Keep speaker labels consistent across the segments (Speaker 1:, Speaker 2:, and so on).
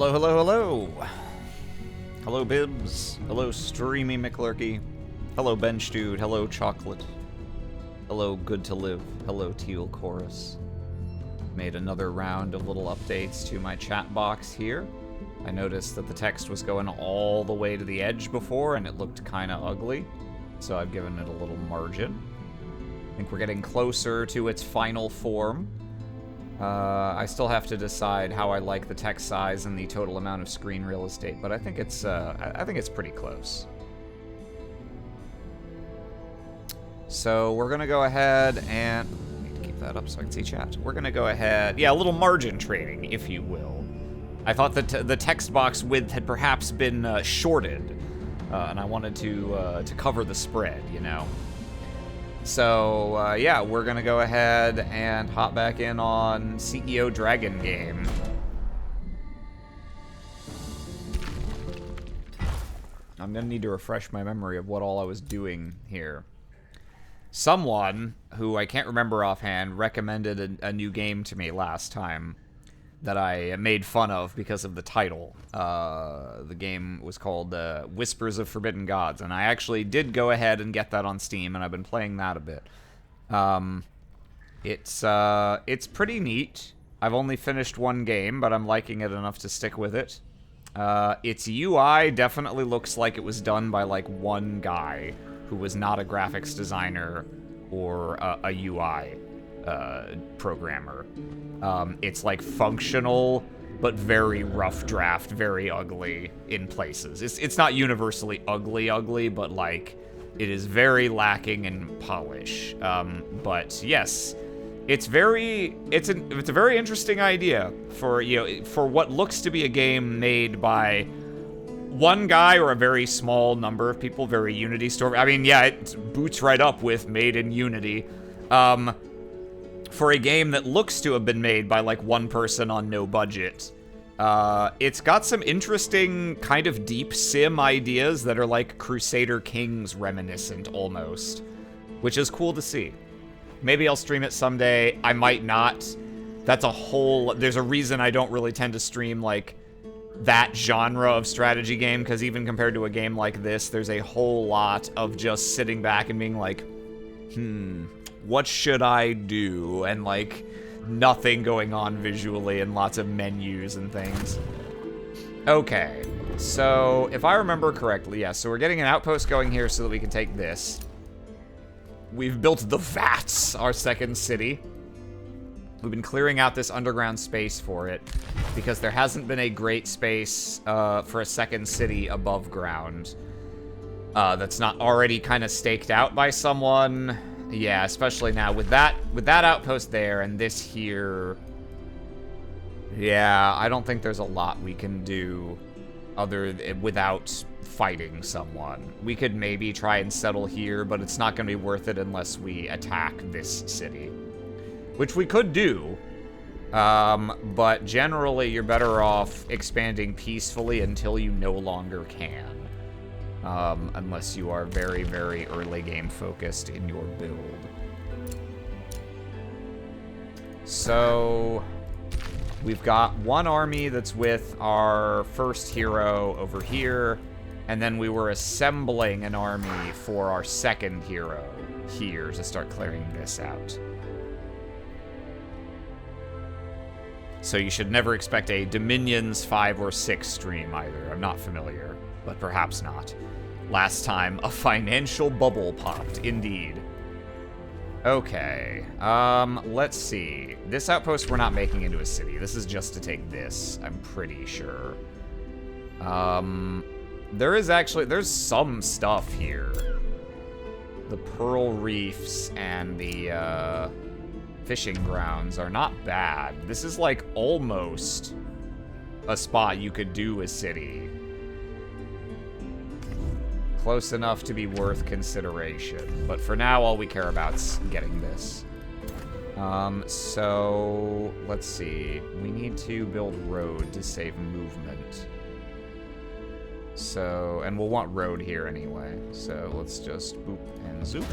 Speaker 1: Hello, hello, hello. Hello, Bibs. Hello, Streamy McLurky. Hello, Bench Dude. Hello, Chocolate. Hello, Good to Live. Hello, Teal Chorus. Made another round of little updates to my chat box here. I noticed that the text was going all the way to the edge before, and it looked kind of ugly. So I've given it a little margin. I think we're getting closer to its final form. I still have to decide how I like the text size and the total amount of screen real estate, but I think it's pretty close. So we're gonna go ahead and need to keep that up so I can see chat. We're gonna go ahead, yeah, a little margin trading, if you will. I thought that the text box width had perhaps been shorted, and I wanted to cover the spread, you know. So, yeah, we're gonna go ahead and hop back in on CEO Dragon game. I'm gonna need to refresh my memory of what all I was doing here. Someone, who I can't remember offhand, recommended a new game to me last time that I made fun of because of the title. The game was called Whispers of Forbidden Gods, and I actually did go ahead and get that on Steam, and I've been playing that a bit. It's pretty neat. I've only finished one game, but I'm liking it enough to stick with it. Its UI definitely looks like it was done by, like, one guy who was not a graphics designer or a UI programmer. It's like functional, but very rough draft, very ugly in places. It's not universally ugly, but like it is very lacking in polish. But yes, it's a very interesting idea for, you know, for what looks to be a game made by one guy or a very small number of people, very Unity store. I mean, yeah, it boots right up with made in Unity. For a game that looks to have been made by, like, one person on no budget. It's got some interesting kind of deep sim ideas that are, like, Crusader Kings reminiscent, almost. Which is cool to see. Maybe I'll stream it someday. I might not. There's a reason I don't really tend to stream, like, that genre of strategy game, because even compared to a game like this, there's a whole lot of just sitting back and being like, what should I do? And, like, nothing going on visually and lots of menus and things. Okay, so if I remember correctly, yeah, so we're getting an outpost going here so that we can take this. We've built the Vats, our second city. We've been clearing out this underground space for it because there hasn't been a great space for a second city above ground that's not already kind of staked out by someone. Yeah, especially now with that outpost there and this here. Yeah, I don't think there's a lot we can do without fighting someone. We could maybe try and settle here, but it's not going to be worth it unless we attack this city. Which we could do, but generally you're better off expanding peacefully until you no longer can. Unless you are very, very early game focused in your build. So, we've got one army that's with our first hero over here, and then we were assembling an army for our second hero here to start clearing this out. So you should never expect a Dominions 5 or 6 stream either. I'm not familiar, but perhaps not. Last time, a financial bubble popped, indeed. Okay, let's see. This outpost we're not making into a city. This is just to take this, I'm pretty sure. There's some stuff here. The Pearl Reefs and the, fishing grounds are not bad. This is, like, almost a spot you could do a city. Close enough to be worth consideration. But for now, all we care about's getting this. So, let's see. We need to build road to save movement. So, and we'll want road here anyway. So, let's just boop and zoop.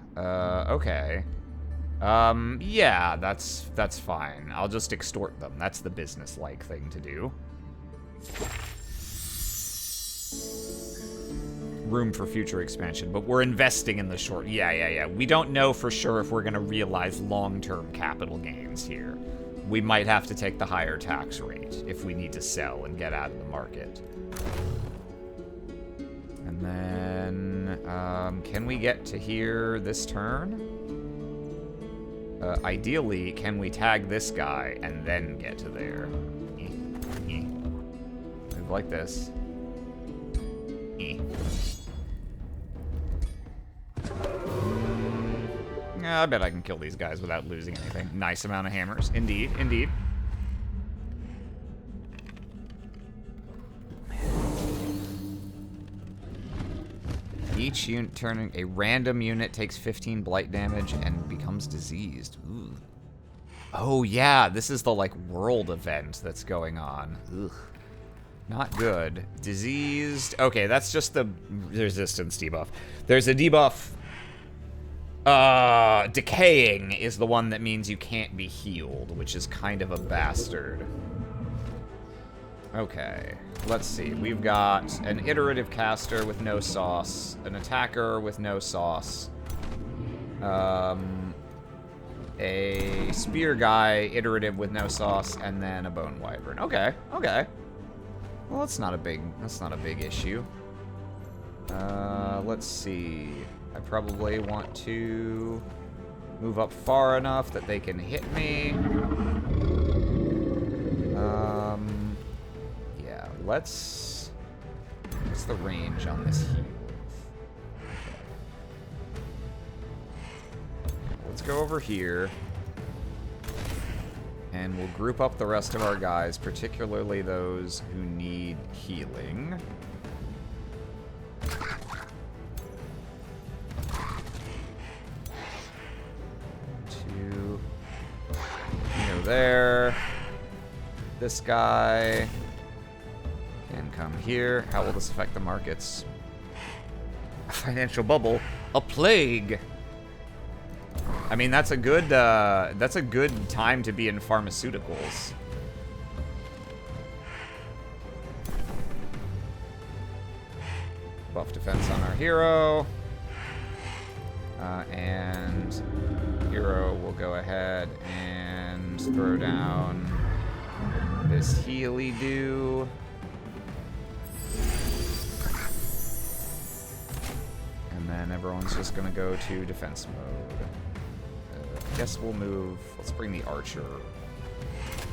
Speaker 1: Okay. Yeah, that's fine. I'll just extort them. That's the business-like thing to do. Room for future expansion, but we're investing in the short. Yeah. We don't know for sure if we're going to realize long-term capital gains here. We might have to take the higher tax rate if we need to sell and get out of the market. And then, can we get to here this turn? Ideally, can we tag this guy and then get to there? Move like this. Yeah, I bet I can kill these guys without losing anything. Nice amount of hammers. Indeed, indeed. Each unit turning a random unit takes 15 blight damage and becomes diseased. Ooh. Oh yeah, this is the like world event that's going on. Ugh. Not good. Diseased. Okay, that's just the resistance debuff. There's a debuff. Decaying is the one that means you can't be healed, which is kind of a bastard. Okay, let's see. We've got an iterative caster with no sauce, an attacker with no sauce, a spear guy, iterative with no sauce, and then a bone wyvern. Okay. Well, that's not a big issue. Let's see. I probably want to move up far enough that they can hit me. Yeah, what's the range on this heal? Okay. Let's go over here. And we'll group up the rest of our guys, particularly those who need healing. There. This guy can come here. How will this affect the markets? A financial bubble. A plague. I mean, that's a good time to be in pharmaceuticals. Buff defense on our hero. And hero will go ahead and throw down this Healy-do. And then everyone's just gonna go to defense mode. I guess we'll move, let's bring the archer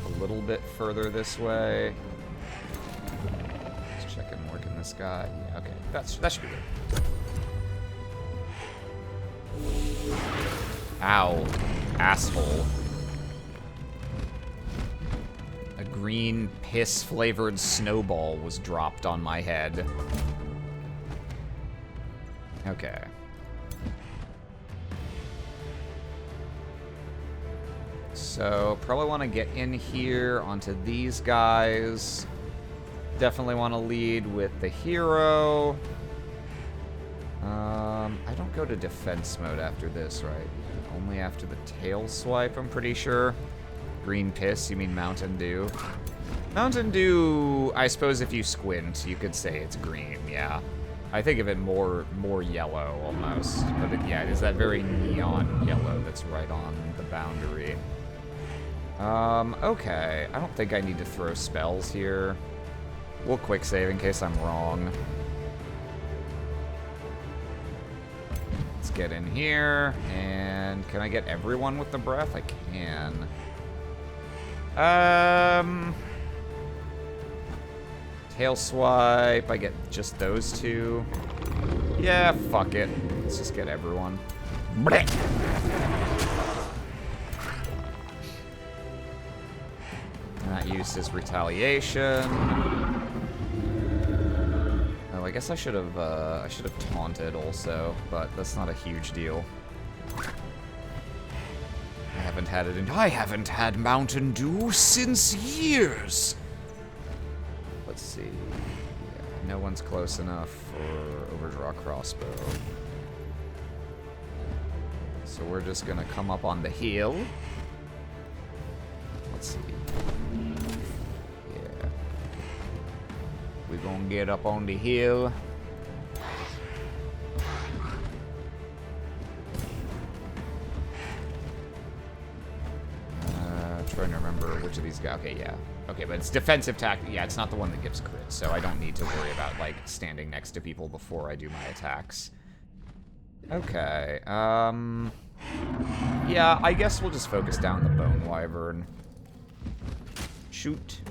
Speaker 1: a little bit further this way. Let's check and work in this guy. Yeah, okay, that should be good. Ow. Asshole. A green piss-flavored snowball was dropped on my head. Okay. So, probably want to get in here onto these guys. Definitely want to lead with the hero. I don't go to defense mode after this, right? Only after the tail swipe, I'm pretty sure. Green piss, you mean Mountain Dew? Mountain Dew, I suppose if you squint, you could say it's green, yeah. I think of it more yellow, almost. But yeah, it is that very neon yellow that's right on the boundary. Okay. I don't think I need to throw spells here. We'll quick save in case I'm wrong. Let's get in here, and can I get everyone with the breath? I can. Tail swipe, I get just those two. Yeah, fuck it. Let's just get everyone. And that use is retaliation. Oh, I guess I should have taunted also, but that's not a huge deal. I haven't had Mountain Dew since years. Let's see. Yeah, no one's close enough for overdraw crossbow. So we're just gonna come up on the hill. Let's see. Yeah. We're gonna get up on the hill. Trying to remember which of these guys. Okay, yeah. Okay, but it's defensive tactic. Yeah, it's not the one that gives crit, so I don't need to worry about, like, standing next to people before I do my attacks. Okay, yeah, I guess we'll just focus down the Bone Wyvern. Shoot.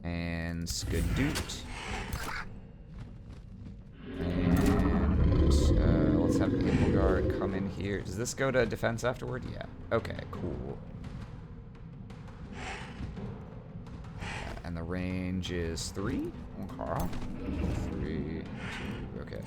Speaker 1: And Skadoot. And, let's have Guard come in here. Does this go to defense afterward? Yeah. Okay, cool. And the range is 3? Okay. 3, 2, okay.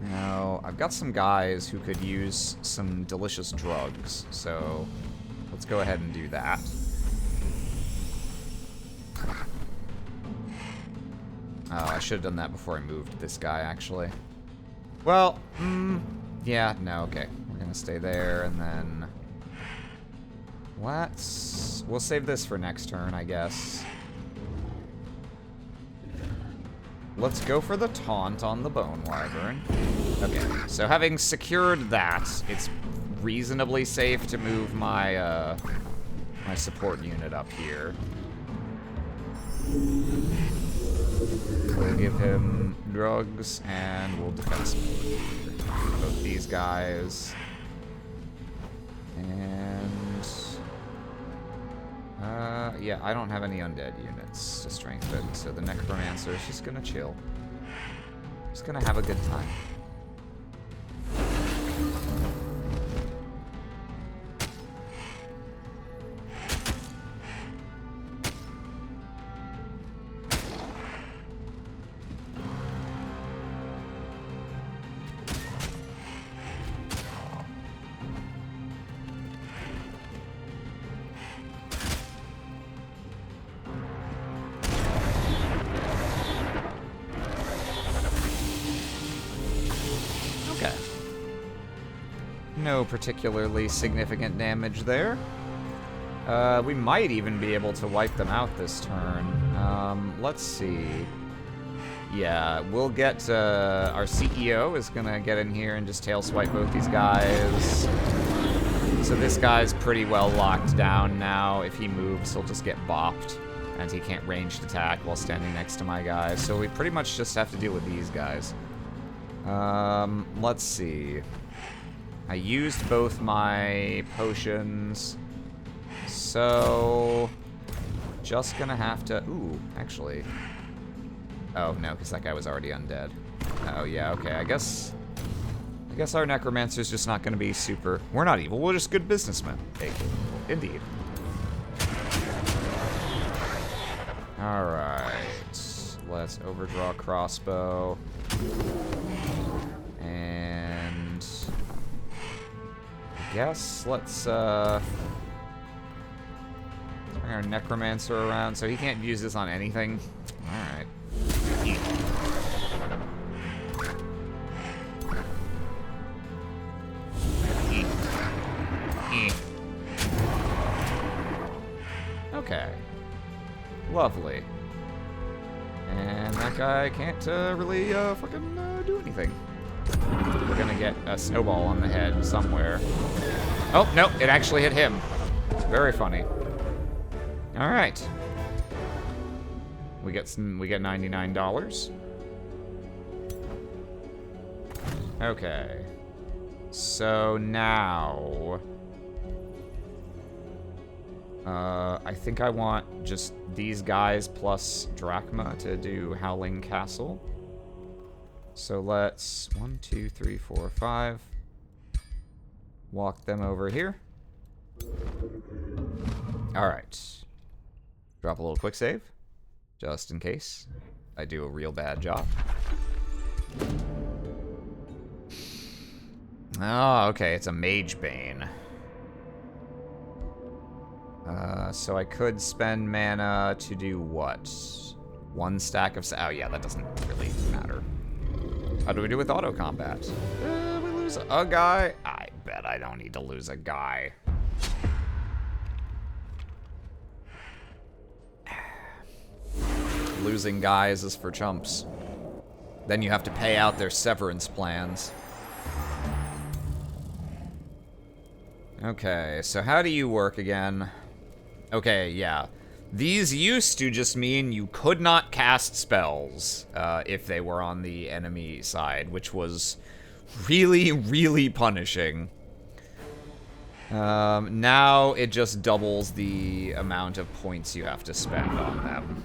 Speaker 1: Now, I've got some guys who could use some delicious drugs, so let's go ahead and do that. Oh, I should have done that before I moved this guy, actually. Well, yeah, no, okay. We're gonna stay there, and then... we'll save this for next turn, I guess. Let's go for the taunt on the Bone Wyvern. Okay, so having secured that, it's reasonably safe to move my, my support unit up here. We'll give him drugs, and we'll defense both these guys. And... yeah, I don't have any undead units to strengthen, so the Necromancer is just gonna chill. Just gonna have a good time. No particularly significant damage there. We might even be able to wipe them out this turn. Let's see. Yeah, we'll get, our CEO is gonna get in here and just tail swipe both these guys. So this guy's pretty well locked down now. If he moves, he'll just get bopped, and he can't ranged attack while standing next to my guys. So we pretty much just have to deal with these guys. Let's see. I used both my potions, so just gonna have to, ooh, actually, oh no, because that guy was already undead. Oh yeah, okay, I guess our Necromancer's just not gonna be super, we're not evil, we're just good businessmen. Indeed. Alright, let's overdraw crossbow, and... guess let's bring our Necromancer around so he can't use this on anything. Alright. Okay. Lovely. And that guy can't really fucking do anything. We're gonna get a snowball on the head somewhere. Oh, no, it actually hit him. Very funny. All right. We get $99. Okay. So now... I think I want just these guys plus Drachma to do Howling Castle. So let's 1, 2, 3, 4, 5. Walk them over here. All right. Drop a little quick save, just in case I do a real bad job. Oh, okay, it's a Mage Bane. So I could spend mana to do what? 1 stack of... Oh, yeah, that doesn't really matter. How do we do with auto combat? We lose a guy? I bet I don't need to lose a guy. Losing guys is for chumps. Then you have to pay out their severance plans. Okay, so how do you work again? Okay, yeah. These used to just mean you could not cast spells if they were on the enemy side, which was really, really punishing. Now it just doubles the amount of points you have to spend on them.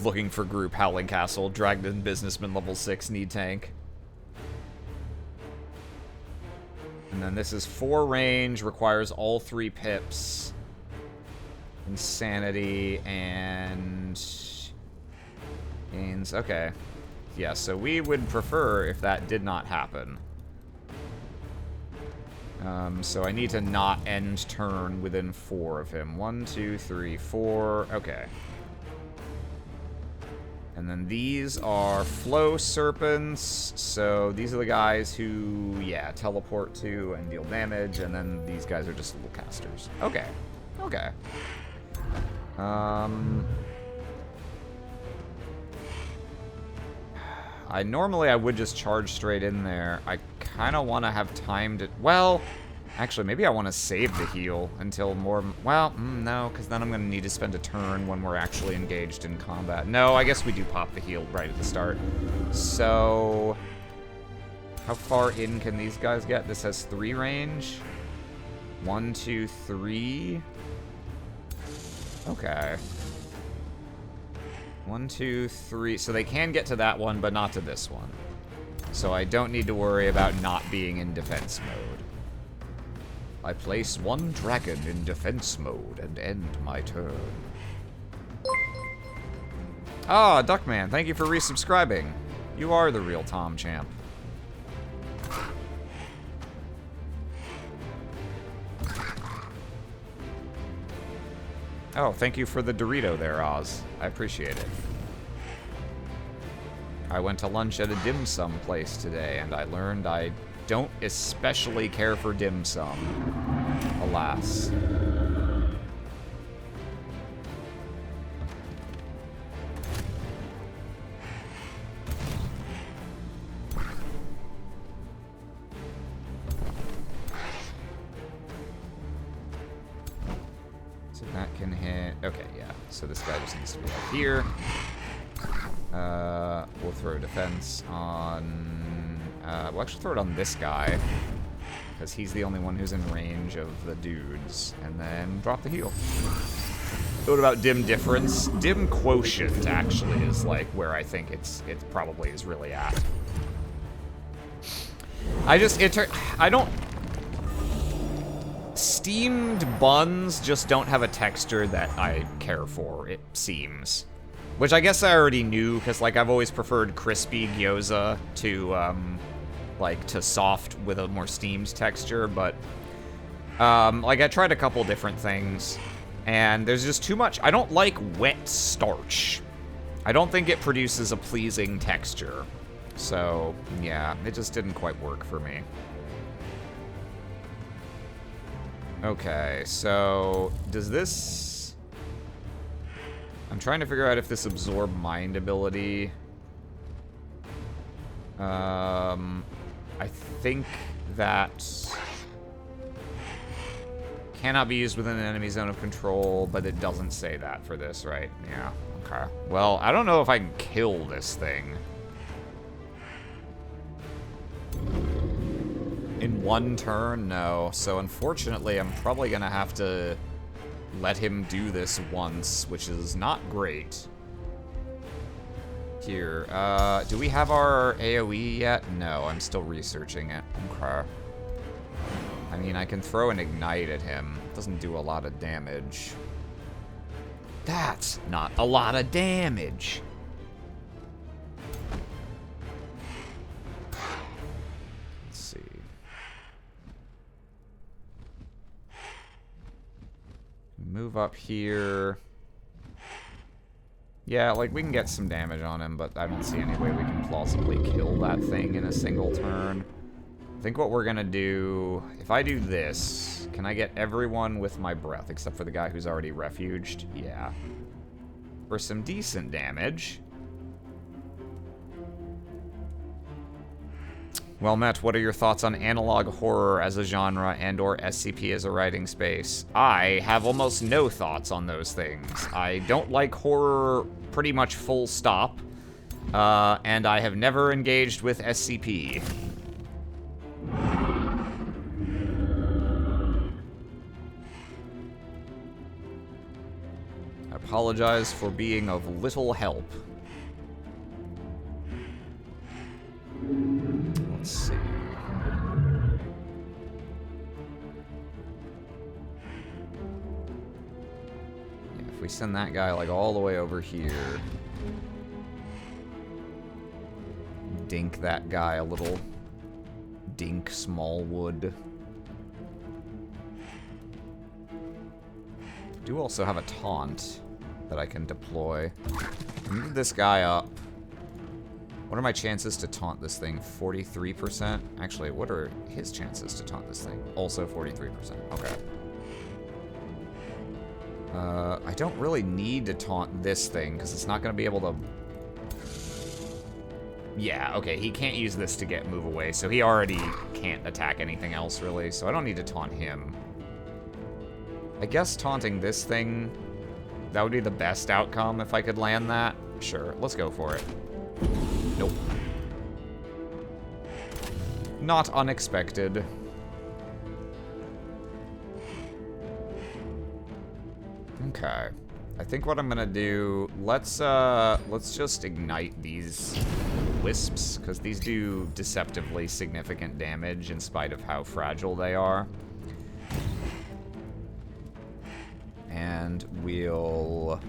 Speaker 1: Looking for group Howling Castle, Dragon Businessman level 6, need tank. And then this is 4 range, requires all 3 pips. Insanity and gains. Okay. Yeah, so we would prefer if that did not happen. So I need to not end turn within 4 of him. 1, 2, 3, 4. Okay. And then these are Flow Serpents, so these are the guys who, yeah, teleport to and deal damage, and then these guys are just little casters. Okay. Okay. Normally I would just charge straight in there. I kind of want to have time to, well, actually, maybe I want to save the heal until more... Well, no, because then I'm going to need to spend a turn when we're actually engaged in combat. No, I guess we do pop the heal right at the start. So... how far in can these guys get? This has 3 range. 1, 2, 3. Okay. 1, 2, 3. So they can get to that one, but not to this one. So I don't need to worry about not being in defense mode. I place 1 dragon in defense mode and end my turn. Ah, Duckman, thank you for resubscribing. You are the real Tom Champ. Oh, thank you for the Dorito there, Oz. I appreciate it. I went to lunch at a dim sum place today, and I learned I don't especially care for dim sum. Alas. So that can hit... Okay, yeah. So this guy just needs to be up here. We'll throw defense on... we'll actually throw it on this guy, because he's the only one who's in range of the dudes. And then drop the heal. What about dim difference? Dim quotient, actually, is like where I think it probably is really at. I don't... Steamed buns just don't have a texture that I care for, it seems. Which I guess I already knew, because, like, I've always preferred crispy gyoza to, like, to soft with a more steamed texture, but, like, I tried a couple different things, and there's just too much. I don't like wet starch. I don't think it produces a pleasing texture. So, yeah, it just didn't quite work for me. Okay, so, does this... I'm trying to figure out if this absorb mind ability... I think that... cannot be used within an enemy zone of control, but it doesn't say that for this, right? Yeah, okay. Well, I don't know if I can kill this thing. In 1 turn? No. So unfortunately, I'm probably gonna have to let him do this once, which is not great. Here, do we have our AoE yet? No, I'm still researching it. Okay. I mean, I can throw an ignite at him. It doesn't do a lot of damage. That's not a lot of damage. Let's see. Move up here. Yeah, like, we can get some damage on him, but I don't see any way we can plausibly kill that thing in a single turn. I think what we're gonna do... If I do this, can I get everyone with my breath, except for the guy who's already refuged? Yeah. For some decent damage. Well, Matt, what are your thoughts on analog horror as a genre and/or SCP as a writing space? I have almost no thoughts on those things. I don't like horror pretty much full stop, and I have never engaged with SCP. I apologize for being of little help. Let's see. Yeah, if we send that guy like all the way over here, dink that guy a little. Dink Smallwood. I do also have a taunt that I can deploy. Move this guy up. What are my chances to taunt this thing? 43%? Actually, what are his chances to taunt this thing? Also 43%. Okay. I don't really need to taunt this thing, because it's not going to be able to... Yeah, okay, he can't use this to get move away, so he already can't attack anything else, really, so I don't need to taunt him. I guess taunting this thing, that would be the best outcome if I could land that. Sure, let's go for it. Nope. Not unexpected. Okay. I think what I'm gonna do, let's just ignite these wisps, because these do deceptively significant damage in spite of how fragile they are. And we'll...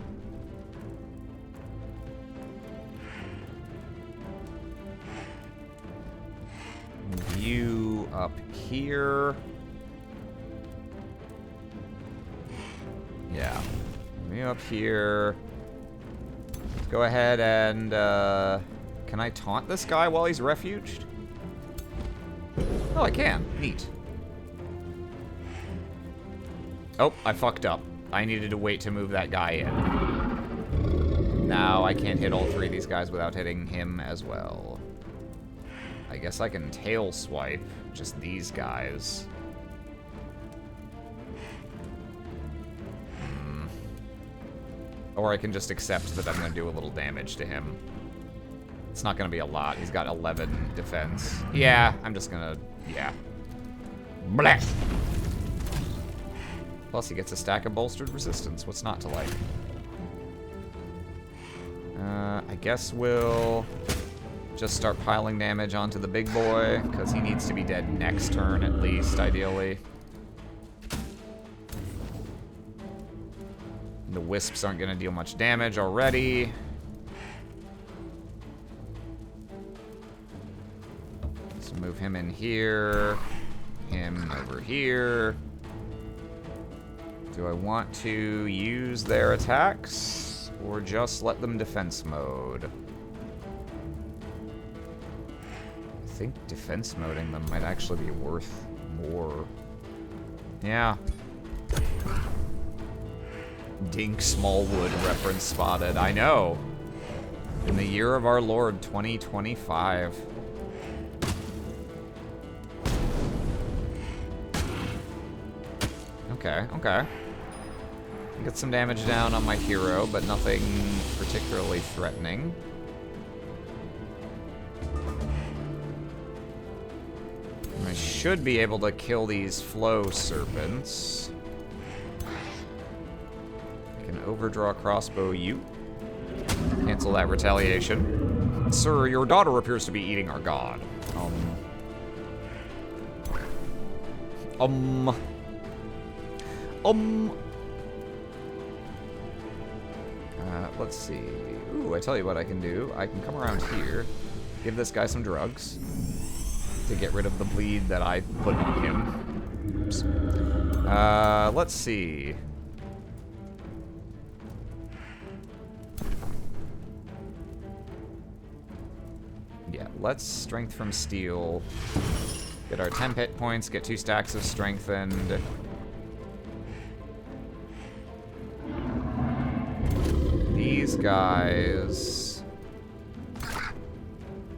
Speaker 1: move you up here. Yeah. Move you up here. Let's go ahead and, can I taunt this guy while he's refuged? Oh, I can. Neat. Oh, I fucked up. I needed to wait to move that guy in. Now I can't hit all three of these guys without hitting him as well. I guess I can tail swipe just these guys. Or I can just accept that I'm going to do a little damage to him. It's not going to be a lot. He's got 11 defense. Yeah, I'm just going to... yeah. Blah! Plus, he gets a stack of bolstered resistance. What's not to like? I guess we'll just start piling damage onto the big boy, because he needs to be dead next turn at least, ideally. The wisps aren't going to deal much damage already. So move him in here. Him over here. Do I want to use their attacks, or just let them defense mode? I think defense moding them might actually be worth more. Yeah. Dink Smallwood reference spotted. I know. In the year of our Lord, 2025. Okay, okay. Get some damage down on my hero, but nothing particularly threatening. I should be able to kill these flow serpents. I can overdraw crossbow you. Cancel that retaliation. Sir, your daughter appears to be eating our god. Let's see. Ooh, I tell you what I can do. I can come around here, give this guy some drugs to get rid of the bleed that I put on him. Oops. Let's see. let's strength from steel. Get our 10 hit points, get 2 stacks of strengthened. These guys...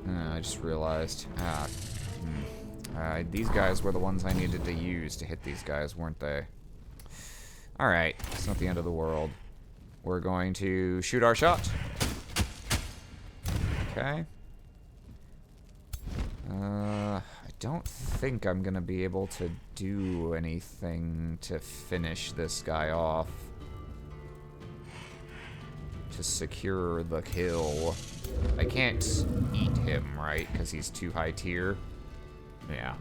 Speaker 1: I just realized. These guys were the ones I needed to use to hit these guys, weren't they? Alright, it's not the end of the world. We're going to shoot our shot. Okay. I don't think I'm gonna be able to do anything to finish this guy off. To secure the kill. I can't eat him, right? Because he's too high tier. Yeah.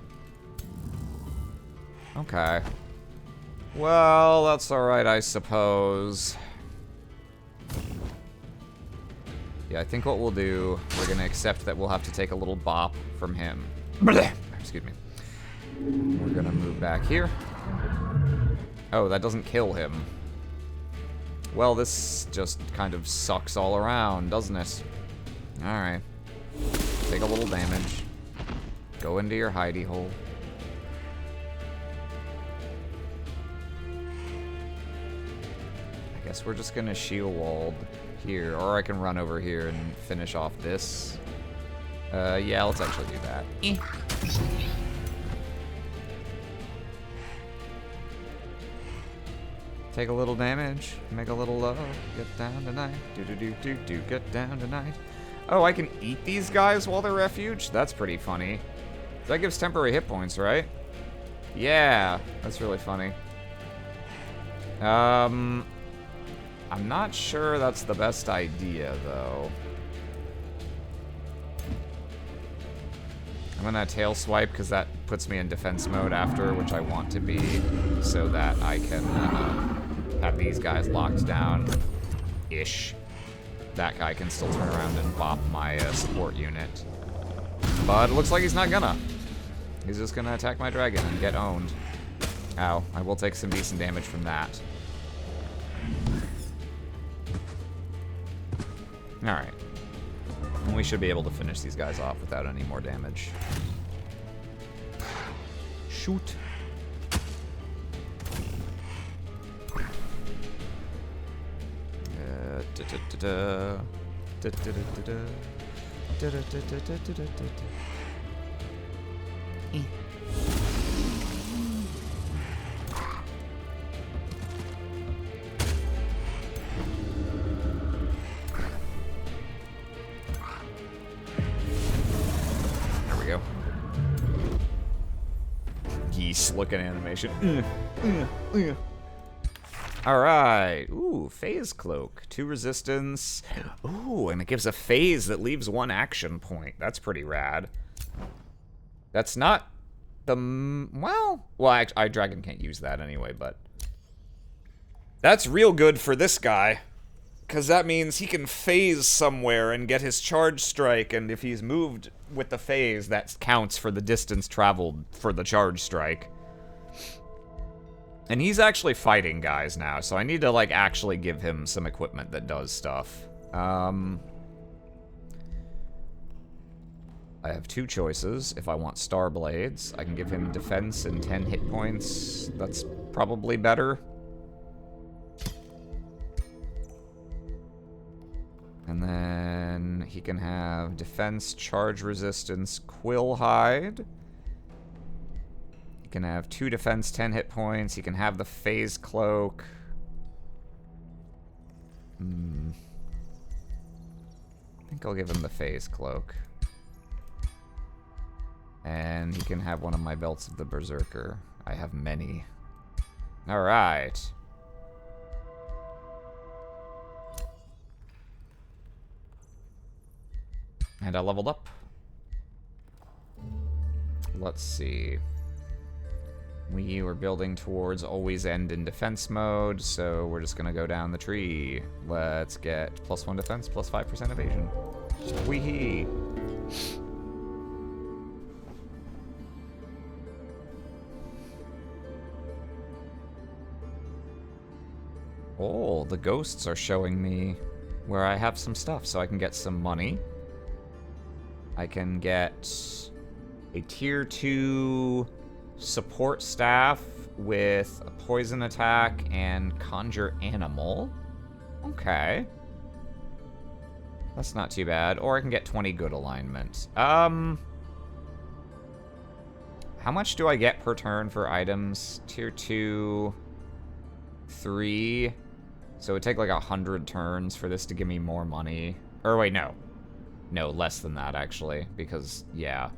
Speaker 1: Okay. Well, that's alright, I suppose. Yeah, I think what we'll do, we're gonna accept that we'll have to take a little bop from him. Excuse me. We're gonna move back here. Oh, that doesn't kill him. Well, this just kind of sucks all around, doesn't it? Alright. Take a little damage. Go into your hidey hole. I guess we're just gonna shield wall here, or I can run over here and finish off this. Yeah, let's actually do that. Take a little damage, make a little love, get down tonight, do, get down tonight. Oh, I can eat these guys while they're refuge? That's pretty funny. That gives temporary hit points, right? Yeah, that's really funny. I'm not sure that's the best idea, though. I'm gonna tail swipe, because that puts me in defense mode after, which I want to be, so that I can have these guys locked down-ish. That guy can still turn around and bop my support unit. But it looks like he's not gonna. He's just gonna attack my dragon and get owned. Ow, I will take some decent damage from that. Alright. And we should be able to finish these guys off without any more damage. Shoot. Looking animation. Alright. Ooh, phase cloak. 2 resistance. Ooh, and it gives a phase that leaves 1 action point. That's pretty rad. That's not the... Well, I dragon can't use that anyway, but... That's real good for this guy. Because that means he can phase somewhere and get his charge strike, and if he's moved with the phase, that counts for the distance traveled for the charge strike. And he's actually fighting guys now, so I need to, like, actually give him some equipment that does stuff. I have 2 choices. If I want Star Blades, I can give him defense and 10 hit points. That's probably better. And then he can have defense, charge resistance, quill hide. He can have 2 defense, 10 hit points. He can have the phase cloak. I think I'll give him the phase cloak. And he can have one of my belts of the berserker. I have many. Alright. And I leveled up. Let's see. We were building towards always end in defense mode, so we're just gonna go down the tree. Let's get +1 defense, +5% evasion. Wee-hee. Oh, the ghosts are showing me where I have some stuff, so I can get some money. I can get a tier 2 support staff with a poison attack and conjure animal. Okay. That's not too bad. Or I can get 20 good alignment. How much do I get per turn for items? Tier 2, 3. So it would take like 100 turns for this to give me more money. Or wait, no. No, less than that, actually. Because, yeah.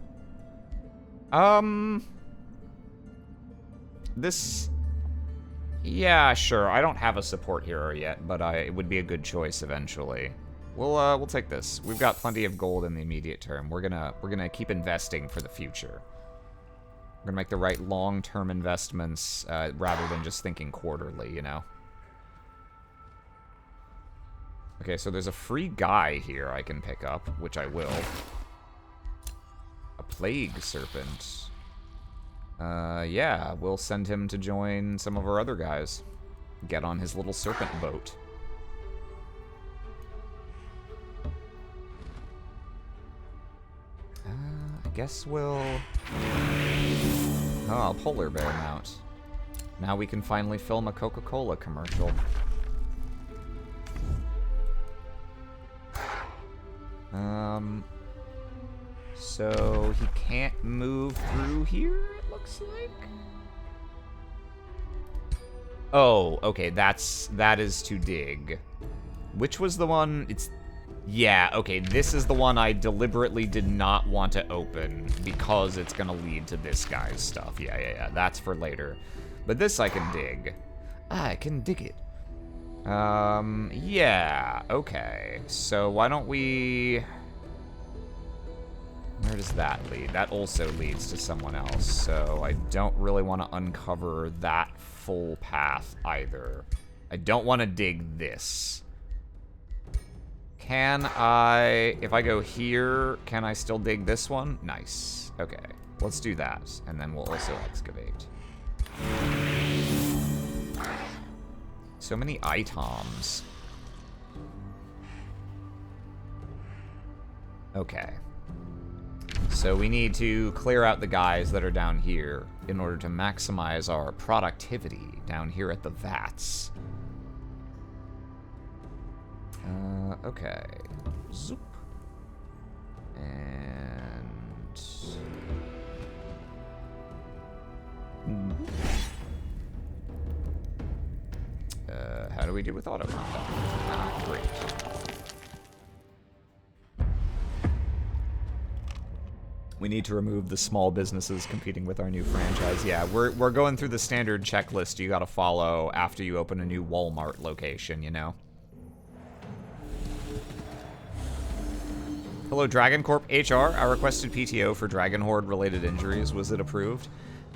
Speaker 1: This... Yeah, sure. I don't have a support hero yet, but it would be a good choice eventually. We'll take this. We've got plenty of gold in the immediate term. We're gonna keep investing for the future. We're gonna make the right long-term investments rather than just thinking quarterly, you know? Okay, so there's a free guy here I can pick up, which I will. A plague serpent. Yeah, we'll send him to join some of our other guys. Get on his little serpent boat. I guess we'll... Oh, polar bear mount. Now we can finally film a Coca-Cola commercial. So he can't move through here, it looks like? Oh, okay, that is to dig. Which was the one? Yeah, okay, this is the one I deliberately did not want to open because it's gonna lead to this guy's stuff. Yeah, that's for later. But this I can dig. I can dig it. Yeah, okay. So why don't we... Where does that lead? That also leads to someone else, so I don't really want to uncover that full path either. I don't want to dig this. Can I... If I go here, can I still dig this one? Nice. Okay, let's do that, and then we'll also excavate. So many items. Okay. So we need to clear out the guys that are down here in order to maximize our productivity down here at the vats. Okay. Zoop. And... how do we do with auto combat? Ah, great. We need to remove the small businesses competing with our new franchise. Yeah, we're going through the standard checklist you gotta follow after you open a new Walmart location, you know? Hello, DragonCorp HR. I requested PTO for Dragon Horde related injuries. Was it approved?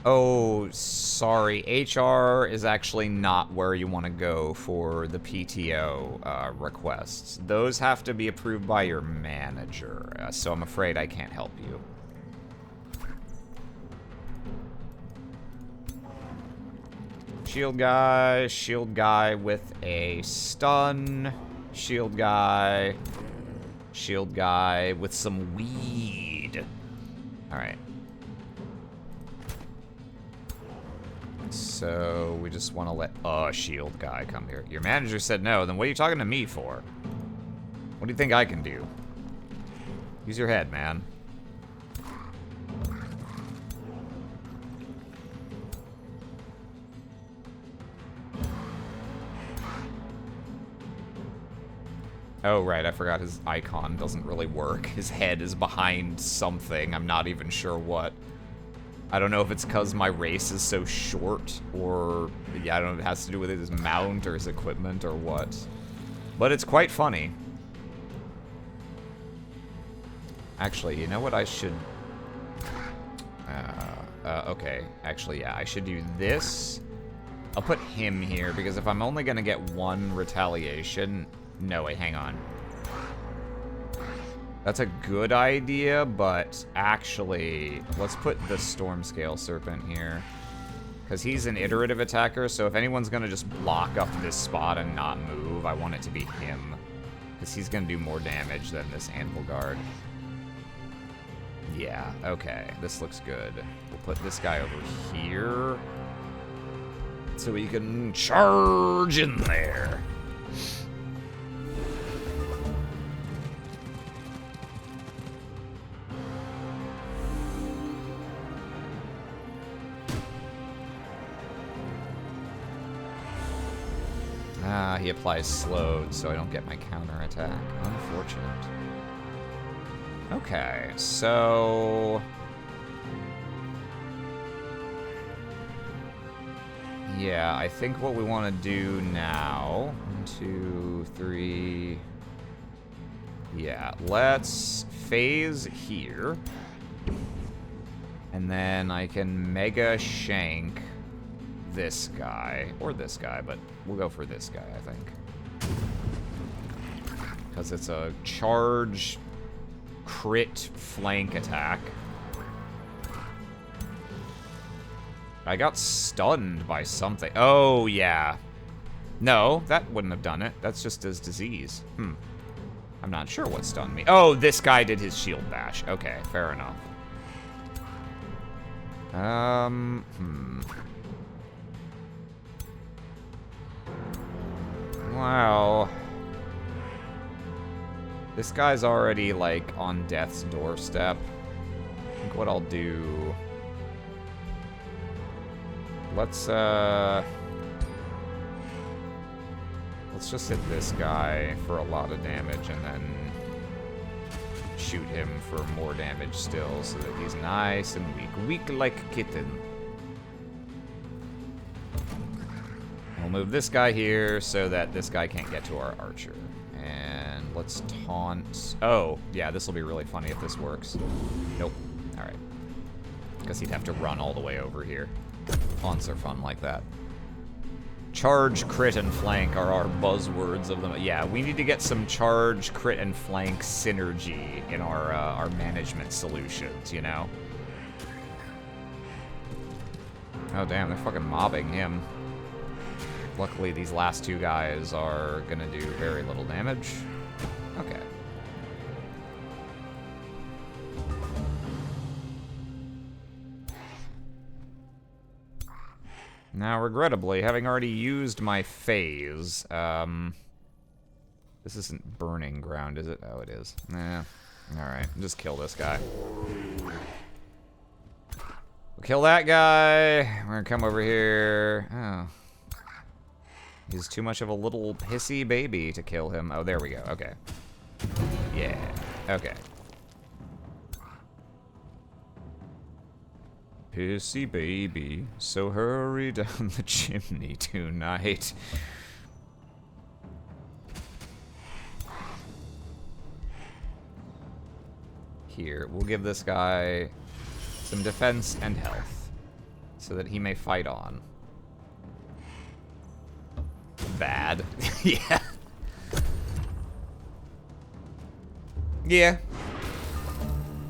Speaker 1: Oh, sorry. HR is actually not where you want to go for the PTO requests. Those have to be approved by your manager, so I'm afraid I can't help you. Shield guy with a stun, shield guy with some weed. All right. So we just want to let a shield guy come here. Your manager said no, then what are you talking to me for? What do you think I can do? Use your head, man. Oh, right, I forgot his icon doesn't really work. His head is behind something. I'm not even sure what. I don't know if it's because my race is so short, or, yeah, I don't know if it has to do with his mount or his equipment or what. But it's quite funny. Actually, you know what I should... okay. Actually, yeah, I should do this. I'll put him here, because if I'm only going to get one retaliation... No, wait, hang on. That's a good idea, but actually, let's put the Stormscale Serpent here. Because he's an iterative attacker, so if anyone's going to just block up this spot and not move, I want it to be him. Because he's going to do more damage than this Anvil Guard. Yeah, okay. This looks good. We'll put this guy over here. So we can charge in there. Ah, he applies slowed, so I don't get my counterattack. Unfortunate. Okay, so... yeah, I think what we want to do now... 1, 2, 3... yeah, let's phase here. And then I can Mega Shank this guy. Or this guy, but we'll go for this guy, I think. Because it's a charge... crit flank attack. I got stunned by something. Oh, yeah. No, that wouldn't have done it. That's just his disease. I'm not sure what stunned me. Oh, this guy did his shield bash. Okay, fair enough. Wow. This guy's already, like, on death's doorstep. I think what I'll do... let's just hit this guy for a lot of damage and then shoot him for more damage still so that he's nice and weak. Weak like a kitten. We'll move this guy here so that this guy can't get to our archer. And let's taunt... oh, yeah, this will be really funny if this works. Nope. Alright. Because he'd have to run all the way over here. Taunts are fun like that. Charge, crit, and flank are our buzzwords of them. Yeah, we need to get some charge, crit, and flank synergy in our management solutions, you know? Oh, damn, they're fucking mobbing him. Luckily, these last two guys are gonna do very little damage. Okay. Now, regrettably, having already used my phase, this isn't burning ground, is it? Oh, it is. Nah. Alright, just kill this guy. We'll kill that guy. We're gonna come over here. Oh. He's too much of a little pissy baby to kill him. Oh, there we go. Okay. Yeah. Okay. Pissy baby, so hurry down the chimney tonight. Here, we'll give this guy some defense and health so that he may fight on. Bad. Yeah. Yeah.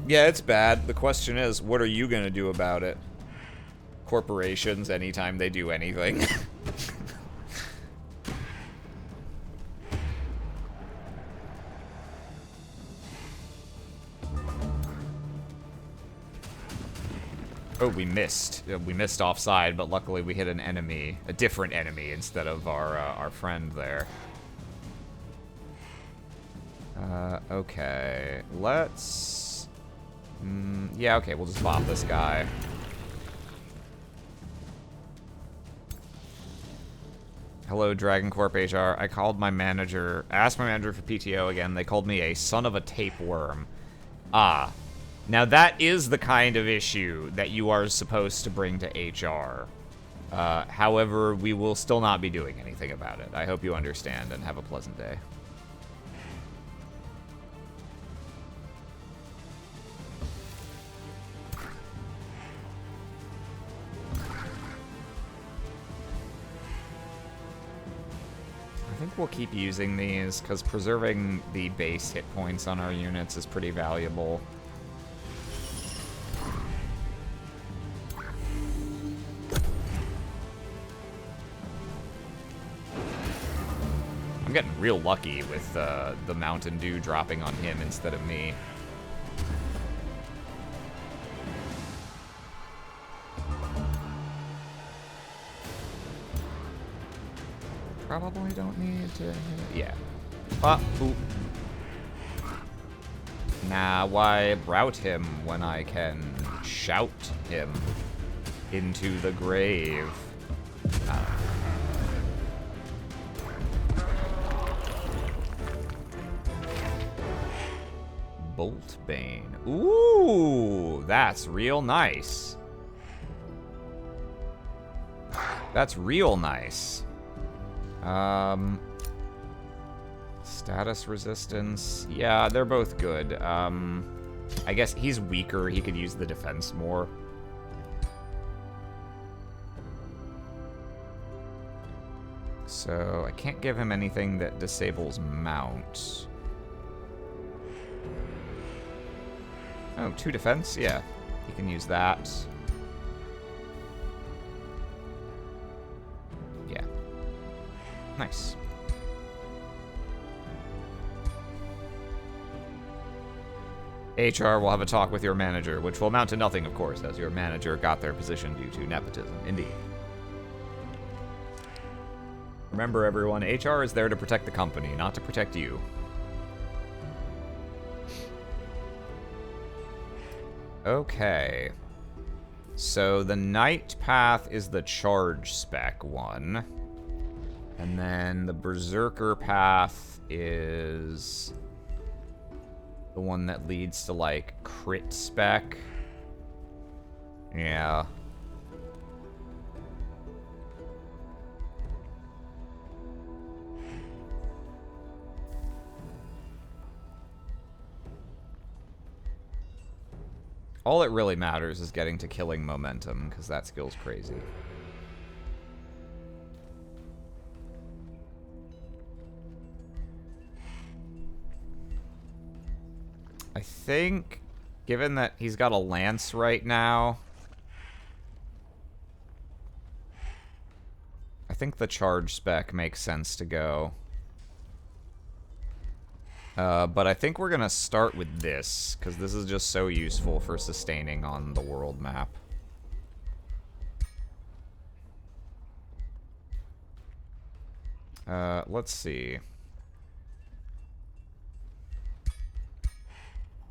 Speaker 1: Yeah, it's bad. The question is, what are you gonna do about it? Corporations, anytime they do anything. Oh, we missed. We missed offside, but luckily we hit an enemy, a different enemy, instead of our friend there. Okay. Let's... yeah, okay, we'll just bop this guy. Hello, DragonCorp HR. I called my manager, asked my manager for PTO again. They called me a son of a tapeworm. Ah. Now that is the kind of issue that you are supposed to bring to HR. However, we will still not be doing anything about it. I hope you understand and have a pleasant day. I think we'll keep using these, because preserving the base hit points on our units is pretty valuable. I'm getting real lucky with the Mountain Dew dropping on him instead of me. probably don't need to... Yeah. Ooh. Nah, why rout him when I can shout him into the grave? Boltbane. Ooh, that's real nice. That's real nice. Status resistance. Yeah, they're both good. I guess he's weaker. He could use the defense more. So I can't give him anything that disables mount. Oh, 2 defense? Yeah, he can use that. Yeah. Nice. HR will have a talk with your manager, which will amount to nothing, of course, as your manager got their position due to nepotism. Indeed. Remember, everyone, HR is there to protect the company, not to protect you. Okay. So the Night Path is the charge spec one. And then the Berserker Path is the one that leads to, like, crit spec. Yeah. All it really matters is getting to killing momentum, because that skill's crazy. I think, given that he's got a lance right now, I think the charge spec makes sense to go. But I think we're going to start with this, because this is just so useful for sustaining on the world map. Let's see.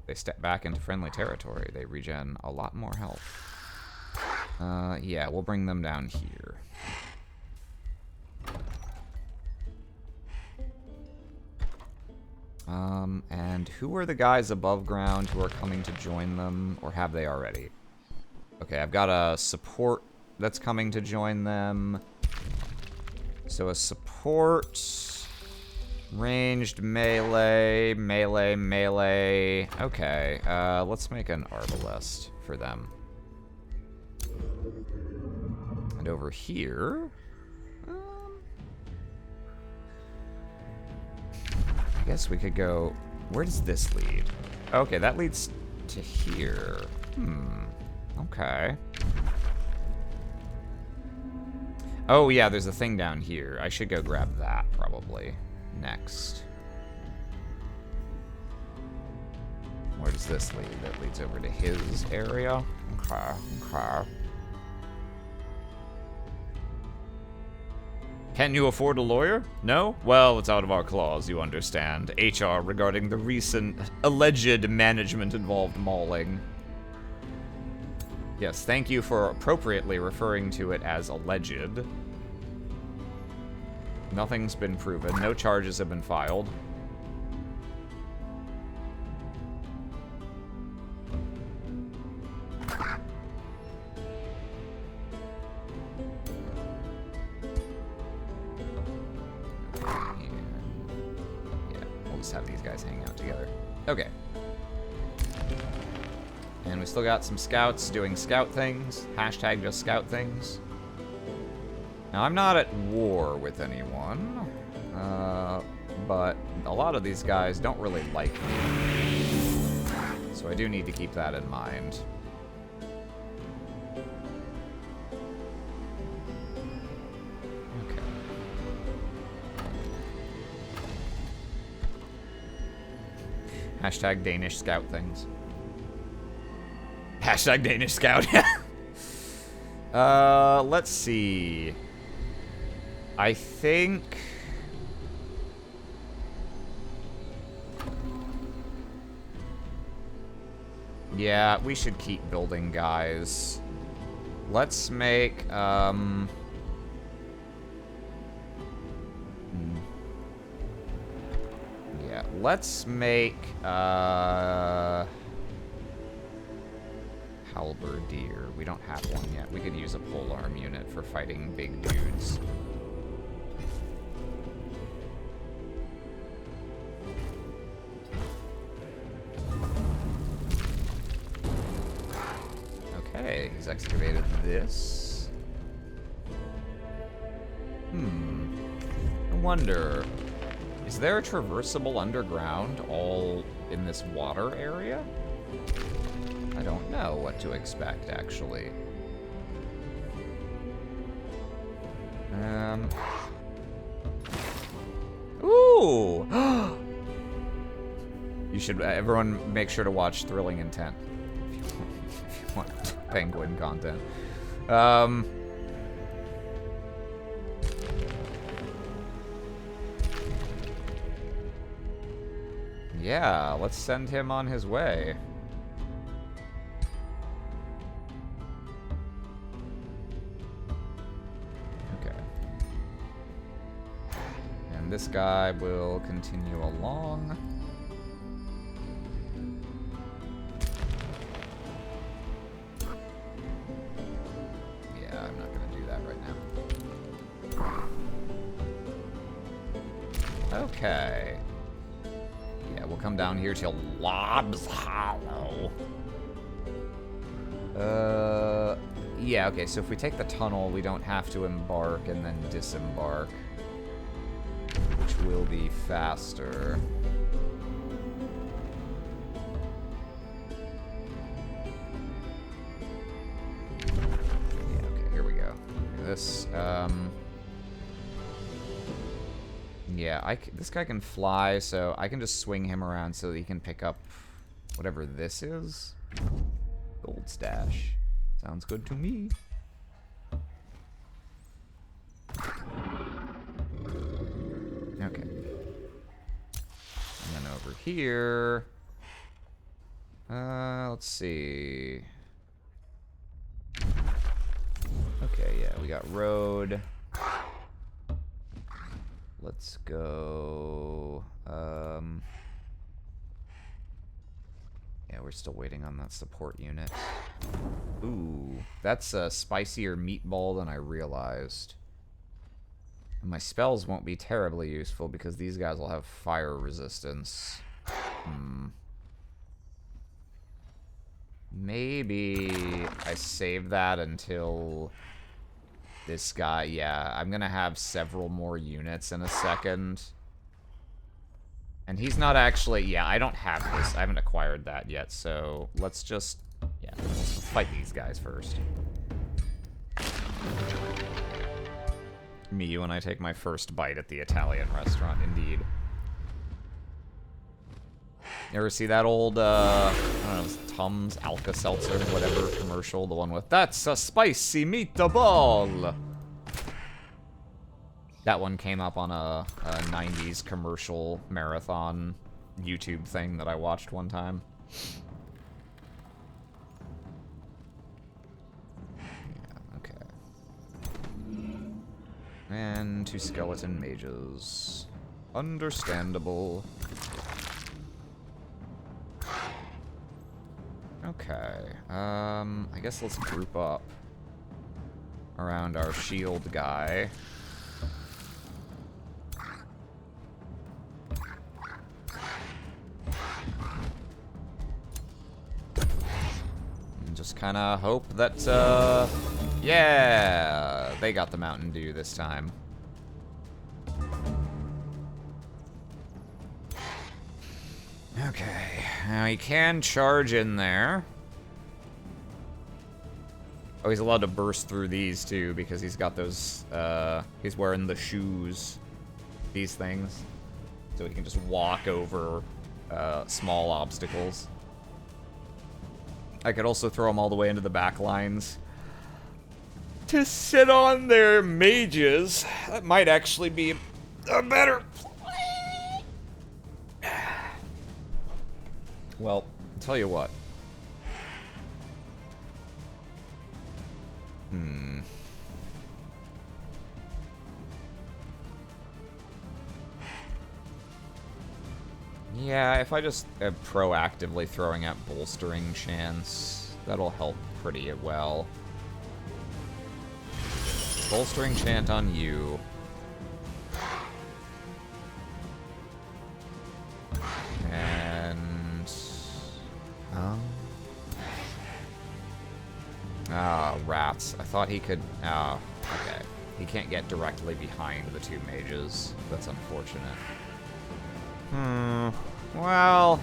Speaker 1: They step back into friendly territory. They regen a lot more health. Yeah, we'll bring them down here. And who are the guys above ground who are coming to join them, or have they already? Okay, I've got a support that's coming to join them. So a support, ranged melee, melee. Okay, let's make an arbalest for them. And over here... I guess we could go... Where does this lead? Okay, that leads to here. Okay. Oh, yeah, there's a thing down here. I should go grab that, probably, next. Where does this lead? That leads over to his area. Okay. Can you afford a lawyer? No? Well, it's out of our clause, you understand. HR regarding the recent alleged management-involved mauling. Yes, thank you for appropriately referring to it as alleged. Nothing's been proven. No charges have been filed. Have these guys hang out together. Okay. And we still got some scouts doing scout things. Hashtag just scout things. Now, I'm not at war with anyone. But a lot of these guys don't really like me. So I do need to keep that in mind. Hashtag Danish scout things. Hashtag Danish scout. Let's see. I think... Yeah, we should keep building, guys. Let's make, Yeah, let's make, Halberdier. We don't have one yet. We could use a polearm unit for fighting big dudes. Okay, he's excavated this. I wonder, is there a traversable underground all in this water area? I don't know what to expect, actually. Ooh! You should, everyone make sure to watch Thrilling Intent if you want penguin content. Yeah, let's send him on his way. Okay. And this guy will continue along. Yeah, I'm not gonna do that right now. Okay. Yeah, we'll come down here to Lob's Hollow. Yeah, okay, so if we take the tunnel, we don't have to embark and then disembark, which will be faster. Yeah, okay, here we go. This, yeah, this guy can fly, so I can just swing him around so that he can pick up whatever this is. Gold stash. Sounds good to me. Okay. And then over here... let's see... Okay, yeah, we got road... Let's go, yeah, we're still waiting on that support unit. Ooh, that's a spicier meatball than I realized. My spells won't be terribly useful because these guys will have fire resistance. Maybe I save that until... This guy, yeah, I'm gonna have several more units in a second. And he's not actually, yeah, I don't have this. I haven't acquired that yet, so let's just, yeah, let's fight these guys first. Me when I take my first bite at the Italian restaurant, indeed. You ever see that old, I don't know, Tums Alka-Seltzer, whatever commercial, the one with, "That's a spicy meatball!" That one came up on a 90s commercial marathon YouTube thing that I watched one time. Yeah, okay. And 2 skeleton mages. Understandable. Okay, I guess let's group up around our shield guy. And just kind of hope that, yeah, they got the Mountain Dew this time. Okay, now he can charge in there. Oh, he's allowed to burst through these too because he's got those, he's wearing the shoes, these things. So he can just walk over small obstacles. I could also throw him all the way into the back lines to sit on their mages. That might actually be a better... Well, I'll tell you what. Yeah, if I just am proactively throwing out bolstering chance, that'll help pretty well. Bolstering chant on you. And... Ah, rats. I thought he could... Oh, okay. He can't get directly behind the two mages. That's unfortunate. Well...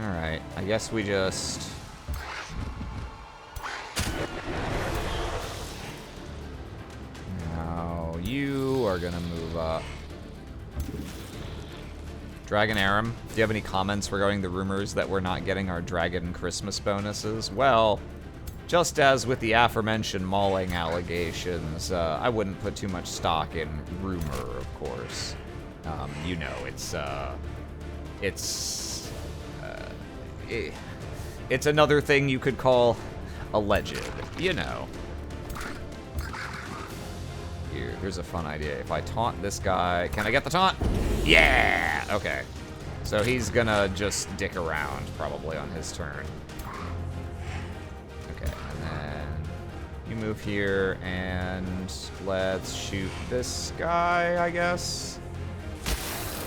Speaker 1: Alright, I guess we just... Now, you are gonna move up. Dragon Aram, do you have any comments regarding the rumors that we're not getting our Dragon Christmas bonuses? Well, just as with the aforementioned mauling allegations, I wouldn't put too much stock in rumor, of course. You know, it's another thing you could call alleged, you know. Here's a fun idea. If I taunt this guy, can I get the taunt? Yeah! Okay. So he's gonna just dick around, probably, on his turn. Okay, and then you move here, and let's shoot this guy, I guess.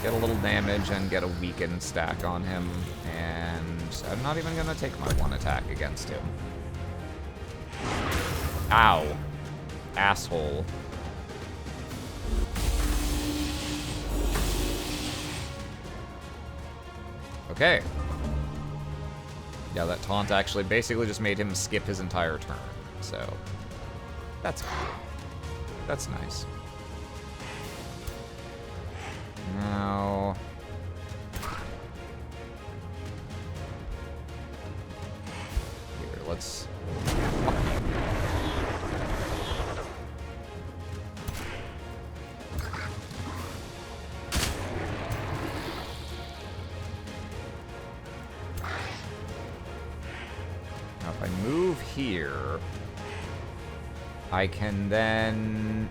Speaker 1: Get a little damage and get a weakened stack on him, and I'm not even gonna take my one attack against him. Ow. Asshole. Okay. Yeah, that taunt actually basically just made him skip his entire turn, so that's cool. That's nice. Now... Here, let's... Now if I move here, I can then...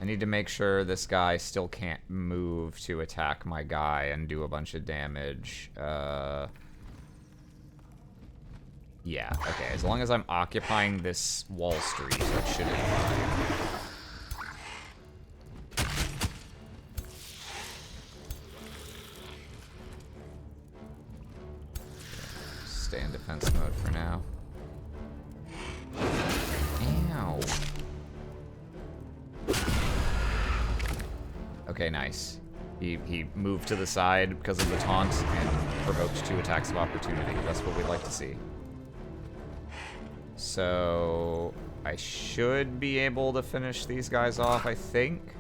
Speaker 1: I need to make sure this guy still can't move to attack my guy and do a bunch of damage. Yeah, okay. As long as I'm occupying this wall street, that should be fine. Stay in defense mode for now. Ow. Okay, nice. He moved to the side because of the taunt and provoked 2 attacks of opportunity. That's what we'd like to see. So I should be able to finish these guys off, I think.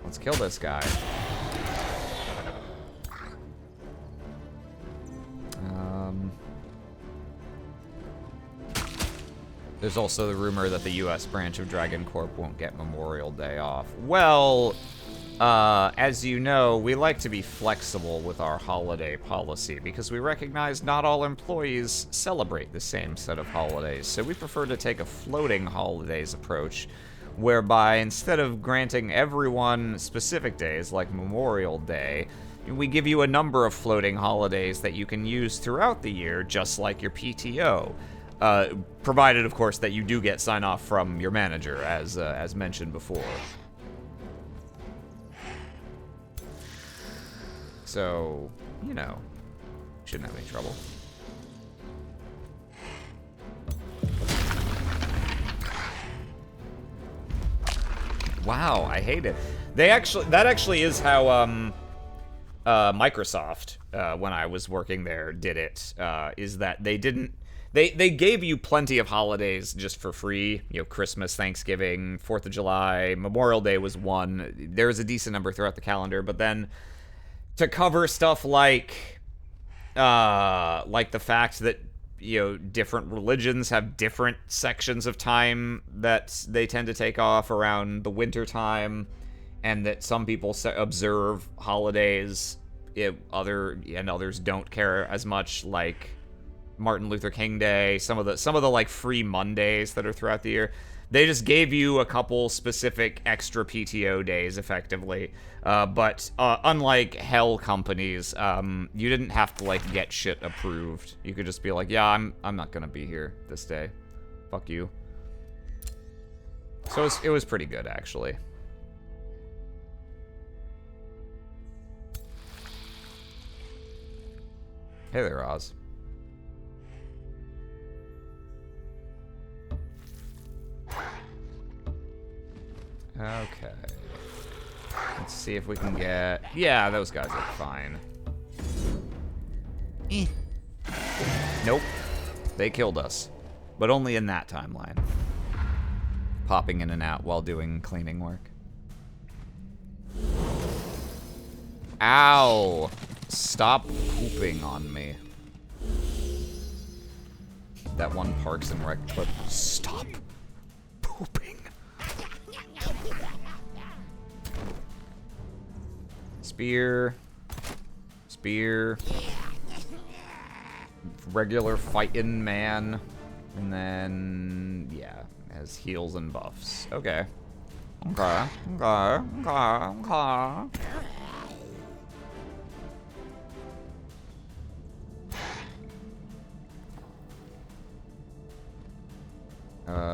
Speaker 1: Let's kill this guy. There's also the rumor that the US branch of DragonCorp won't get Memorial Day off. Well, as you know, we like to be flexible with our holiday policy because we recognize not all employees celebrate the same set of holidays. So we prefer to take a floating holidays approach, whereby instead of granting everyone specific days like Memorial Day, we give you a number of floating holidays that you can use throughout the year, just like your PTO. Provided, of course, that you do get sign-off from your manager, as mentioned before. So, you know, shouldn't have any trouble. Wow, I hate it. That actually is how Microsoft, when I was working there, did it. Is that they didn't. They gave you plenty of holidays just for free. You know, Christmas, Thanksgiving, 4th of July, Memorial Day was one. There was a decent number throughout the calendar, but then to cover stuff like Like the fact that, you know, different religions have different sections of time that they tend to take off around the winter time, and that some people observe holidays, others don't care as much, like Martin Luther King Day, some of the like free Mondays that are throughout the year. They just gave you a couple specific extra PTO days, effectively. But unlike hell companies, you didn't have to like get shit approved. You could just be like, yeah, I'm not gonna be here this day. Fuck you. So it was pretty good, actually. Hey there, Oz. Okay. Let's see if we can get... Yeah, those guys look fine. Nope. They killed us. But only in that timeline. Popping in and out while doing cleaning work. Ow! Stop pooping on me. That one Parks and Rec clip. Stop pooping. Spear. Spear. Regular fighting man. And then, yeah, has heals and buffs. Okay. Okay. Okay. Okay. Okay.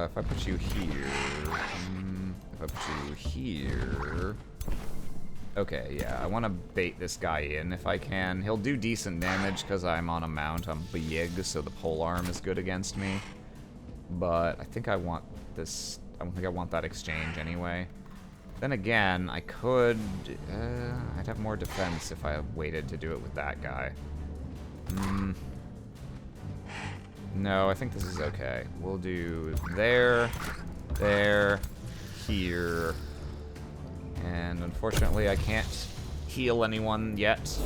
Speaker 1: If I put you here... if I put you here... Okay, yeah, I want to bait this guy in if I can. He'll do decent damage because I'm on a mount. I'm big, so the polearm is good against me. But I think I want this... I don't think I want that exchange anyway. Then again, I could... I'd have more defense if I waited to do it with that guy. No, I think this is okay. We'll do there, here. And unfortunately, I can't heal anyone yet.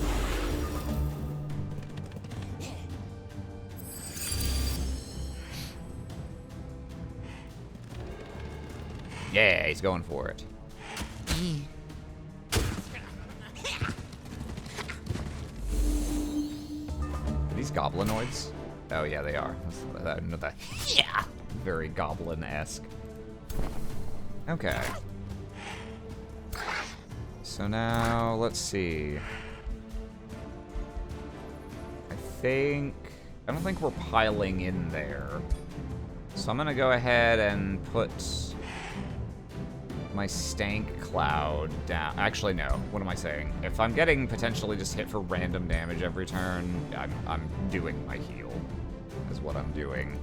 Speaker 1: Yeah, he's going for it. Are these goblinoids? Oh yeah, they are. Yeah, very goblin-esque. Okay. So now, let's see. I don't think we're piling in there. So I'm gonna go ahead and put my stank cloud down. Actually, no. What am I saying? If I'm getting potentially just hit for random damage every turn, I'm doing my heal, is what I'm doing.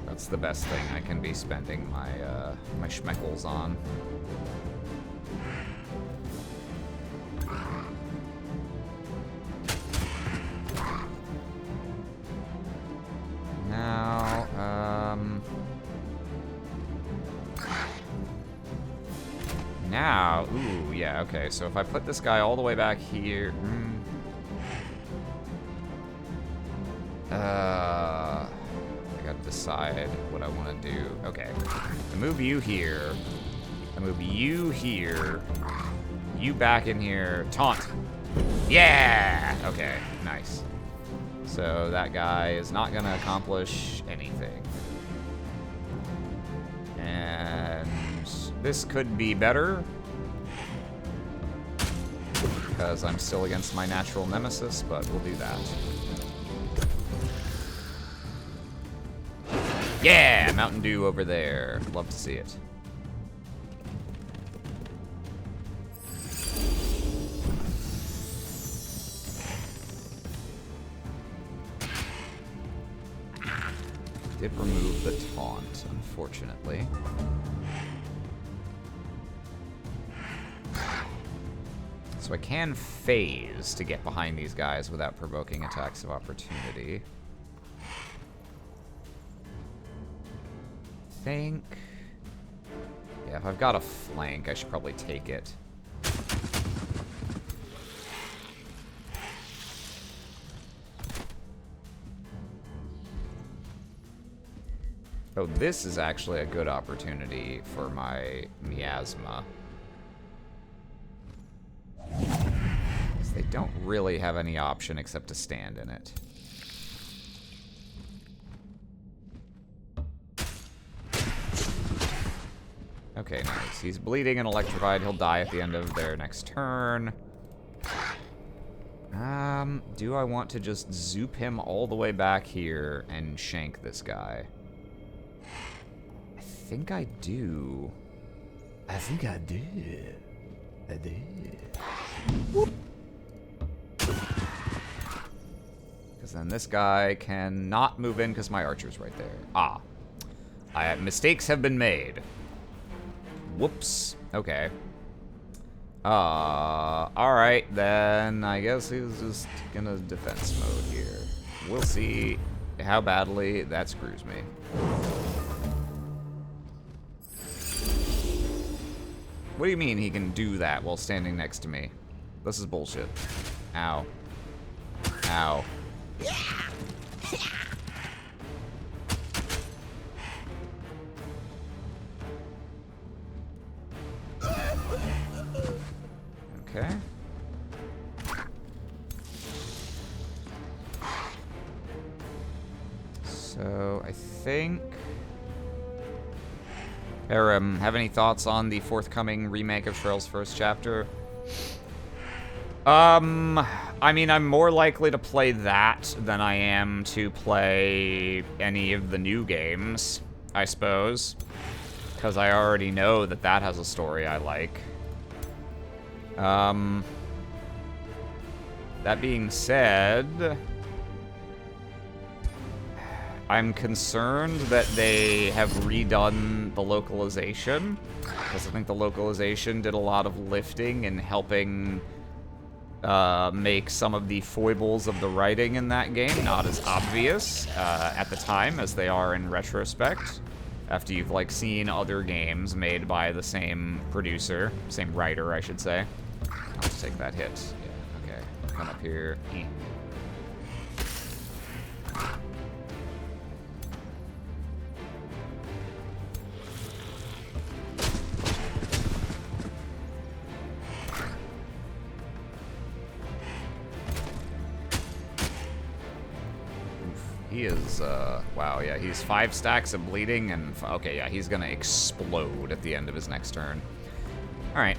Speaker 1: That's the best thing I can be spending my my schmeckles on. Now, ooh, yeah, okay, so if I put this guy all the way back here... I gotta decide what I want to do. Okay, I move you here. I move you here. You back in here. Taunt. Yeah! Okay, nice. So that guy is not gonna accomplish anything. And this could be better, because I'm still against my natural nemesis, but we'll do that. Yeah! Mountain Dew over there. Love to see it. Did remove the taunt, unfortunately. So I can phase to get behind these guys without provoking attacks of opportunity. Think... Yeah, if I've got a flank, I should probably take it. Oh, this is actually a good opportunity for my miasma. Because they don't really have any option except to stand in it. Okay, nice. He's bleeding and electrified. He'll die at the end of their next turn. Do I want to just zoop him all the way back here and shank this guy? I think I do. I think I do. I do. Whoop. Because then this guy cannot move in because my archer's right there. Ah. Mistakes have been made. Whoops. Okay. Alright, then I guess he's just gonna defense mode here. We'll see how badly that screws me. What do you mean he can do that while standing next to me? This is bullshit. Ow. Ow. Okay. So, I think... Aram, have any thoughts on the forthcoming remake of Shrill's first chapter? I mean, I'm more likely to play that than I am to play any of the new games, I suppose. Because I already know that that has a story I like. That being said, I'm concerned that they have redone the localization, because I think the localization did a lot of lifting and helping make some of the foibles of the writing in that game not as obvious at the time as they are in retrospect. After you've, like, seen other games made by the same producer, same writer, I should say. I'll just take that hit. Yeah, okay. Come up here. He is, wow, yeah, he's 5 stacks of bleeding, and, okay, yeah, he's gonna explode at the end of his next turn. Alright.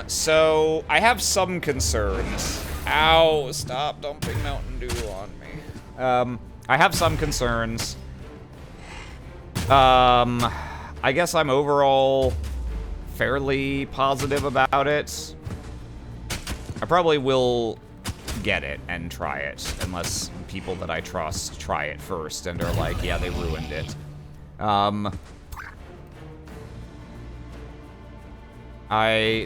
Speaker 1: So, I have some concerns. Ow, stop dumping Mountain Dew on me. I have some concerns. I guess I'm overall fairly positive about it. I probably will get it and try it, unless people that I trust try it first and are like, yeah, they ruined it.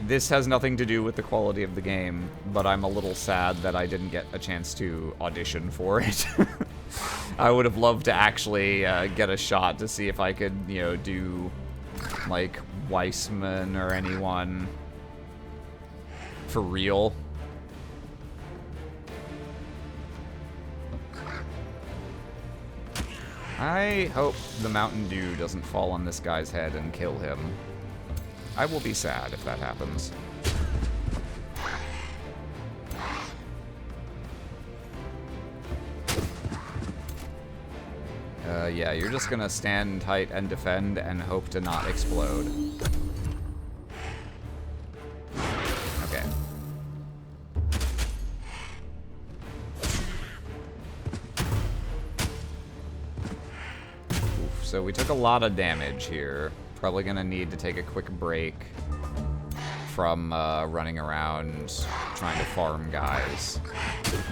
Speaker 1: This has nothing to do with the quality of the game, but I'm a little sad that I didn't get a chance to audition for it. I would have loved to actually get a shot to see if I could, you know, do, like, Weissman or anyone for real. I hope the Mountain Dew doesn't fall on this guy's head and kill him. I will be sad if that happens. Yeah, you're just gonna stand tight and defend and hope to not explode. Okay. Oof, so we took a lot of damage here. Probably gonna need to take a quick break from running around trying to farm guys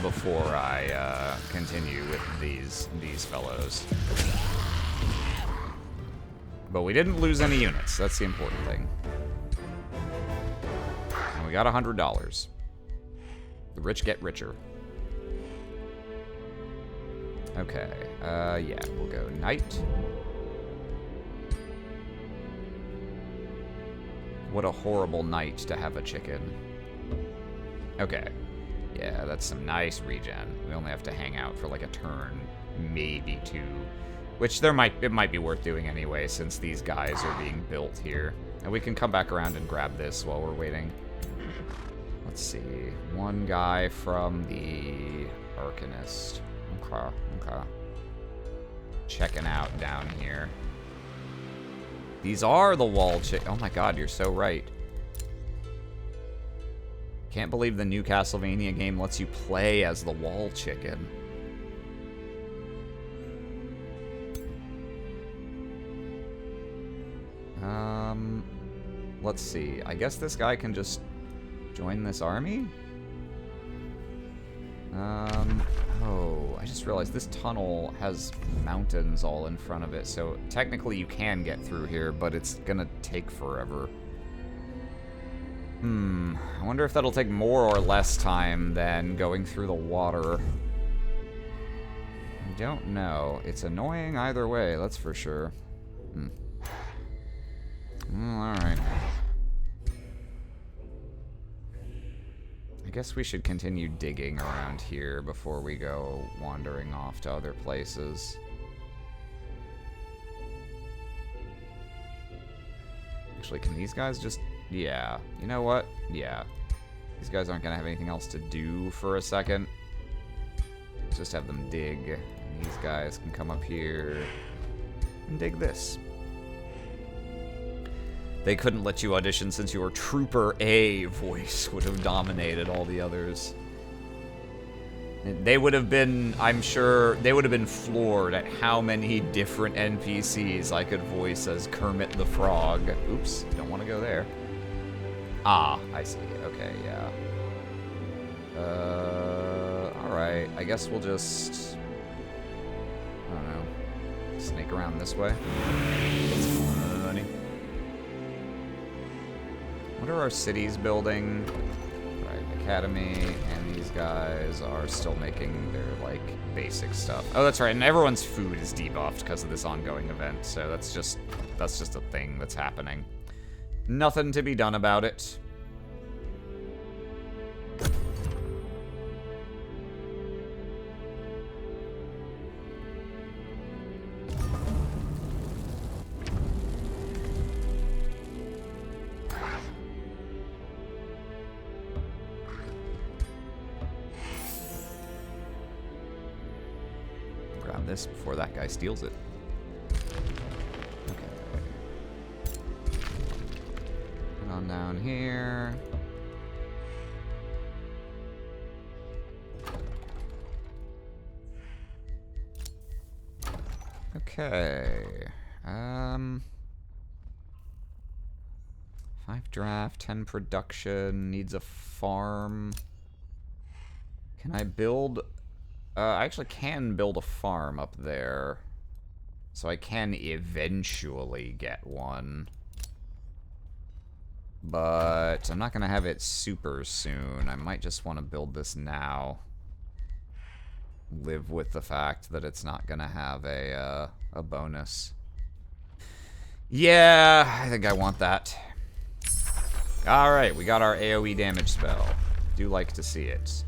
Speaker 1: before I continue with these fellows. But we didn't lose any units. That's the important thing. And we got $100. The rich get richer. Okay. Yeah, we'll go knight. What a horrible night to have a chicken. Okay. Yeah, that's some nice regen. We only have to hang out for like a turn, maybe 2. Which it might be worth doing anyway, since these guys are being built here. And we can come back around and grab this while we're waiting. Let's see. One guy from the Arcanist. Okay. Checking out down here. These are the wall oh my god, you're so right. Can't believe the new Castlevania game lets you play as the wall chicken. Let's see. I guess this guy can just join this army? Oh, I just realized this tunnel has mountains all in front of it, so technically you can get through here, but it's gonna take forever. I wonder if that'll take more or less time than going through the water. I don't know. It's annoying either way, that's for sure. Alright. I guess we should continue digging around here before we go wandering off to other places. Actually, can these guys just... Yeah. You know what? Yeah. These guys aren't gonna have anything else to do for a second. Just have them dig. And these guys can come up here and dig this. They couldn't let you audition since your Trooper A voice would have dominated all the others. They would have been, I'm sure, they would have been floored at how many different NPCs I could voice as Kermit the Frog. Oops, don't want to go there. Ah, I see. Okay, yeah. Alright, I guess we'll just... I don't know. Snake around this way. What are our cities building? Right, Academy, and these guys are still making their, like, basic stuff. Oh, that's right, and everyone's food is debuffed because of this ongoing event, so that's just a thing that's happening. Nothing to be done about it. This before that guy steals it. Okay. Get on down here. Okay. 5 draft, 10 production, needs a farm. Can I build... I actually can build a farm up there. So I can eventually get one. But I'm not going to have it super soon. I might just want to build this now. Live with the fact that it's not going to have a bonus. Yeah, I think I want that. Alright, we got our AoE damage spell. Do like to see it.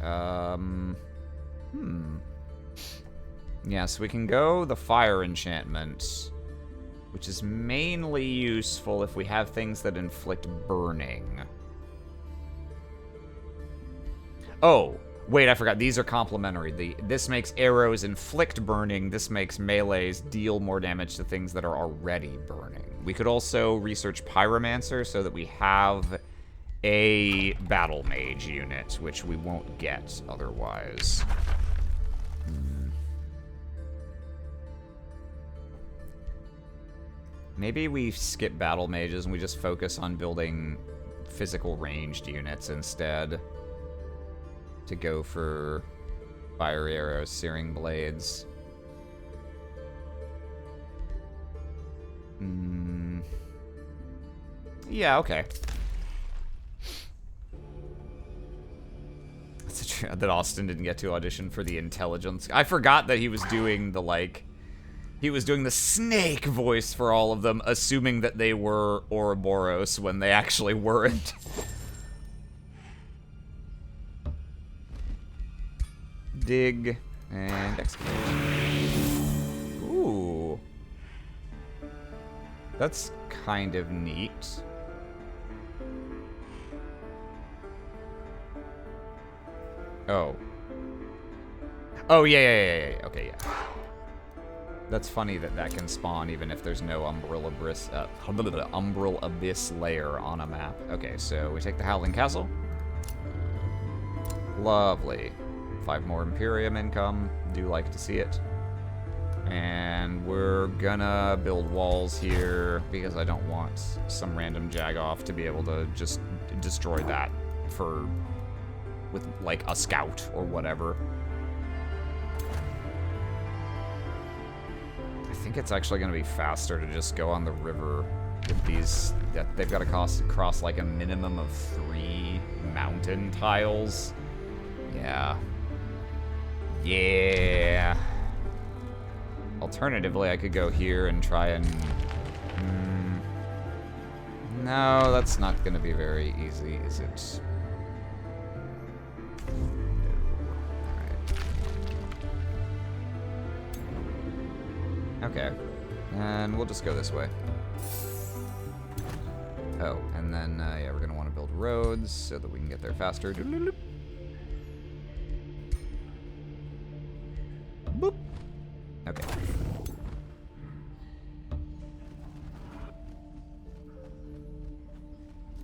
Speaker 1: Yeah, so we can go the fire enchantment, which is mainly useful if we have things that inflict burning. Oh, wait, I forgot. These are complementary. This makes arrows inflict burning. This makes melees deal more damage to things that are already burning. We could also research Pyromancer so that we have a battle mage unit, which we won't get otherwise. Maybe we skip battle mages and we just focus on building physical ranged units instead. To go for fire arrows, searing blades. Yeah, okay. That Austin didn't get to audition for the intelligence. I forgot that he was doing the, like... He was doing the snake voice for all of them, assuming that they were Ouroboros when they actually weren't. Dig and excavate. Ooh. That's kind of neat. Oh. Oh, yeah. Okay, yeah. That's funny that that can spawn even if there's no Umbral Abyss layer on a map. Okay, so we take the Howling Castle. Lovely. 5 more Imperium income. Do like to see it. And we're gonna build walls here because I don't want some random Jagoff to be able to just destroy that with like a scout or whatever. I think it's actually gonna be faster to just go on the river with these. They've got to cross like a minimum of 3 mountain tiles. Yeah. Yeah. Alternatively, I could go here and try and... no, that's not going to be very easy, is it? No. Alright. Okay. And we'll just go this way. Oh, and then, yeah, we're going to want to build roads so that we can get there faster. Boop. Okay.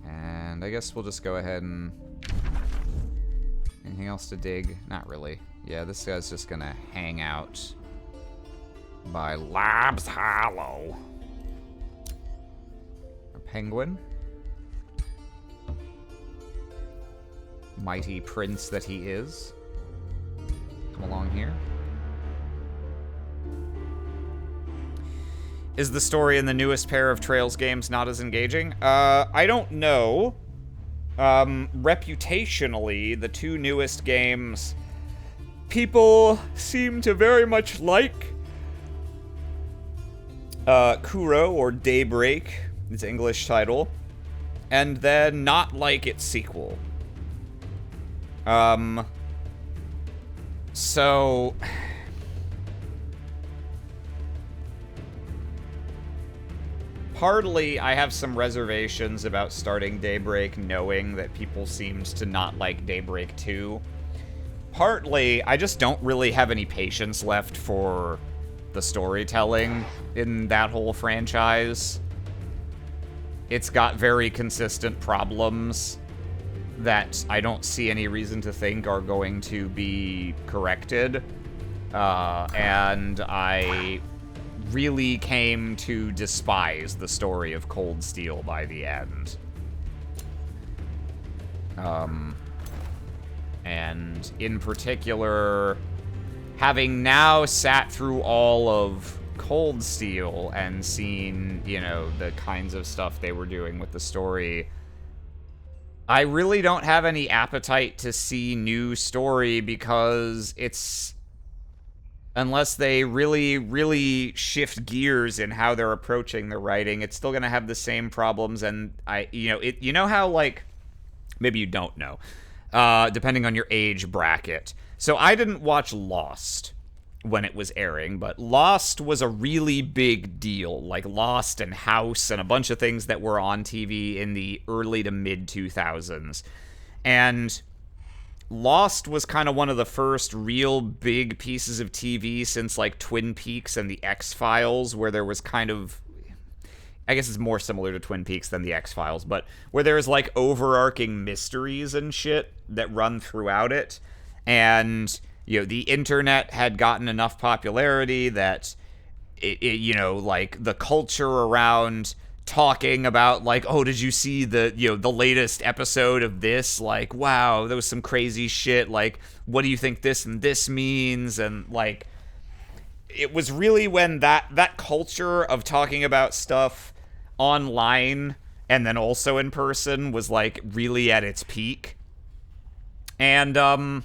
Speaker 1: And I guess we'll just go ahead and... anything else to dig? Not really. Yeah, this guy's just gonna hang out by Labs Hollow. A penguin. Mighty prince that he is. Come along here. Is the story in the newest pair of Trails games not as engaging? I don't know. Reputationally, the 2 newest games, people seem to very much like Kuro, or Daybreak, its English title, and then not like its sequel. So... partly, I have some reservations about starting Daybreak, knowing that people seemed to not like Daybreak 2. Partly, I just don't really have any patience left for the storytelling in that whole franchise. It's got very consistent problems that I don't see any reason to think are going to be corrected. And I really came to despise the story of Cold Steel by the end. And in particular, having now sat through all of Cold Steel and seen, you know, the kinds of stuff they were doing with the story, I really don't have any appetite to see new story because it's... unless they really, really shift gears in how they're approaching the writing, it's still gonna have the same problems. And you know how, like, maybe you don't know, depending on your age bracket. So I didn't watch Lost when it was airing, but Lost was a really big deal. Like Lost and House and a bunch of things that were on TV in the early to mid 2000s. And Lost was kind of one of the first real big pieces of TV since, like, Twin Peaks and the X-Files, where there was kind of... I guess it's more similar to Twin Peaks than the X-Files, but where there's, like, overarching mysteries and shit that run throughout it. And, you know, the internet had gotten enough popularity that, you know, like, the culture around talking about, like, oh, did you see the latest episode of this? Like, wow, there was some crazy shit. Like, what do you think this and this means? And, like, it was really when that culture of talking about stuff online and then also in person was, like, really at its peak. And, as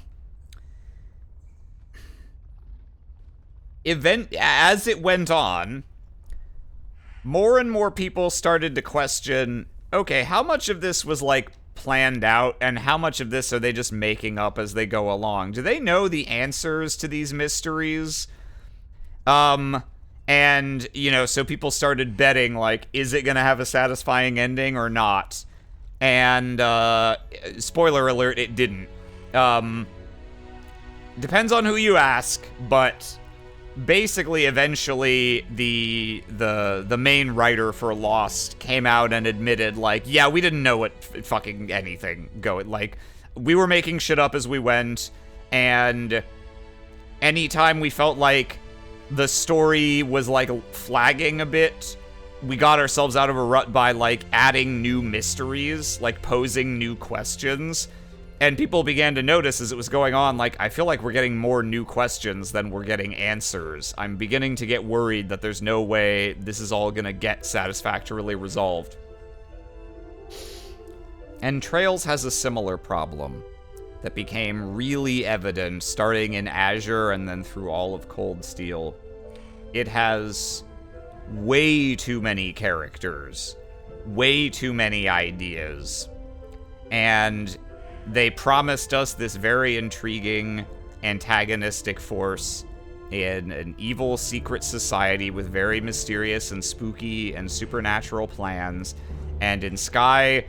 Speaker 1: it went on, more and more people started to question, okay, how much of this was, like, planned out, and how much of this are they just making up as they go along? Do they know the answers to these mysteries? And And, you know, so people started betting, like, is it going to have a satisfying ending or not? And, spoiler alert, it didn't. Depends on who you ask, but basically, eventually, the main writer for Lost came out and admitted, like, yeah, we didn't know what fucking anything like, we were making shit up as we went, and anytime we felt like the story was, like, flagging a bit, we got ourselves out of a rut by, like, adding new mysteries, like, posing new questions. And people began to notice as it was going on, like, I feel like we're getting more new questions than we're getting answers. I'm beginning to get worried that there's no way this is all gonna get satisfactorily resolved. And Trails has a similar problem that became really evident starting in Azure and then through all of Cold Steel. It has way too many characters, way too many ideas, and they promised us this very intriguing antagonistic force in an evil secret society with very mysterious and spooky and supernatural plans, and in Sky,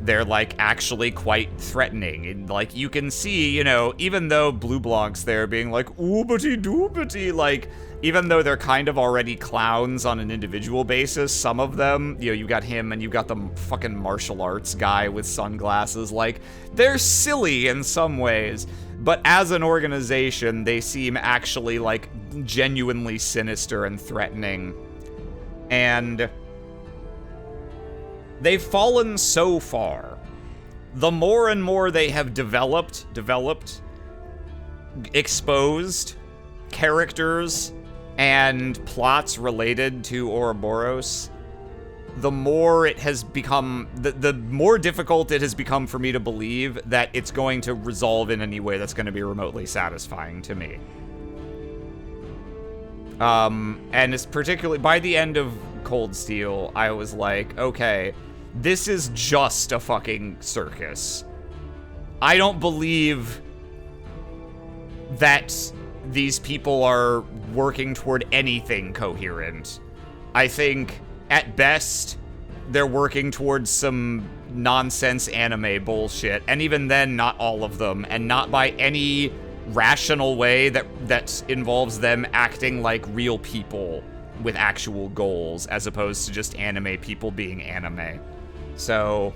Speaker 1: they're, like, actually quite threatening. And, like, you can see, you know, even though Blue Blanc's there being like, oobity-doobity, like, even though they're kind of already clowns on an individual basis, some of them, you know, you got him and you got the fucking martial arts guy with sunglasses, like, they're silly in some ways, but as an organization, they seem actually, like, genuinely sinister and threatening. And they've fallen so far. The more and more they have developed, exposed characters and plots related to Ouroboros, the more it has become, the more difficult it has become for me to believe that it's going to resolve in any way that's going to be remotely satisfying to me. And it's particularly, by the end of Cold Steel, I was like, okay, this is just a fucking circus. I don't believe that these people are working toward anything coherent. I think, at best, they're working towards some nonsense anime bullshit, and even then, not all of them, and not by any rational way that involves them acting like real people with actual goals, as opposed to just anime people being anime. So,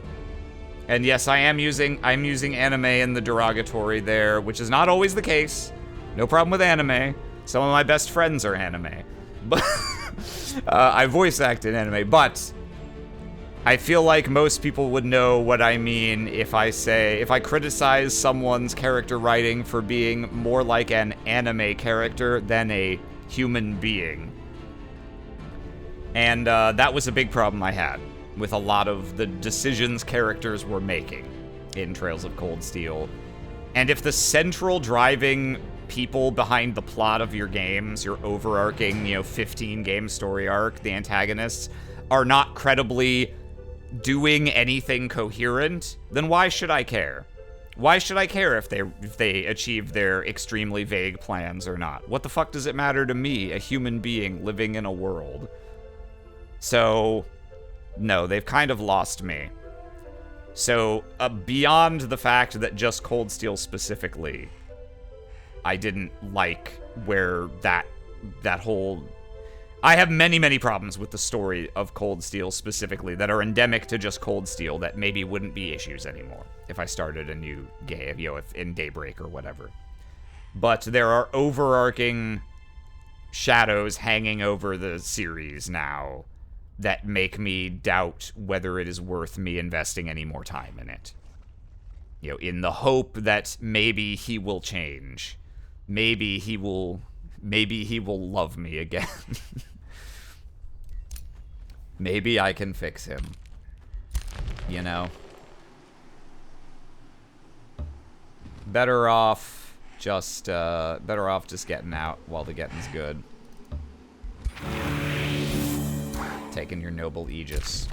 Speaker 1: and yes, I'm using anime in the derogatory there, which is not always the case. No problem with anime. Some of my best friends are anime. But I voice act in anime, but I feel like most people would know what I mean if I criticize someone's character writing for being more like an anime character than a human being. And that was a big problem I had with a lot of the decisions characters were making in Trails of Cold Steel. And if the central driving people behind the plot of your games, your overarching, 15-game story arc, the antagonists, are not credibly doing anything coherent, then why should I care? Why should I care if they achieve their extremely vague plans or not? What the fuck does it matter to me, a human being living in a world? So, no, they've kind of lost me. So, beyond the fact that just Cold Steel specifically, I didn't like where that whole... I have many, many problems with the story of Cold Steel specifically that are endemic to just Cold Steel that maybe wouldn't be issues anymore if I started a new game, if in Daybreak or whatever. But there are overarching shadows hanging over the series now that make me doubt whether it is worth me investing any more time in it. In the hope that maybe he will change. Maybe he will love me again. Maybe I can fix him. Better off just getting out while the getting's good. Taking your noble Aegis.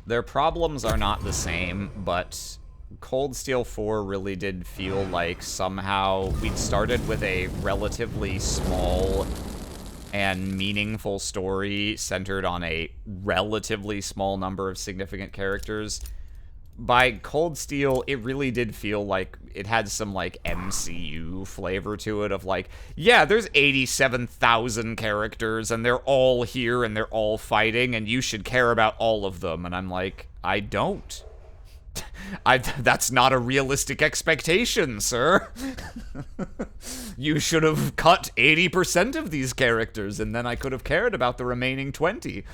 Speaker 1: Their problems are not the same, but Cold Steel 4 really did feel like somehow we'd started with a relatively small and meaningful story centered on a relatively small number of significant characters. By Cold Steel, it really did feel like it had some, like, MCU flavor to it of, like, yeah, there's 87,000 characters, and they're all here, and they're all fighting, and you should care about all of them. And I'm like, I don't. That's not a realistic expectation, sir. You should have cut 80% of these characters, and then I could have cared about the remaining 20.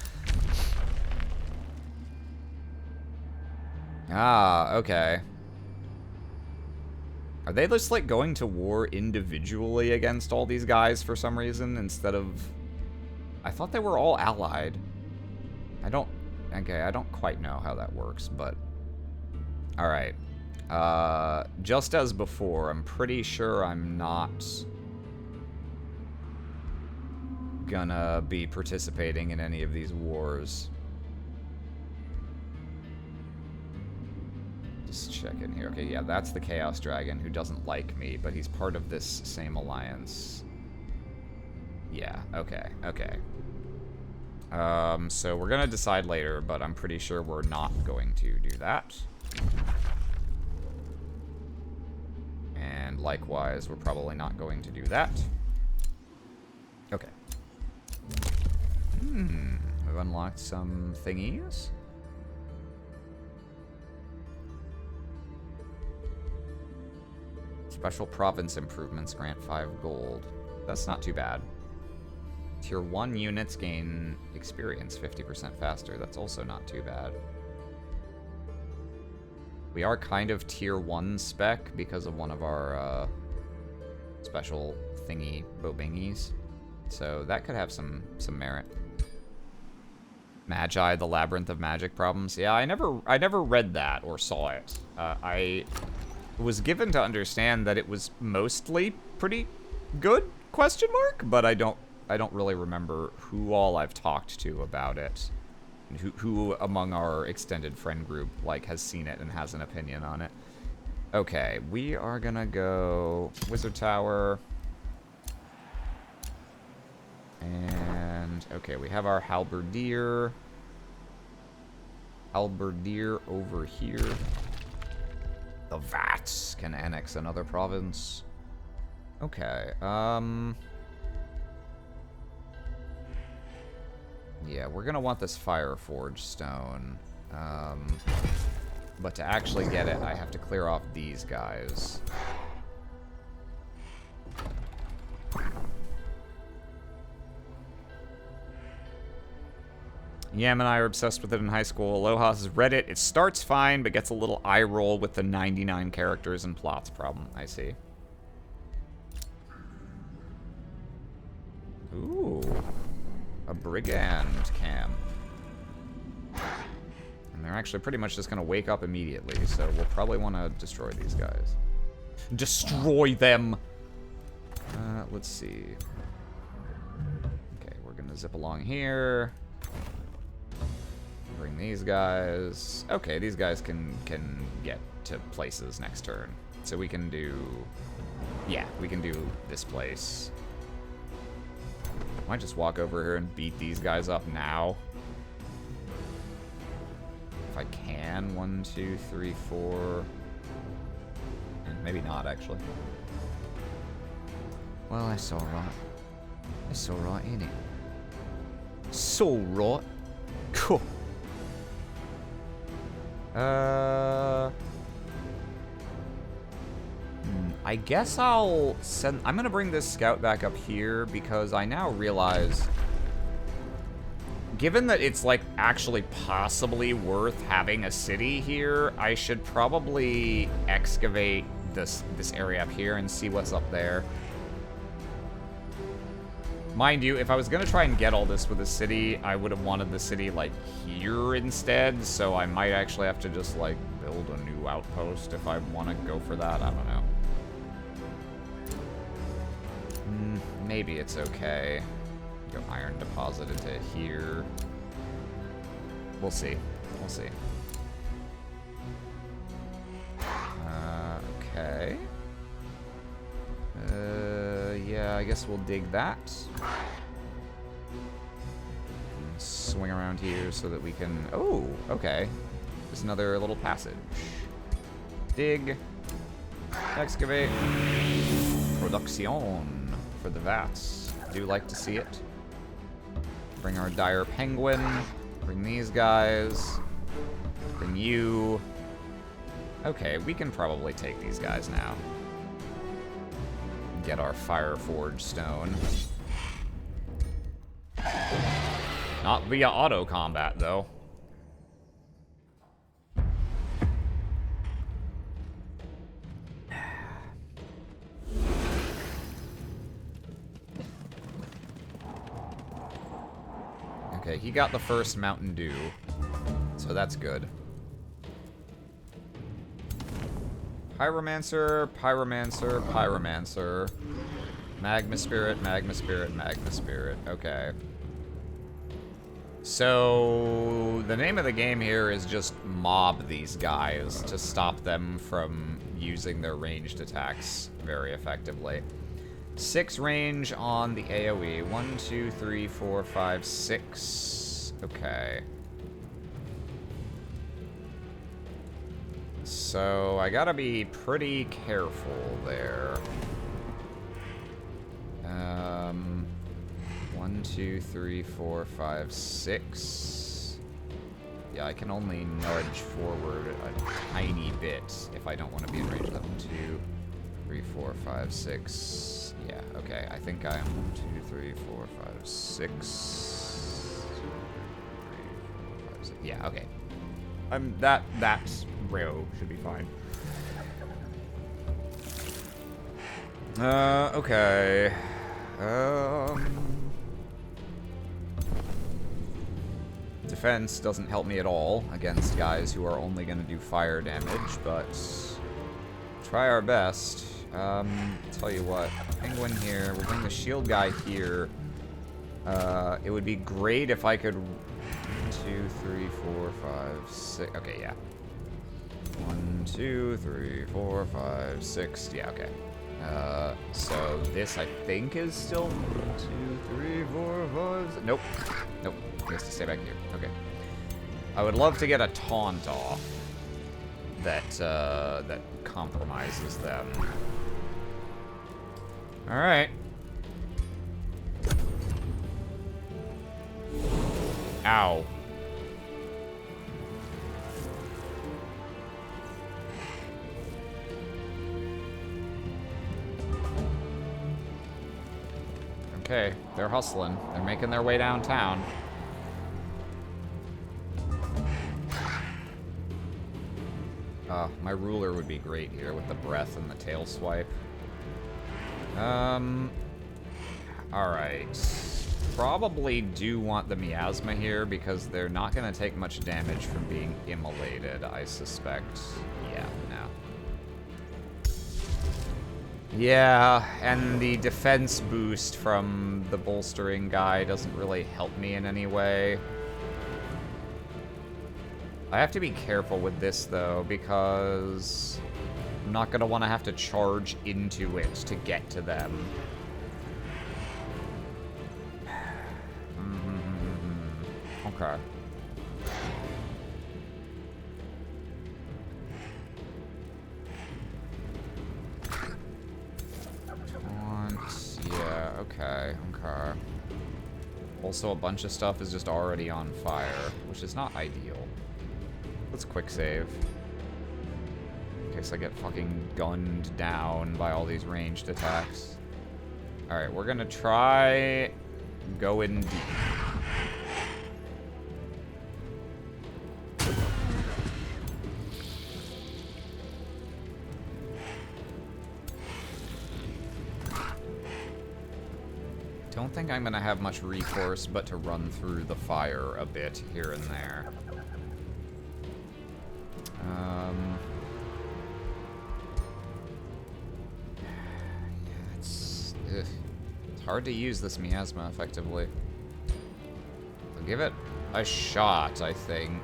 Speaker 1: Ah, okay. Are they just, like, going to war individually against all these guys for some reason instead of... I thought they were all allied. I don't quite know how that works, but... Alright. Just as before, I'm pretty sure I'm not gonna be participating in any of these wars. Just check in here. Okay, yeah, that's the Chaos Dragon who doesn't like me, but he's part of this same alliance. Yeah, okay, okay. So we're gonna decide later, but I'm pretty sure we're not going to do that. And likewise, we're probably not going to do that. Okay. We've unlocked some thingies. Special province improvements grant 5 gold. That's not too bad. Tier 1 units gain experience 50% faster. That's also not too bad. We are kind of tier 1 spec because of one of our special thingy bobingies. So that could have some merit. Magi, the Labyrinth of Magic problems. Yeah, I never read that or saw it. I was given to understand that it was mostly pretty good, question mark, but I don't really remember who all I've talked to about it. And who among our extended friend group, like, has seen it and has an opinion on it. Okay, we are gonna go Wizard Tower. And, okay, we have our Halberdier. Halberdier over here. The Vats can annex another province. Okay, yeah, we're gonna want this Fireforge stone. But to actually get it, I have to clear off these guys. Yam and I are obsessed with it in high school. Aloha has read it. It starts fine, but gets a little eye roll with the 99 characters and plots problem. I see. Ooh. A brigand camp. And they're actually pretty much just going to wake up immediately, so we'll probably want to destroy these guys. Destroy them! Let's see. Okay, we're going to zip along here. Bring these guys. Okay, these guys can get to places next turn. So we can do... Yeah, we can do this place. I might just walk over here and beat these guys up now. If I can. 1, 2, 3, 4. Maybe not, actually. Well, that's alright. That's alright, ain't it? It's alright. Cool. I guess I'll send... I'm gonna bring this scout back up here because I now realize... Given that it's, like, actually possibly worth having a city here, I should probably excavate this area up here and see what's up there. Mind you, if I was gonna try and get all this with a city, I would have wanted the city, like, here instead, so I might actually have to just, like, build a new outpost if I want to go for that. I don't know. Maybe it's okay. Go iron deposit into here. We'll see. We'll see. Okay. Yeah, I guess we'll dig that. And swing around here so that we can... Oh, okay. Just another little passage. Dig. Excavate. Production for the vats. Do like to see it. Bring our dire penguin. Bring these guys. Bring you. Okay, we can probably take these guys now. Get our fire forge stone. Not via auto combat though. Okay, he got the first Mountain Dew, so that's good. Pyromancer, Pyromancer, Pyromancer. Magma Spirit, Magma Spirit, Magma Spirit. Okay. So, the name of the game here is just mob these guys to stop them from using their ranged attacks very effectively. 6 range on the AoE. 1, 2, 3, 4, 5, 6. Okay. So, I gotta be pretty careful there. 1, 2, 3, 4, 5, 6. Yeah, I can only nudge forward a tiny bit if I don't want to be in range of them. 2, 3, 4, 5, 6. Yeah, okay. I think I am 1, 2, 3, 4, 5, 6. 2, 3, 4, 5, 6. Yeah, okay. That row should be fine. Okay. Defense doesn't help me at all against guys who are only going to do fire damage, but try our best. Tell you what, penguin here. We'll bring the shield guy here. It would be great if I could... 2, 3, 4, 5, 6. Okay, yeah. 1, 2, 3, 4, 5, 6. Yeah, okay. So this I think is still 2, 3, 4, 5. 6. Nope. Nope. He has to stay back here. Okay. I would love to get a taunt off that that compromises them. All right. Ow. Okay, they're hustling. They're making their way downtown. My ruler would be great here with the breath and the tail swipe. Alright. Probably do want the miasma here because they're not going to take much damage from being immolated, I suspect. Yeah, no. Yeah, and the defense boost from the bolstering guy doesn't really help me in any way. I have to be careful with this, though, because I'm not going to want to have to charge into it to get to them. Okay. Yeah, okay, okay. Also, a bunch of stuff is just already on fire, which is not ideal. Let's quick save. In case I get fucking gunned down by all these ranged attacks. Alright, we're gonna try going deep. Don't think I'm gonna have much recourse but to run through the fire a bit here and there. It's hard to use this miasma effectively. I'll give it a shot, I think.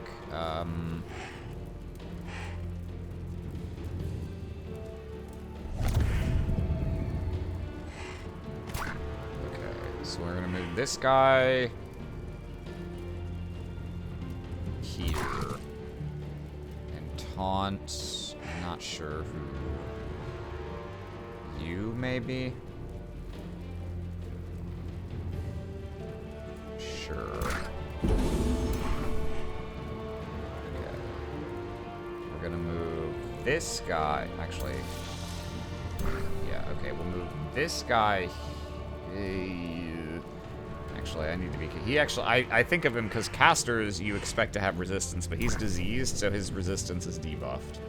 Speaker 1: Okay, so we're gonna move this guy here. And taunt, I'm not sure who. You, maybe? Sure. Okay. We're gonna move this guy. Actually, yeah, okay, we'll move this guy. Actually, I need to be... He actually... I think of him because casters you expect to have resistance, but he's diseased, so his resistance is debuffed.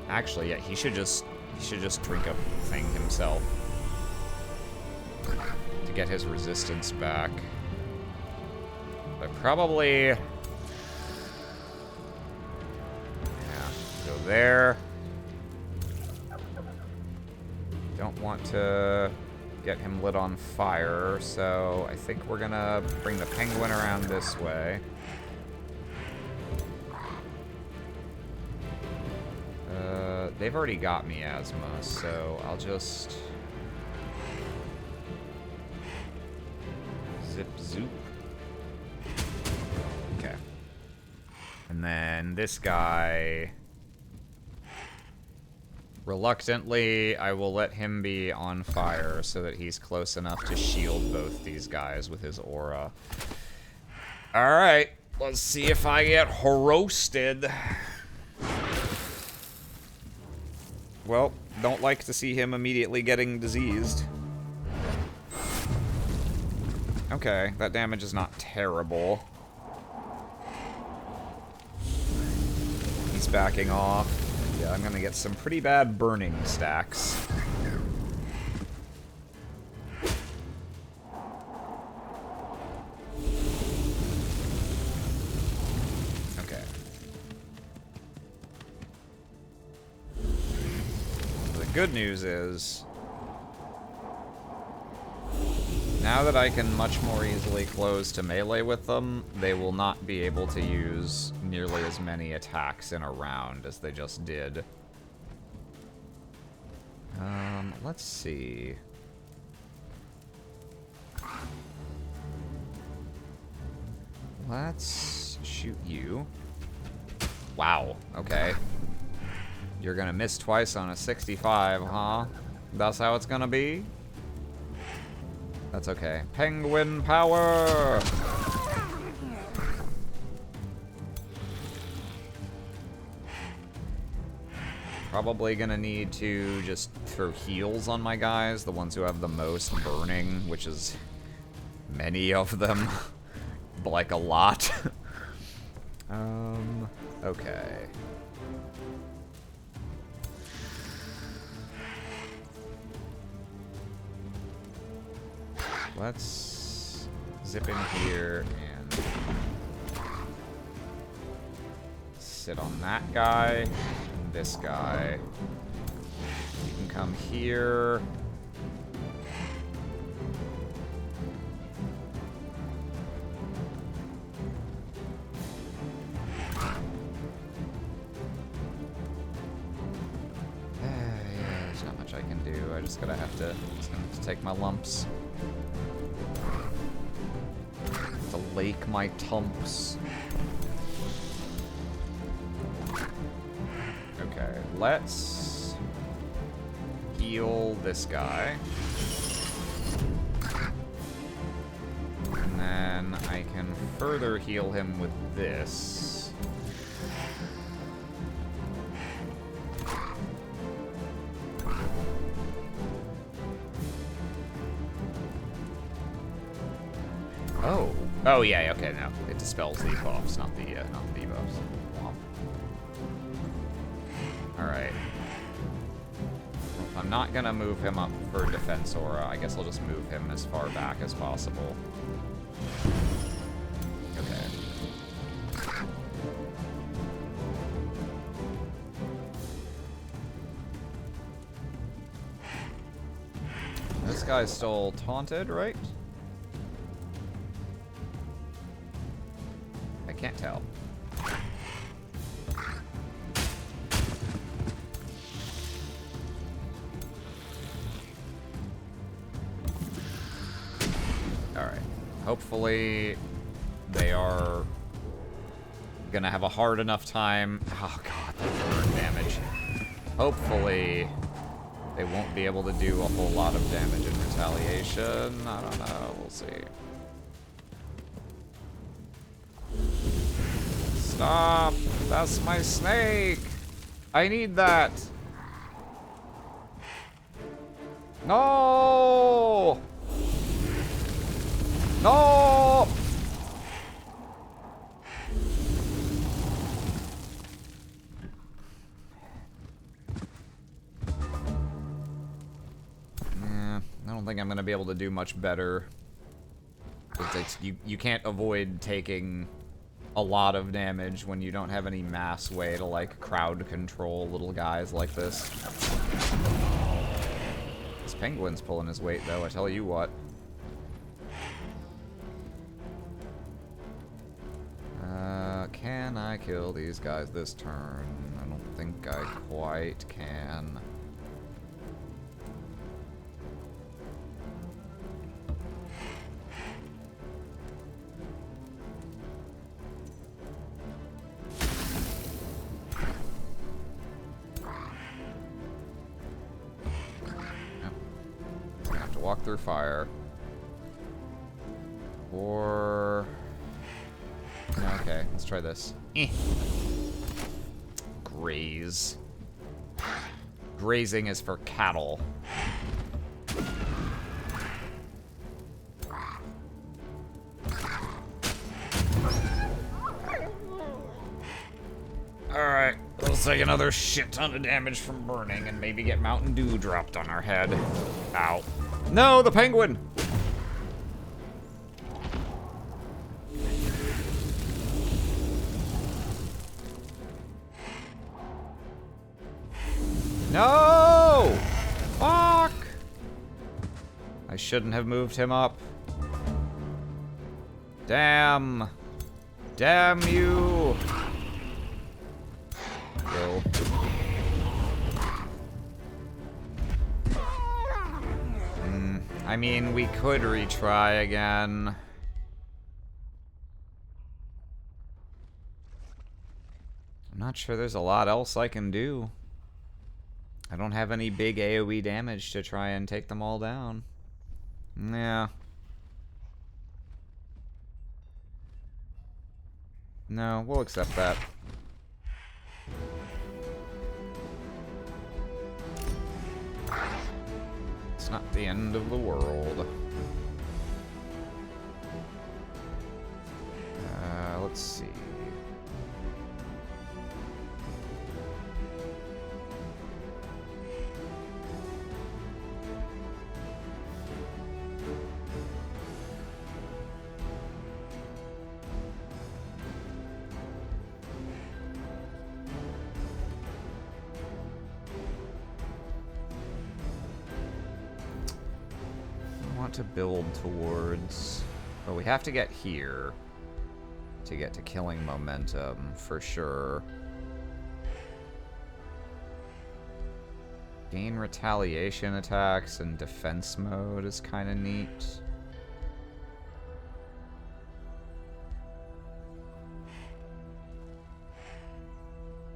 Speaker 1: Actually, yeah, he should just drink a thing himself to get his resistance back. But probably... Yeah, go there. Don't want to get him lit on fire, so I think we're gonna bring the penguin around this way. They've already got miasma, so I'll just... Zip zoop. Okay. And then this guy... Reluctantly, I will let him be on fire so that he's close enough to shield both these guys with his aura. Alright, let's see if I get roasted. Well, don't like to see him immediately getting diseased. Okay, that damage is not terrible. He's backing off. Yeah, I'm gonna get some pretty bad burning stacks. Okay. The good news is, now that I can much more easily close to melee with them, they will not be able to use nearly as many attacks in a round as they just did. Let's see. Let's shoot you. Wow, okay. You're gonna miss twice on a 65, huh? That's how it's gonna be? That's okay. Penguin power! Probably gonna need to just throw heals on my guys, the ones who have the most burning, which is many of them. Like a lot. Okay. Let's zip in here and sit on that guy and this guy. You can come here. Yeah, there's not much I can do. I just gonna have to take my lumps. To lake my tumps. Okay, let's heal this guy. And then I can further heal him with this. Oh. Oh yeah, okay, no. It dispels the buffs, not the debuffs. Alright. I'm not gonna move him up for defense aura. I guess I'll just move him as far back as possible. Okay. This guy's still taunted, right? I Can't tell. Alright. Hopefully they are gonna have a hard enough time. Oh god, that burn damage. Hopefully they won't be able to do a whole lot of damage in retaliation. I don't know. We'll see. Stop! That's my snake! I need that! No! No! I don't think I'm gonna be able to do much better. It's, you can't avoid taking a lot of damage when you don't have any mass way to, like, crowd control little guys like this. This penguin's pulling his weight, though, I tell you what. Can I kill these guys this turn? I don't think I quite can. Walk through fire. Or... okay, let's try this. Graze. Grazing is for cattle. Alright, let's take another shit ton of damage from burning and maybe get Mountain Dew dropped on our head. Ow. No, the penguin! No! Fuck! I shouldn't have moved him up. Damn. Damn you. Go. I mean, we could retry again. I'm not sure there's a lot else I can do. I don't have any big AoE damage to try and take them all down. Yeah. No, we'll accept that. It's not the end of the world. Let's see. To build towards, but we have to get here to get to killing momentum for sure. Gain retaliation attacks and defense mode is kind of neat.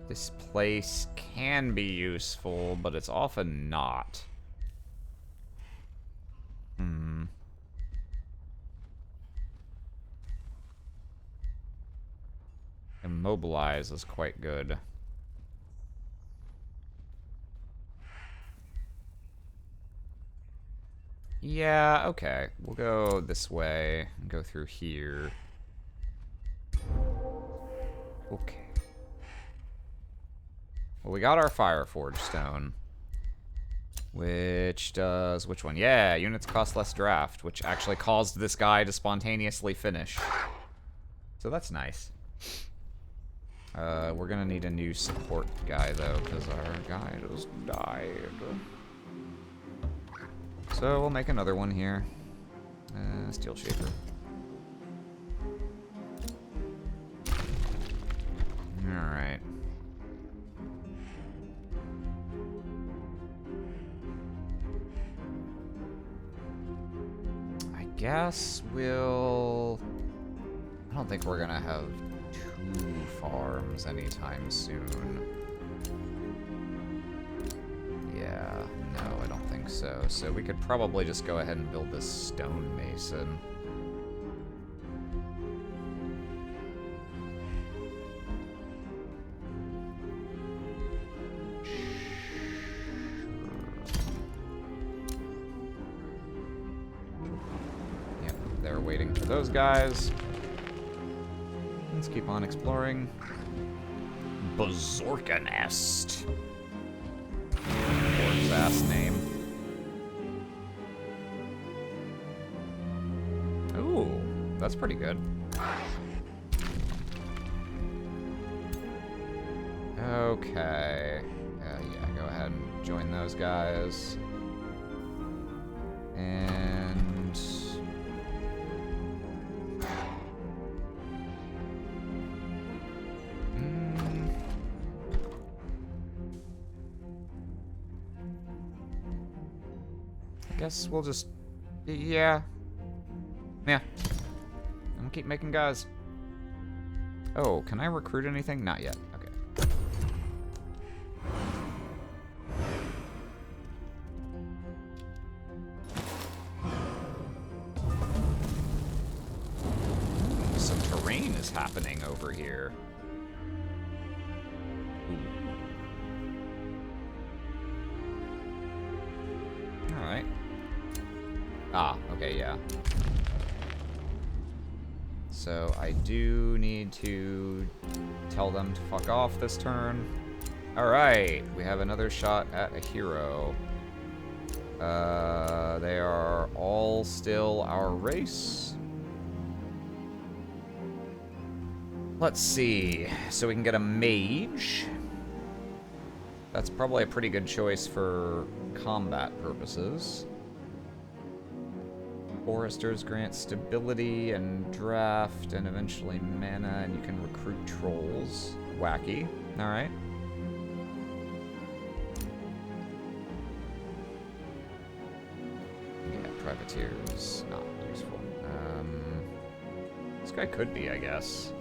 Speaker 1: This place can be useful, but it's often not. Immobilize is quite good. Yeah, okay. We'll go this way and go through here. Okay. Well, we got our Fireforge Stone. Which does... which one? Yeah, units cost less draft, which actually caused this guy to spontaneously finish. So that's nice. We're gonna need a new support guy, though, because our guy just died. So we'll make another one here. Steel Shaper. guess we'll... I don't think we're gonna have 2 farms anytime soon. Yeah, no, I don't think so. So we could probably just go ahead and build this stonemason. Yep, they're waiting for those guys. Let's keep on exploring. Bazorka Nest. Orc's ass name. Ooh, that's pretty good. Okay. Yeah, go ahead and join those guys. And... I guess we'll just... Yeah. I'm gonna keep making guys. Oh, can I recruit anything? Not yet. Okay. Some terrain is happening over here. Alright. Ah, okay, yeah. So I do need to tell them to fuck off this turn. Alright, we have another shot at a hero. They are all still our race. Let's see. So we can get a mage. That's probably a pretty good choice for combat purposes. Foresters grant stability and draft and eventually mana, and you can recruit trolls. Wacky. Alright. Yeah, privateers, not useful. This guy could be, I guess.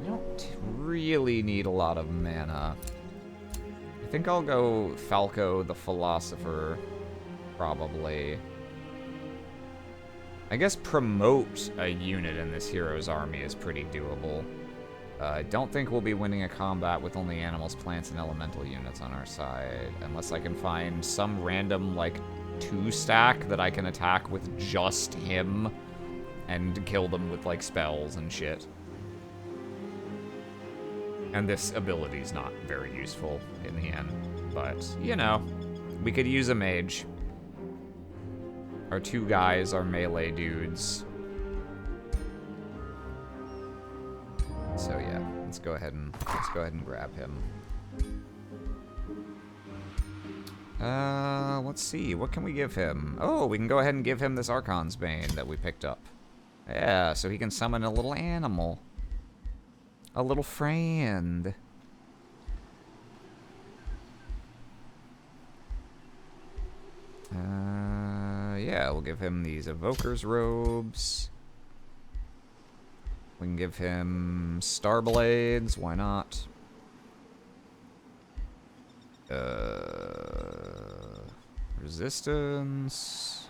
Speaker 1: We don't really need a lot of mana. I think I'll go Falco the Philosopher, probably. I guess promote a unit in this hero's army is pretty doable. I don't think we'll be winning a combat with only animals, plants, and elemental units on our side, unless I can find some random, like, 2-stack that I can attack with just him and kill them with, like, spells and shit. And this ability's not very useful in the end, but, you know, we could use a mage. Our 2 guys are melee dudes. So yeah, let's go ahead and grab him. Let's see, what can we give him? Oh, we can go ahead and give him this Archon's Bane that we picked up. Yeah, so he can summon a little animal. A little friend. Yeah, we'll give him these Evoker's Robes. We can give him Starblades, why not? Resistance.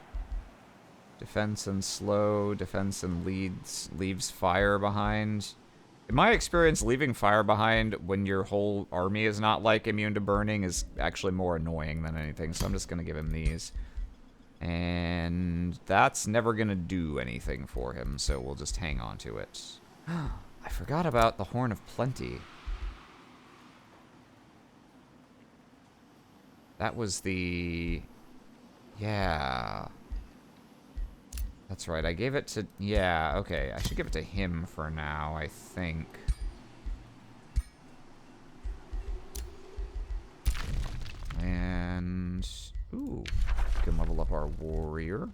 Speaker 1: Defense and slow. Defense and leaves fire behind. In my experience, leaving fire behind when your whole army is not, like, immune to burning is actually more annoying than anything, so I'm just gonna give him these. And that's never gonna do anything for him, so we'll just hang on to it. I forgot about the Horn of Plenty. That was the... Yeah. That's right, I gave it to... Yeah, okay, I should give it to him for now, I think. And... Ooh, we can level up our warrior.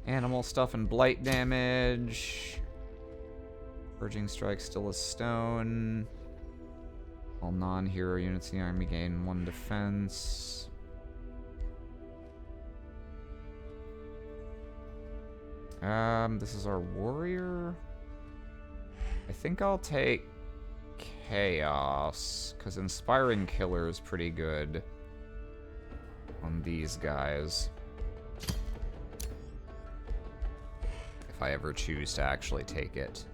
Speaker 1: Animal stuff and blight damage. Purging strike, still a stone. All non-hero units in the army gain 1 defense. This is our warrior. I think I'll take Chaos, because Inspiring Killer is pretty good on these guys. If I ever choose to actually take it.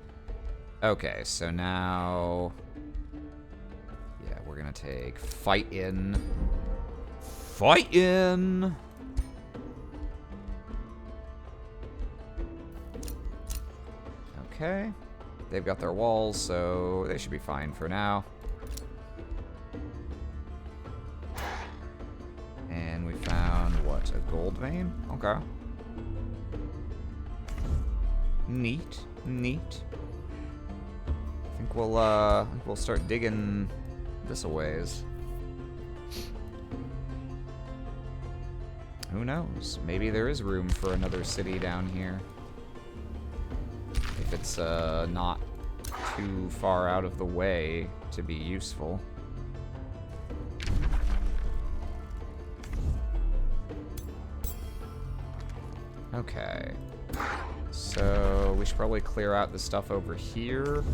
Speaker 1: Okay, so now... yeah, we're gonna take Fight In. Fight In! Okay. They've got their walls, so they should be fine for now. And we found, what, a gold vein? Okay. Neat, neat. I think we'll start digging this a ways. Who knows? Maybe there is room for another city down here. If it's not too far out of the way to be useful. Okay. So we should probably clear out the stuff over here.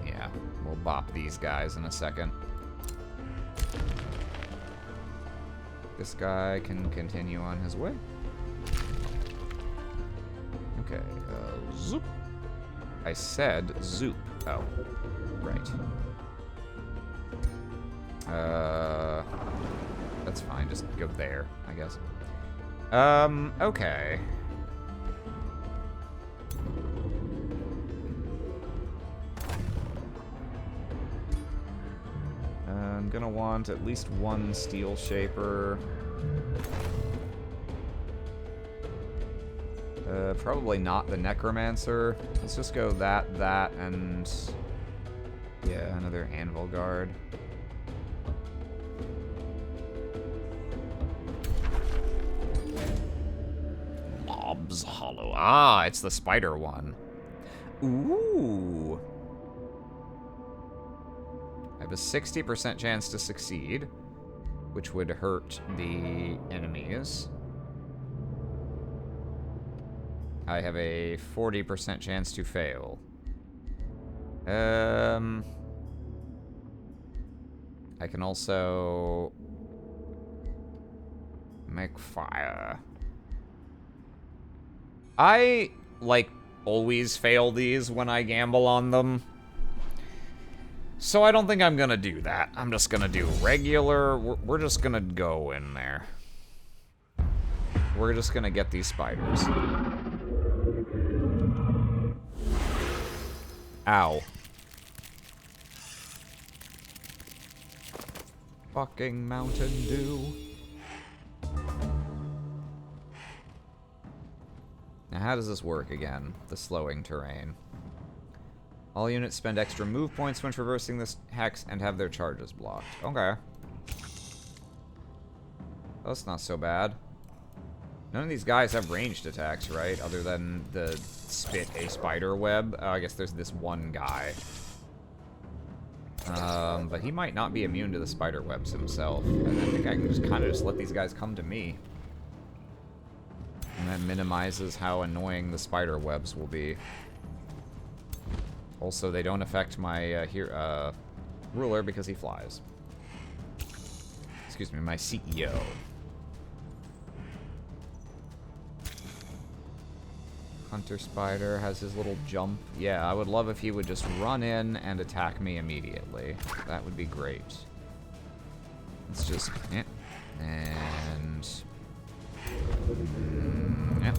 Speaker 1: Yeah, we'll bop these guys in a second. This guy can continue on his way. Okay, zoop. I said zoop. Oh, right. That's fine, just go there, I guess. Okay. I'm gonna want at least one steel shaper. Probably not the necromancer. Let's just go that, and yeah, another anvil guard. Mob's Hollow. Ah, it's the spider one. Ooh. I have a 60% chance to succeed, which would hurt the enemies. I have a 40% chance to fail. I can also make fire. I, like, always fail these when I gamble on them. So I don't think I'm gonna do that. I'm just gonna do regular. We're just gonna go in there. We're just gonna get these spiders. Ow. Fucking Mountain Dew. Now how does this work again? The slowing terrain. All units spend extra move points when traversing this hex and have their charges blocked. Okay. That's not so bad. None of these guys have ranged attacks, right? Other than the spit a spider web. I guess there's this one guy. But he might not be immune to the spider webs himself. And I think I can just kind of just let these guys come to me. And that minimizes how annoying the spider webs will be. Also, they don't affect my ruler because he flies. Excuse me, my CEO. Hunter Spider has his little jump. Yeah, I would love if he would just run in and attack me immediately. That would be great. Let's just... yeah. And... yeah.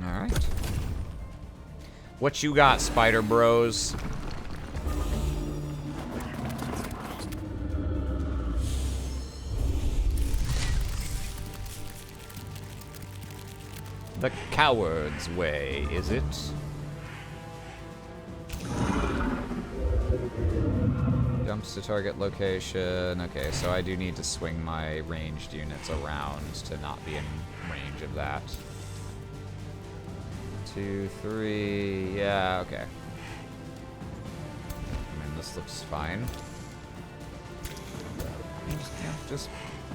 Speaker 1: Alright. What you got, Spider Bros? The coward's way, is it?
Speaker 2: Jumps to target location. Okay, so I do need to swing my ranged units around to not be in range of that. 2, 3. Yeah, okay. I mean, this looks fine. Just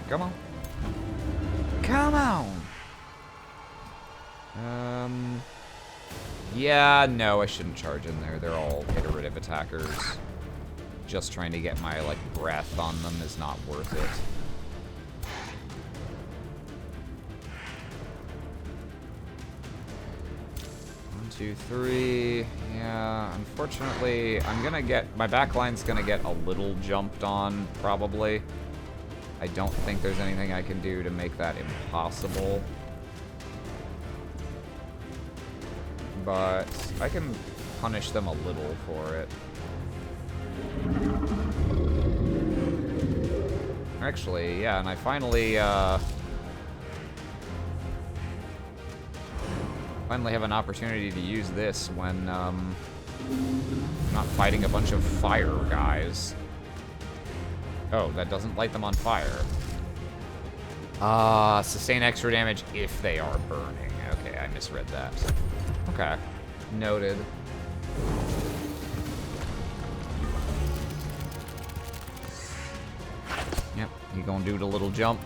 Speaker 2: come on. Come on! Yeah, no, I shouldn't charge in there. They're all iterative attackers. Just trying to get my, like, breath on them is not worth it. One, 2, 3. Yeah, unfortunately, my backline's gonna get a little jumped on, probably. I don't think there's anything I can do to make that impossible. But I can punish them a little for it. Actually, yeah, and I finally have an opportunity to use this when I'm not fighting a bunch of fire guys. Oh, that doesn't light them on fire. Sustain extra damage if they are burning. Okay, I misread that. Okay, noted. Yep, he gonna do the little jump.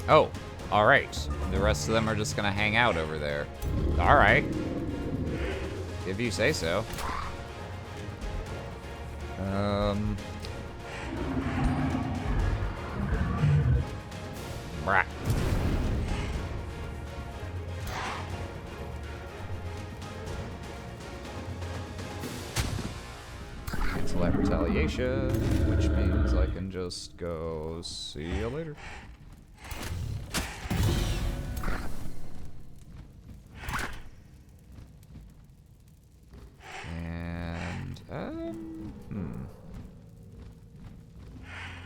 Speaker 2: Oh, alright. The rest of them are just gonna hang out over there. Alright. If you say so. Brah. Cancel that retaliation, which means I can just go see you later.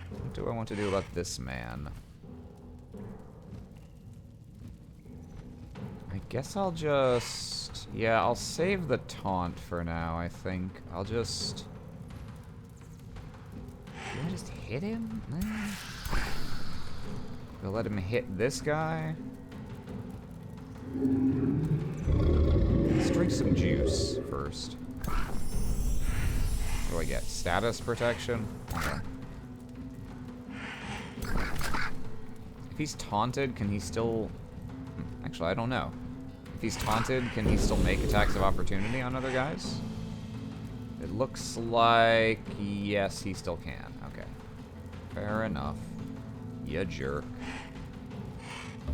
Speaker 2: What do I want to do about this man? I guess I'll just... Yeah, I'll save the taunt for now, I think. I'll just... Can I just hit him? I'll let him hit this guy. Let's drink some juice first. What do I get? Status protection? Okay. If he's taunted, can he still... Actually, I don't know. If he's taunted, can he still make attacks of opportunity on other guys? It looks like... Yes, he still can. Okay. Fair enough. You jerk.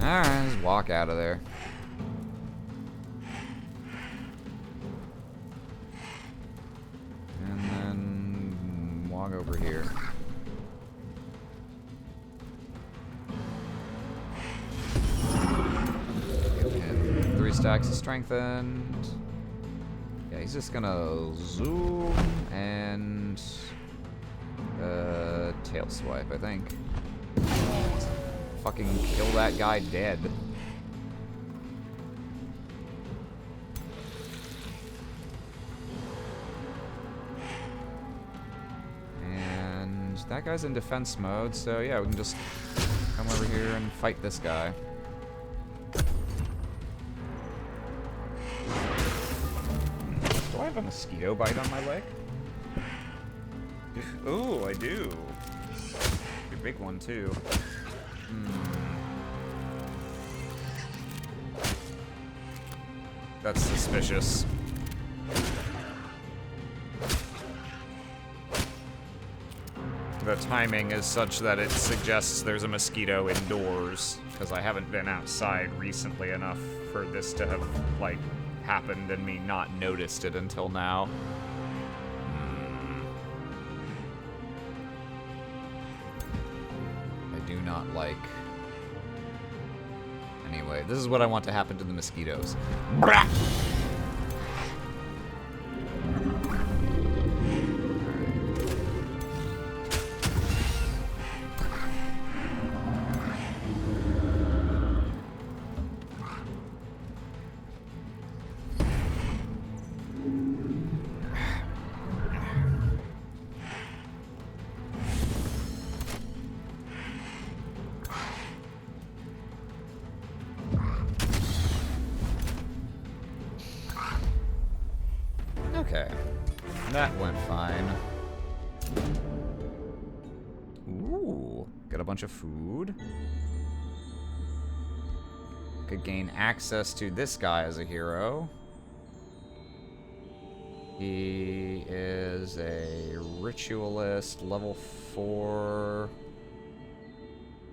Speaker 2: Alright, just walk out of there. And then... walk over here. Stacks is strengthened. Yeah, he's just gonna zoom and tail swipe, I think. Fucking kill that guy dead. And that guy's in defense mode, so yeah, we can just come over here and fight this guy. Do I have a mosquito bite on my leg? Ooh, I do. A big one, too. That's suspicious. The timing is such that it suggests there's a mosquito indoors, because I haven't been outside recently enough for this to have, like, happened and me not noticed it until now. I do not like... Anyway, this is what I want to happen to the mosquitoes. That went fine. Ooh, got a bunch of food. Could gain access to this guy as a hero. He is a ritualist, level 4.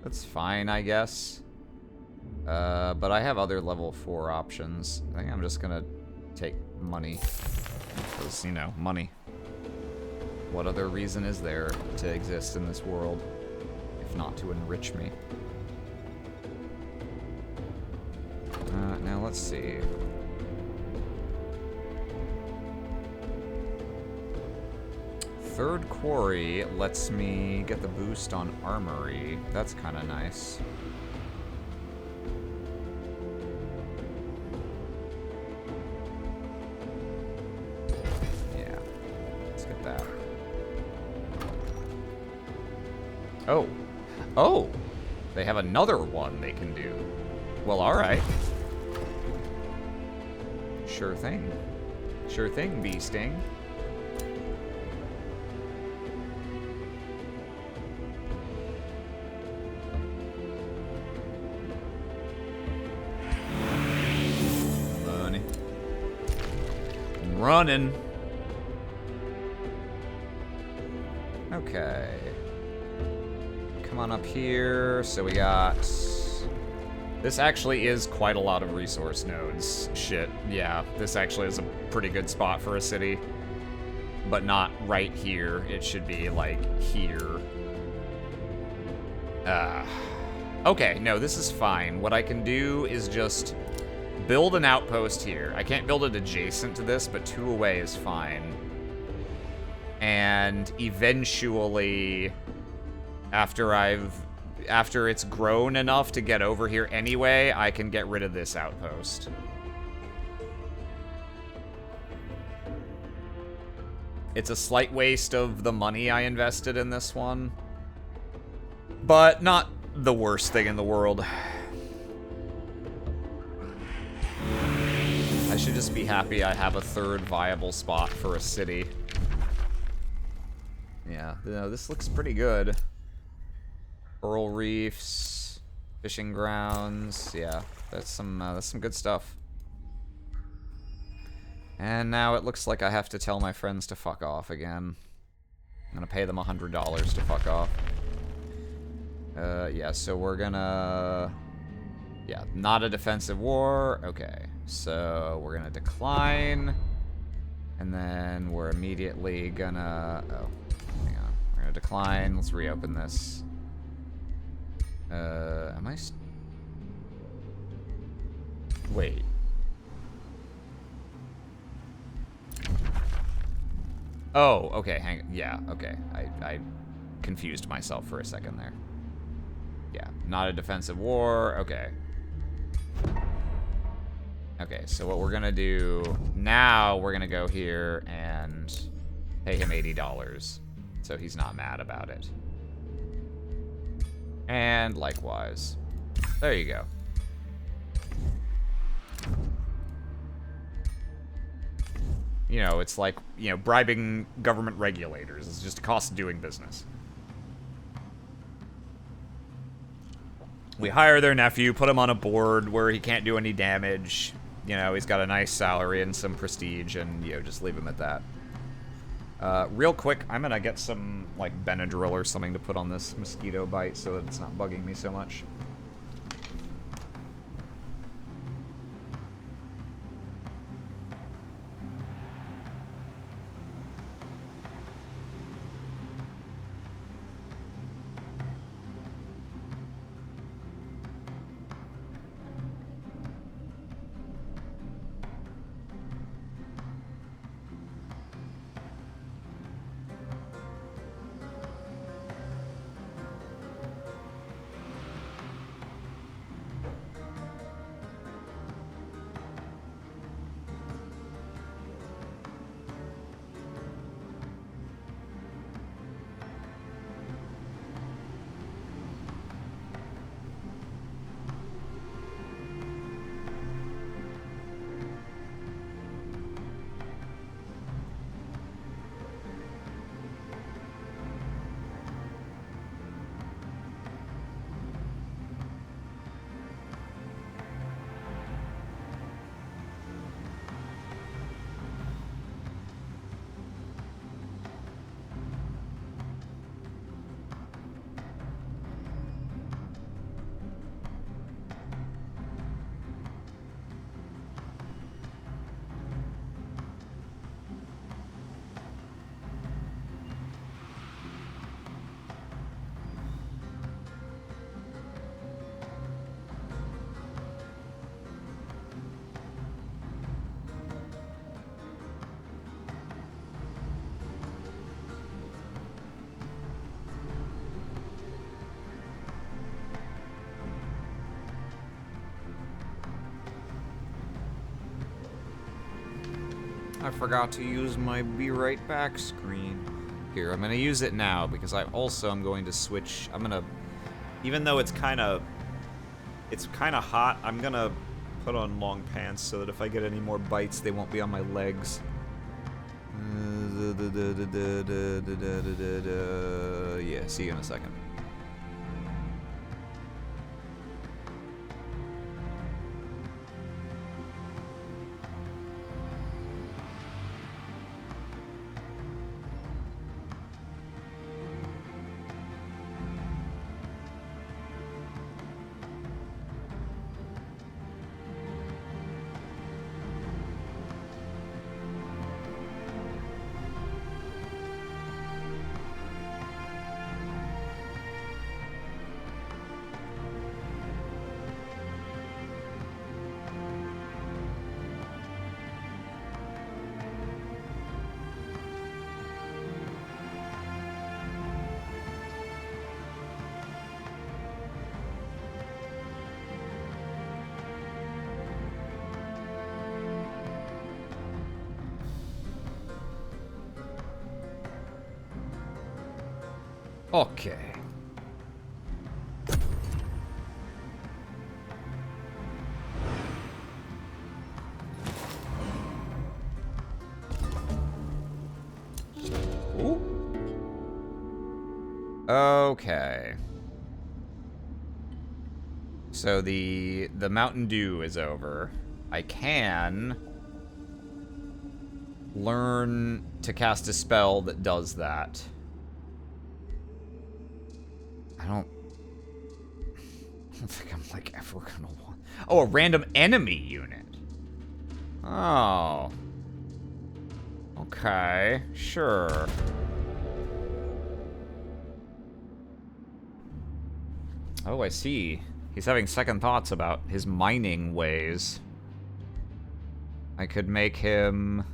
Speaker 2: That's fine, I guess. But I have other level 4 options. I think I'm just gonna take money. Because, you know, money. What other reason is there to exist in this world, if not to enrich me? Now let's see. Third quarry lets me get the boost on armory. That's kind of nice. Yeah, let's get that. Oh. Oh! They have another one they can do. Well, alright. Sure thing. Sure thing, Bee Sting. Money. I'm running. Okay. Come on up here. So we got... This actually is quite a lot of resource nodes. Shit, yeah. This actually is a pretty good spot for a city. But not right here. It should be, like, here. Okay, no, this is fine. What I can do is just build an outpost here. I can't build it adjacent to this, but 2 away is fine. And eventually, after it's grown enough to get over here anyway, I can get rid of this outpost. It's a slight waste of the money I invested in this one, but not the worst thing in the world. I should just be happy I have a third viable spot for a city. Yeah, no, this looks pretty good. Coral reefs, fishing grounds, yeah, that's some good stuff. And now it looks like I have to tell my friends to fuck off again. I'm gonna pay them $100 to fuck off. Yeah, so we're gonna... Yeah, not a defensive war. Okay, so we're gonna decline. And then we're immediately gonna... Oh, hang on. We're gonna decline. Let's reopen this. Am I... Wait. Oh, okay, yeah, okay. I confused myself for a second there. Yeah, not a defensive war, okay. Okay, so what we're gonna do now, we're gonna go here and pay him $80. So he's not mad about it. And likewise. There you go. You know, it's like, you know, bribing government regulators. It's just a cost of doing business. We hire their nephew, put him on a board where he can't do any damage. You know, he's got a nice salary and some prestige, and, you know, just leave him at that. Real quick, I'm gonna get some, like, Benadryl or something to put on this mosquito bite so that it's not bugging me so much. I forgot to use my be right back screen. Here, I'm gonna use it now because I'm going to switch. I'm gonna, even though it's kind of hot, I'm gonna put on long pants so that if I get any more bites, they won't be on my legs. Yeah, see you in a second. Okay. Ooh. Okay. So the Mountain Dew is over. I can learn to cast a spell that does that. I don't think I'm like ever gonna want. Oh, a random enemy unit. Oh. Okay, sure. Oh, I see. He's having second thoughts about his mining ways. I could make him...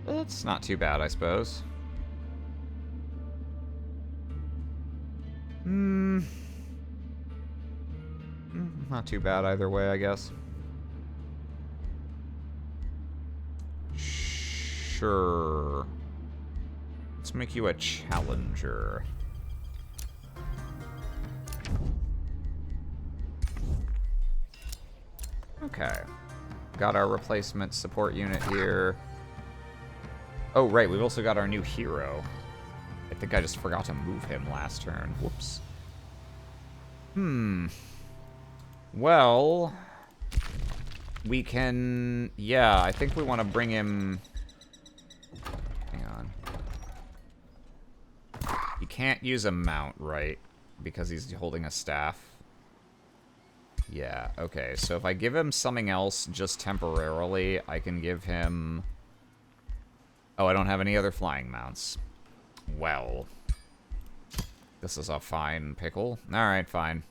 Speaker 2: It's not too bad, I suppose. Not too bad either way, I guess. Sure. Let's make you a challenger. Okay. Got our replacement support unit here. Oh, right, we've also got our new hero. I think I just forgot to move him last turn. Whoops. Well, we can... Yeah, I think we want to bring him... Hang on. You can't use a mount, right? Because he's holding a staff. Yeah, okay. So if I give him something else just temporarily, I can give him... Oh, I don't have any other flying mounts. Well. This is a fine pickle. Alright, fine.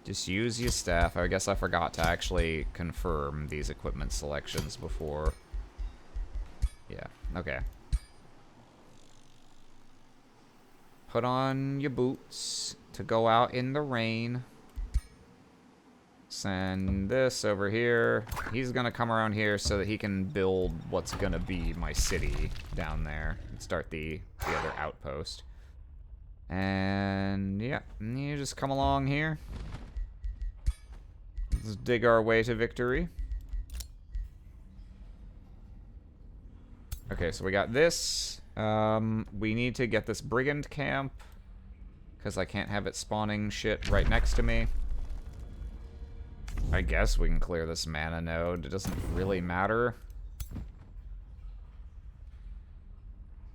Speaker 2: Just use your staff. I guess I forgot to actually confirm these equipment selections before. Yeah, okay. Put on your boots to go out in the rain. Send this over here. He's gonna come around here so that he can build what's gonna be my city down there and start the other outpost. And yeah, you just come along here. Let's dig our way to victory. Okay, so we got this. We need to get this brigand camp because I can't have it spawning shit right next to me. I guess we can clear this mana node. It doesn't really matter.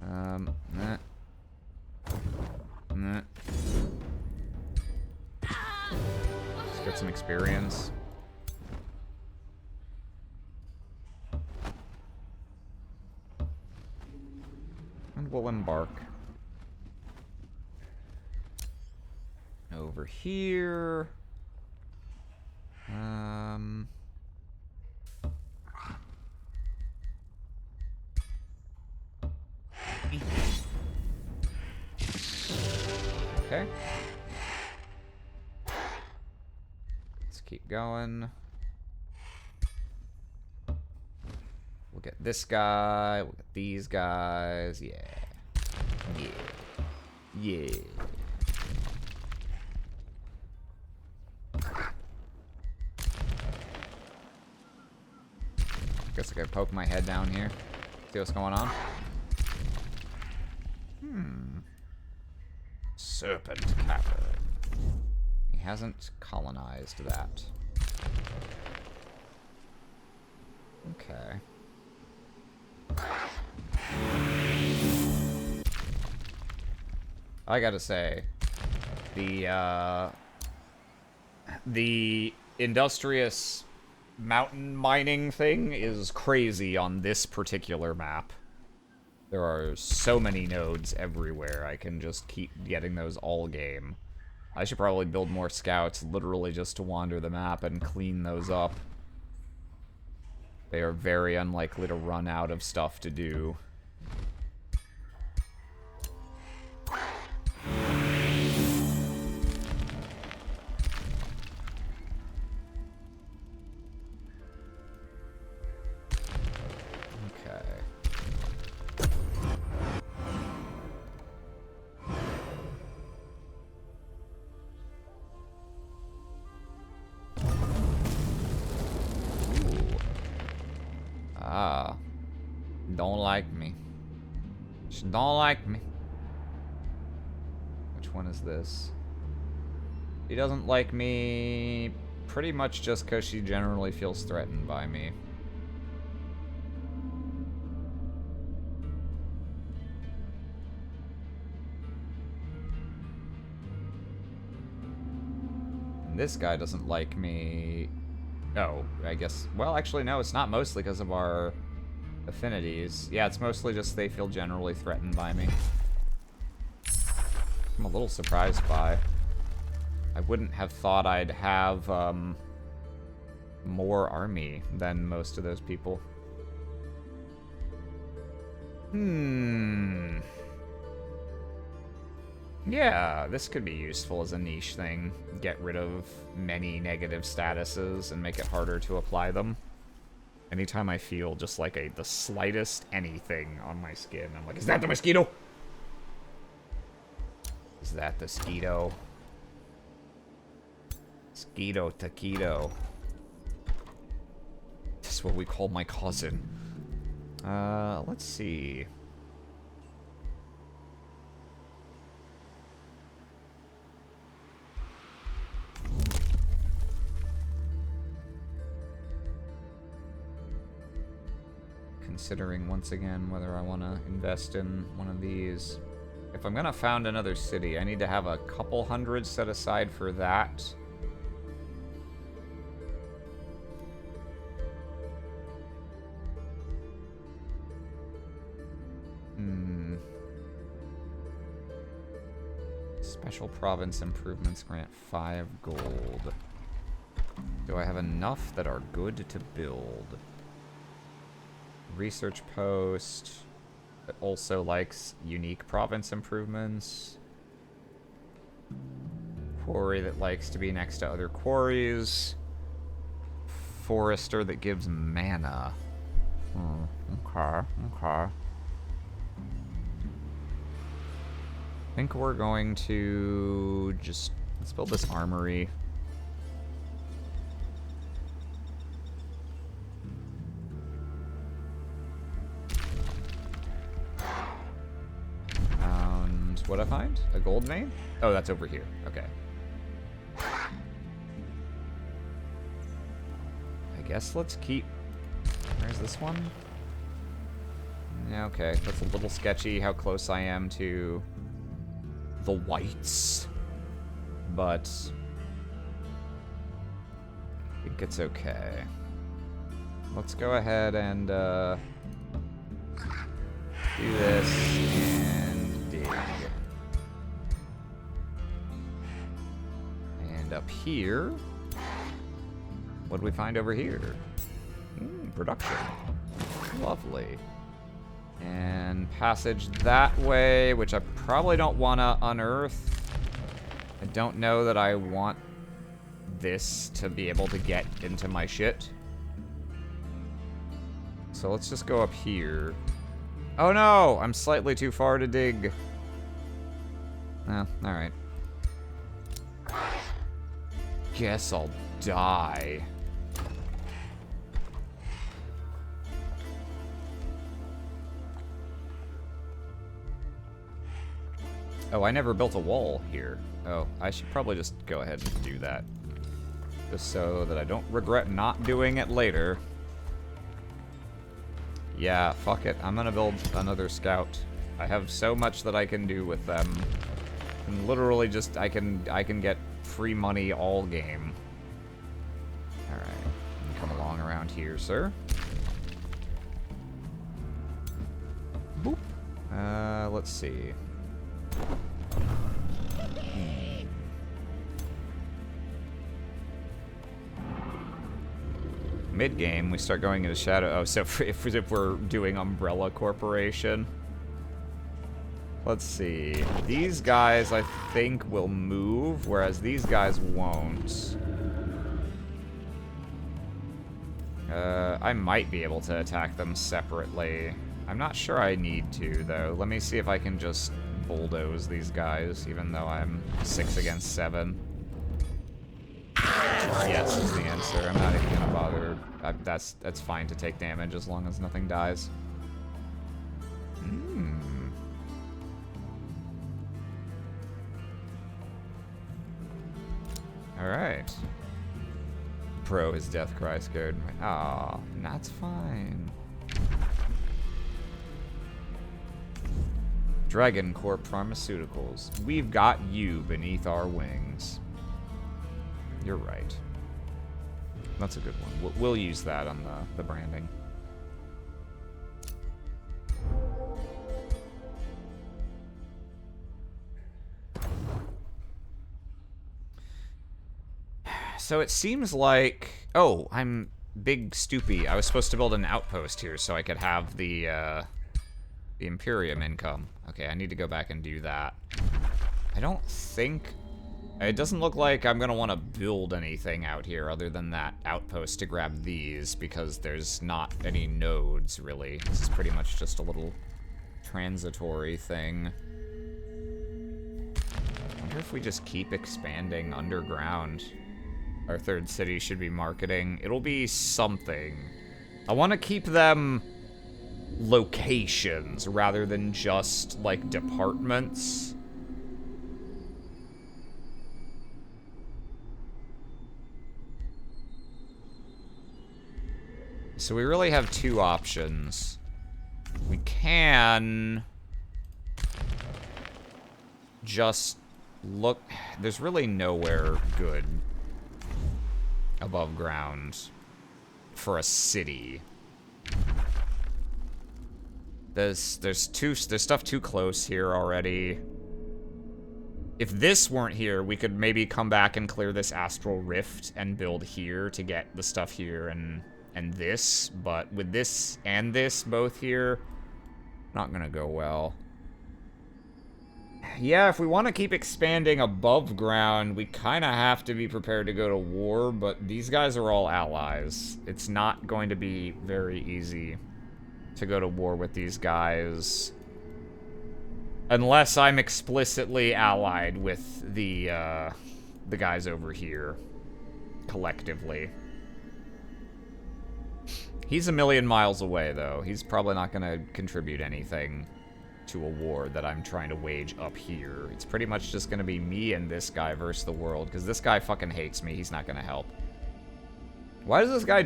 Speaker 2: Nah. Nah. Let's get some experience. And we'll embark. Over here. Okay. keep going. We'll get this guy. We'll get these guys. Yeah. Yeah. Yeah. Guess I could poke my head down here. See what's going on. Serpent Cavern. He hasn't colonized that. Okay. I gotta say, the industrious mountain mining thing is crazy on this particular map. There are so many nodes everywhere. I can just keep getting those all game. I should probably build more scouts literally just to wander the map and clean those up. They are very unlikely to run out of stuff to do. Don't like me. She don't like me. Which one is this? She doesn't like me pretty much just because she generally feels threatened by me. And this guy doesn't like me. Oh, I guess. Well, actually, no, it's not mostly because of our affinities. Yeah, it's mostly just they feel generally threatened by me. I'm a little surprised by. I wouldn't have thought I'd have more army than most of those people. Yeah, this could be useful as a niche thing. Get rid of many negative statuses and make it harder to apply them. Anytime I feel just like the slightest anything on my skin, I'm like, is that the mosquito? Is that the skeeto? Skeeto taquito. This is what we call my cousin. Let's see. Considering once again whether I want to invest in one of these. If I'm gonna found another city, I need to have a couple hundred set aside for that. Special province improvements grant 5 gold. Do I have enough that are good to build? Research post that also likes unique province improvements. Quarry that likes to be next to other quarries. Forester that gives mana. Okay. I think we're going to just let's build this armory. What'd I find? A gold vein? Oh, that's over here. Okay. I guess let's keep... Where's this one? Yeah, okay. That's a little sketchy how close I am to the whites. But I think it's okay. Let's go ahead and do this and dig. And up here, what do we find over here? Production. Lovely. And passage that way, which I probably don't want to unearth. I don't know that I want this to be able to get into my shit. So let's just go up here. Oh no! I'm slightly too far to dig. Oh, alright. Guess I'll die. Oh, I never built a wall here. Oh, I should probably just go ahead and do that. Just so that I don't regret not doing it later. Yeah, fuck it. I'm gonna build another scout. I have so much that I can do with them. And literally just, I can get free money all game. Alright. Come along around here, sir. Boop. Let's see. Mid-game, we start going into Shadow... Oh, so if we're doing Umbrella Corporation. Let's see. These guys, I think, will move, whereas these guys won't. I might be able to attack them separately. I'm not sure I need to, though. Let me see if I can just bulldoze these guys, even though I'm 6 against 7. Yes is the answer. I'm not even gonna bother. That's fine to take damage as long as nothing dies. Alright. Pro, his death cry scared me. Aw, that's fine. DragonCorp Pharmaceuticals. We've got you beneath our wings. You're right. That's a good one. We'll use that on the branding. So it seems like... Oh, I'm big stoopy. I was supposed to build an outpost here so I could have the Imperium income. Okay, I need to go back and do that. I don't think... It doesn't look like I'm going to want to build anything out here other than that outpost to grab these, because there's not any nodes, really. This is pretty much just a little transitory thing. I wonder if we just keep expanding underground. Our third city should be marketing. It'll be something. I want to keep them locations rather than just, like, departments. So we really have two options. We can just look... There's really nowhere good above ground for a city. There's stuff too close here already. If this weren't here, we could maybe come back and clear this astral rift and build here to get the stuff here and this, but with this and this both here, not gonna go well. Yeah, if we want to keep expanding above ground, we kind of have to be prepared to go to war, but these guys are all allies. It's not going to be very easy to go to war with these guys. Unless I'm explicitly allied with the guys over here, collectively. He's a million miles away, though. He's probably not going to contribute anything to a war that I'm trying to wage up here. It's pretty much just going to be me and this guy versus the world, because this guy fucking hates me. He's not going to help. Why does this guy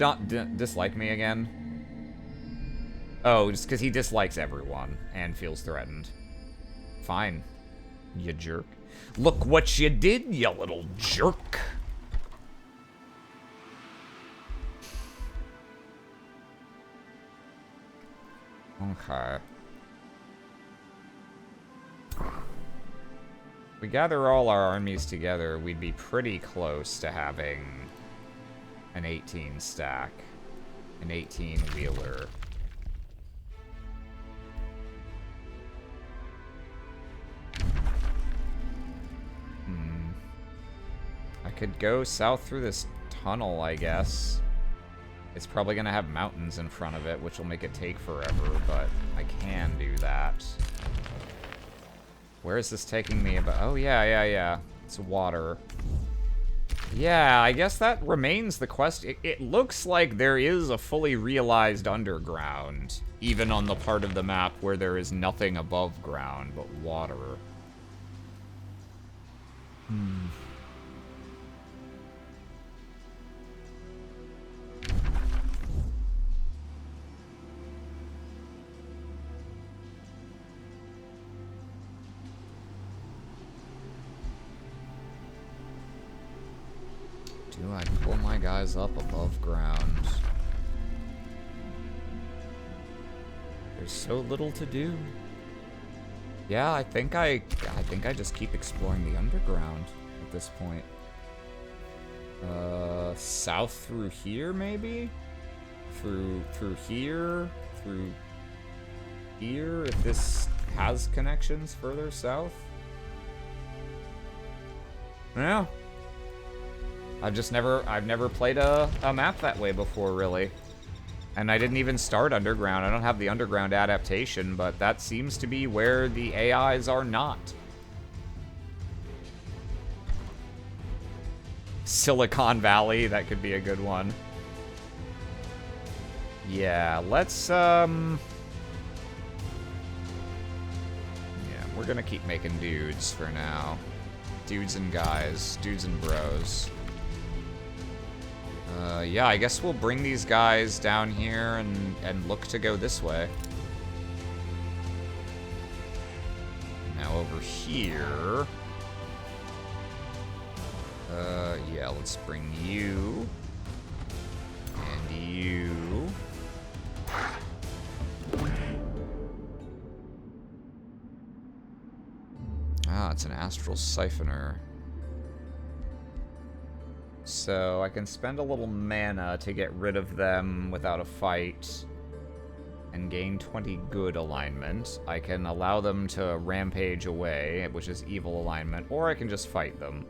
Speaker 2: dislike me again? Oh, just because he dislikes everyone and feels threatened. Fine, you jerk. Look what you did, you little jerk. Okay. We gather all our armies together, we'd be pretty close to having an 18 stack. An 18 wheeler. I could go south through this tunnel, I guess. It's probably gonna have mountains in front of it, which will make it take forever, but I can do that. Where is this taking me? Oh, yeah. It's water. Yeah, I guess that remains the quest. It looks like there is a fully realized underground, even on the part of the map where there is nothing above ground but water. Do I pull my guys up above ground? There's so little to do. Yeah, I think I just keep exploring the underground at this point. South through here, maybe? Through here? Through here, if this has connections further south? Yeah. I've never played a map that way before, really. And I didn't even start underground. I don't have the underground adaptation, but that seems to be where the AIs are not. Silicon Valley, that could be a good one. Yeah, let's, yeah, we're gonna keep making dudes for now. Dudes and guys, dudes and bros. Yeah, I guess we'll bring these guys down here and look to go this way. Now over here... yeah, let's bring you. And you. Ah, it's an astral siphoner. So I can spend a little mana to get rid of them without a fight and gain 20 good alignment. I can allow them to rampage away, which is evil alignment, or I can just fight them.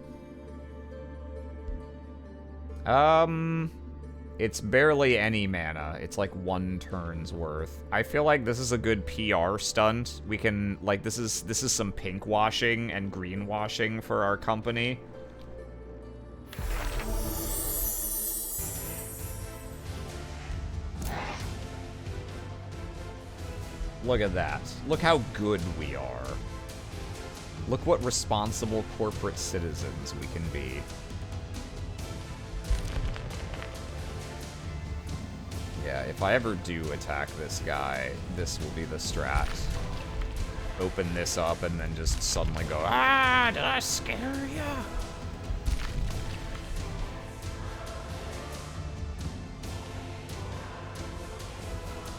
Speaker 2: It's barely any mana. It's like 1 turn's worth. I feel like this is a good PR stunt. We can, like, this is some pink washing and green washing for our company. Look at that. Look how good we are. Look what responsible corporate citizens we can be. Yeah, if I ever do attack this guy, this will be the strat. Open this up and then just suddenly go, ah, did I scare ya?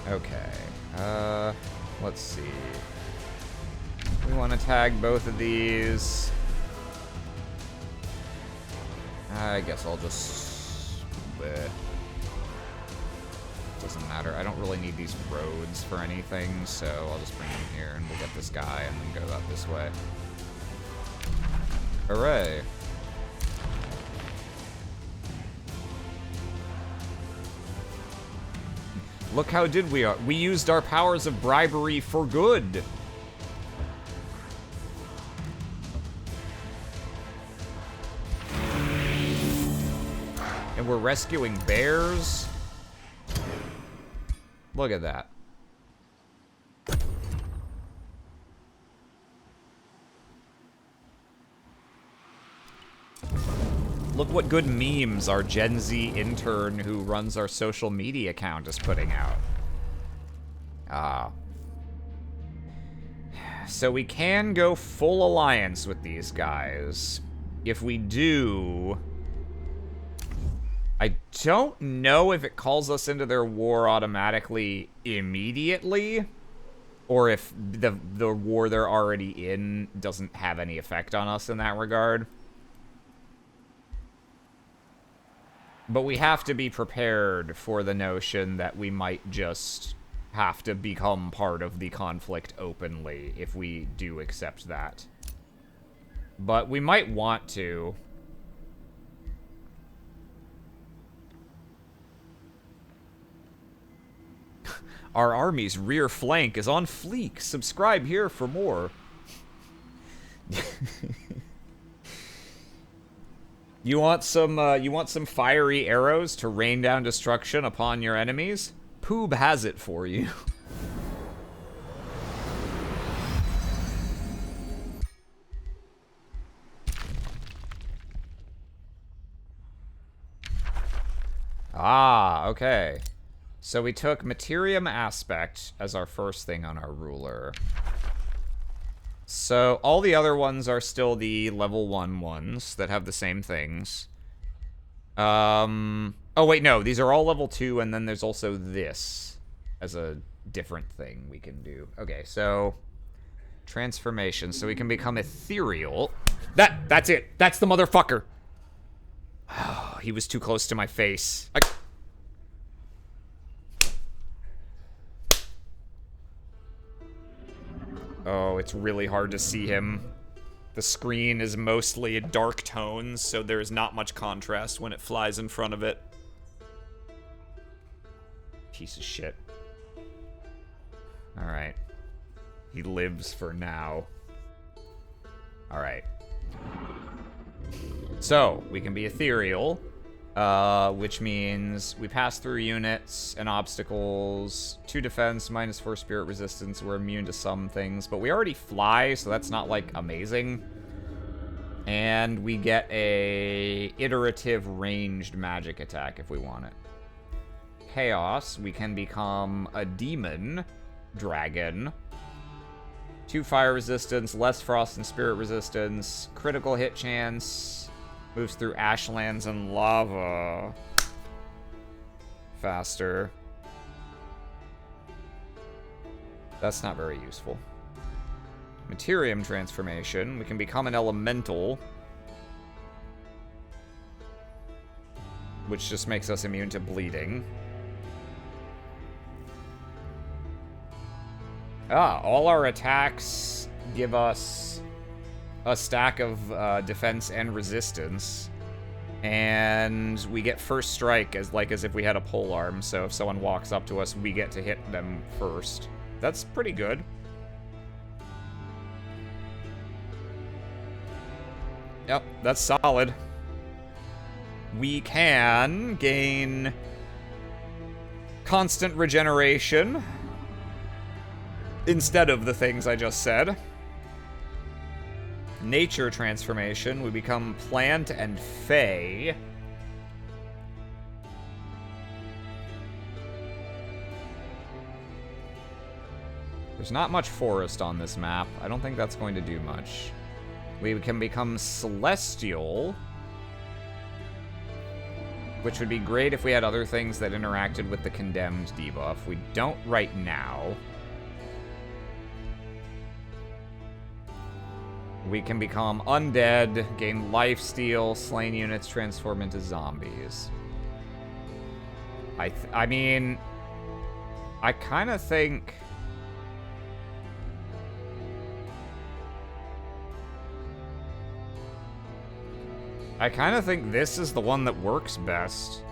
Speaker 2: Okay, let's see. We want to tag both of these. I guess I'll just... Doesn't matter. I don't really need these roads for anything, so I'll just bring them here and we'll get this guy and then go out this way. Hooray. Look how we used our powers of bribery for good. And we're rescuing bears. Look at that. Look what good memes our Gen Z intern who runs our social media account is putting out. So we can go full alliance with these guys. If we do... I don't know if it calls us into their war automatically immediately, or if the war they're already in doesn't have any effect on us in that regard. But we have to be prepared for the notion that we might just have to become part of the conflict openly if we do accept that. But we might want to.
Speaker 1: Our army's rear flank is on fleek. Subscribe here for more. You want some fiery arrows to rain down destruction upon your enemies? Poob has it for you. Ah, okay. So we took Materium Aspect as our first thing on our ruler. So all the other ones are still the level 1 ones that have the same things. Oh wait, no, these are all level 2, and then there's also this as a different thing we can do. Okay, so transformation. So we can become ethereal. That's it. That's the motherfucker. Oh, he was too close to my face. Oh, it's really hard to see him. The screen is mostly dark tones, so there's not much contrast when it flies in front of it. Piece of shit. Alright. He lives for now. Alright. So, we can be ethereal, which means we pass through units and obstacles, 2 defense, -4 spirit resistance, we're immune to some things, but we already fly, so that's not, like, amazing. And we get a iterative ranged magic attack if we want it. Chaos, we can become a demon dragon. 2 fire resistance, less frost and spirit resistance, critical hit chance, moves through ashlands and lava faster. That's not very useful. Materium transformation, we can become an elemental, which just makes us immune to bleeding. All our attacks give us a stack of defense and resistance, and we get first strike as if we had a polearm, so if someone walks up to us, we get to hit them first. That's pretty good. Yep, that's solid. We can gain constant regeneration instead of the things I just said. Nature transformation, we become plant and fey. There's not much forest on this map. I don't think that's going to do much. We can become celestial, which would be great if we had other things that interacted with the condemned debuff. We don't right now. We can become undead, gain lifesteal, slain units transform into zombies. I mean, I kind of think... this is the one that works best.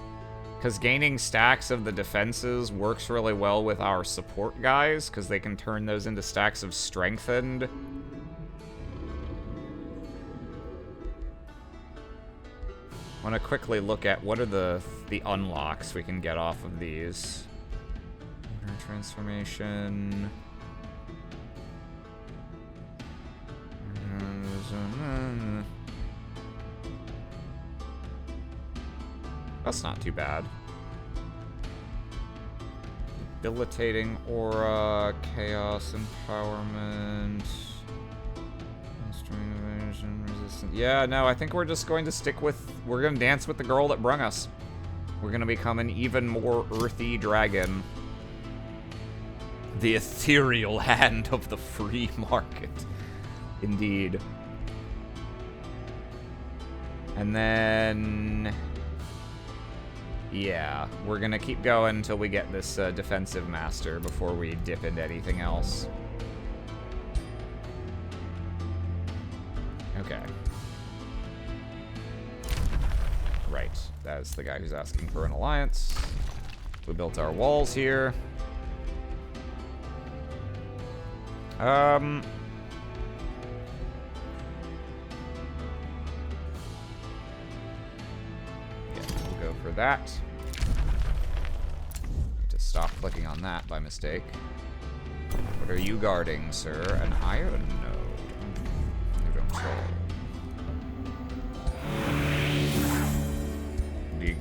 Speaker 1: Because gaining stacks of the defenses works really well with our support guys, because they can turn those into stacks of strengthened. I want to quickly look at what are the unlocks we can get off of these. Transformation. That's not too bad. Debilitating aura, chaos empowerment. Yeah, no, I think we're just going to stick with... We're going to dance with the girl that brung us. We're going to become an even more earthy dragon. The ethereal hand of the free market. Indeed. And then... yeah, we're going to keep going until we get this defensive master before we dip into anything else. Okay. Right, that's the guy who's asking for an alliance. We built our walls here.
Speaker 2: Yeah, we'll go for that. Need to stop clicking on that by mistake. What are you guarding, sir? An iron node. You don't say. Big.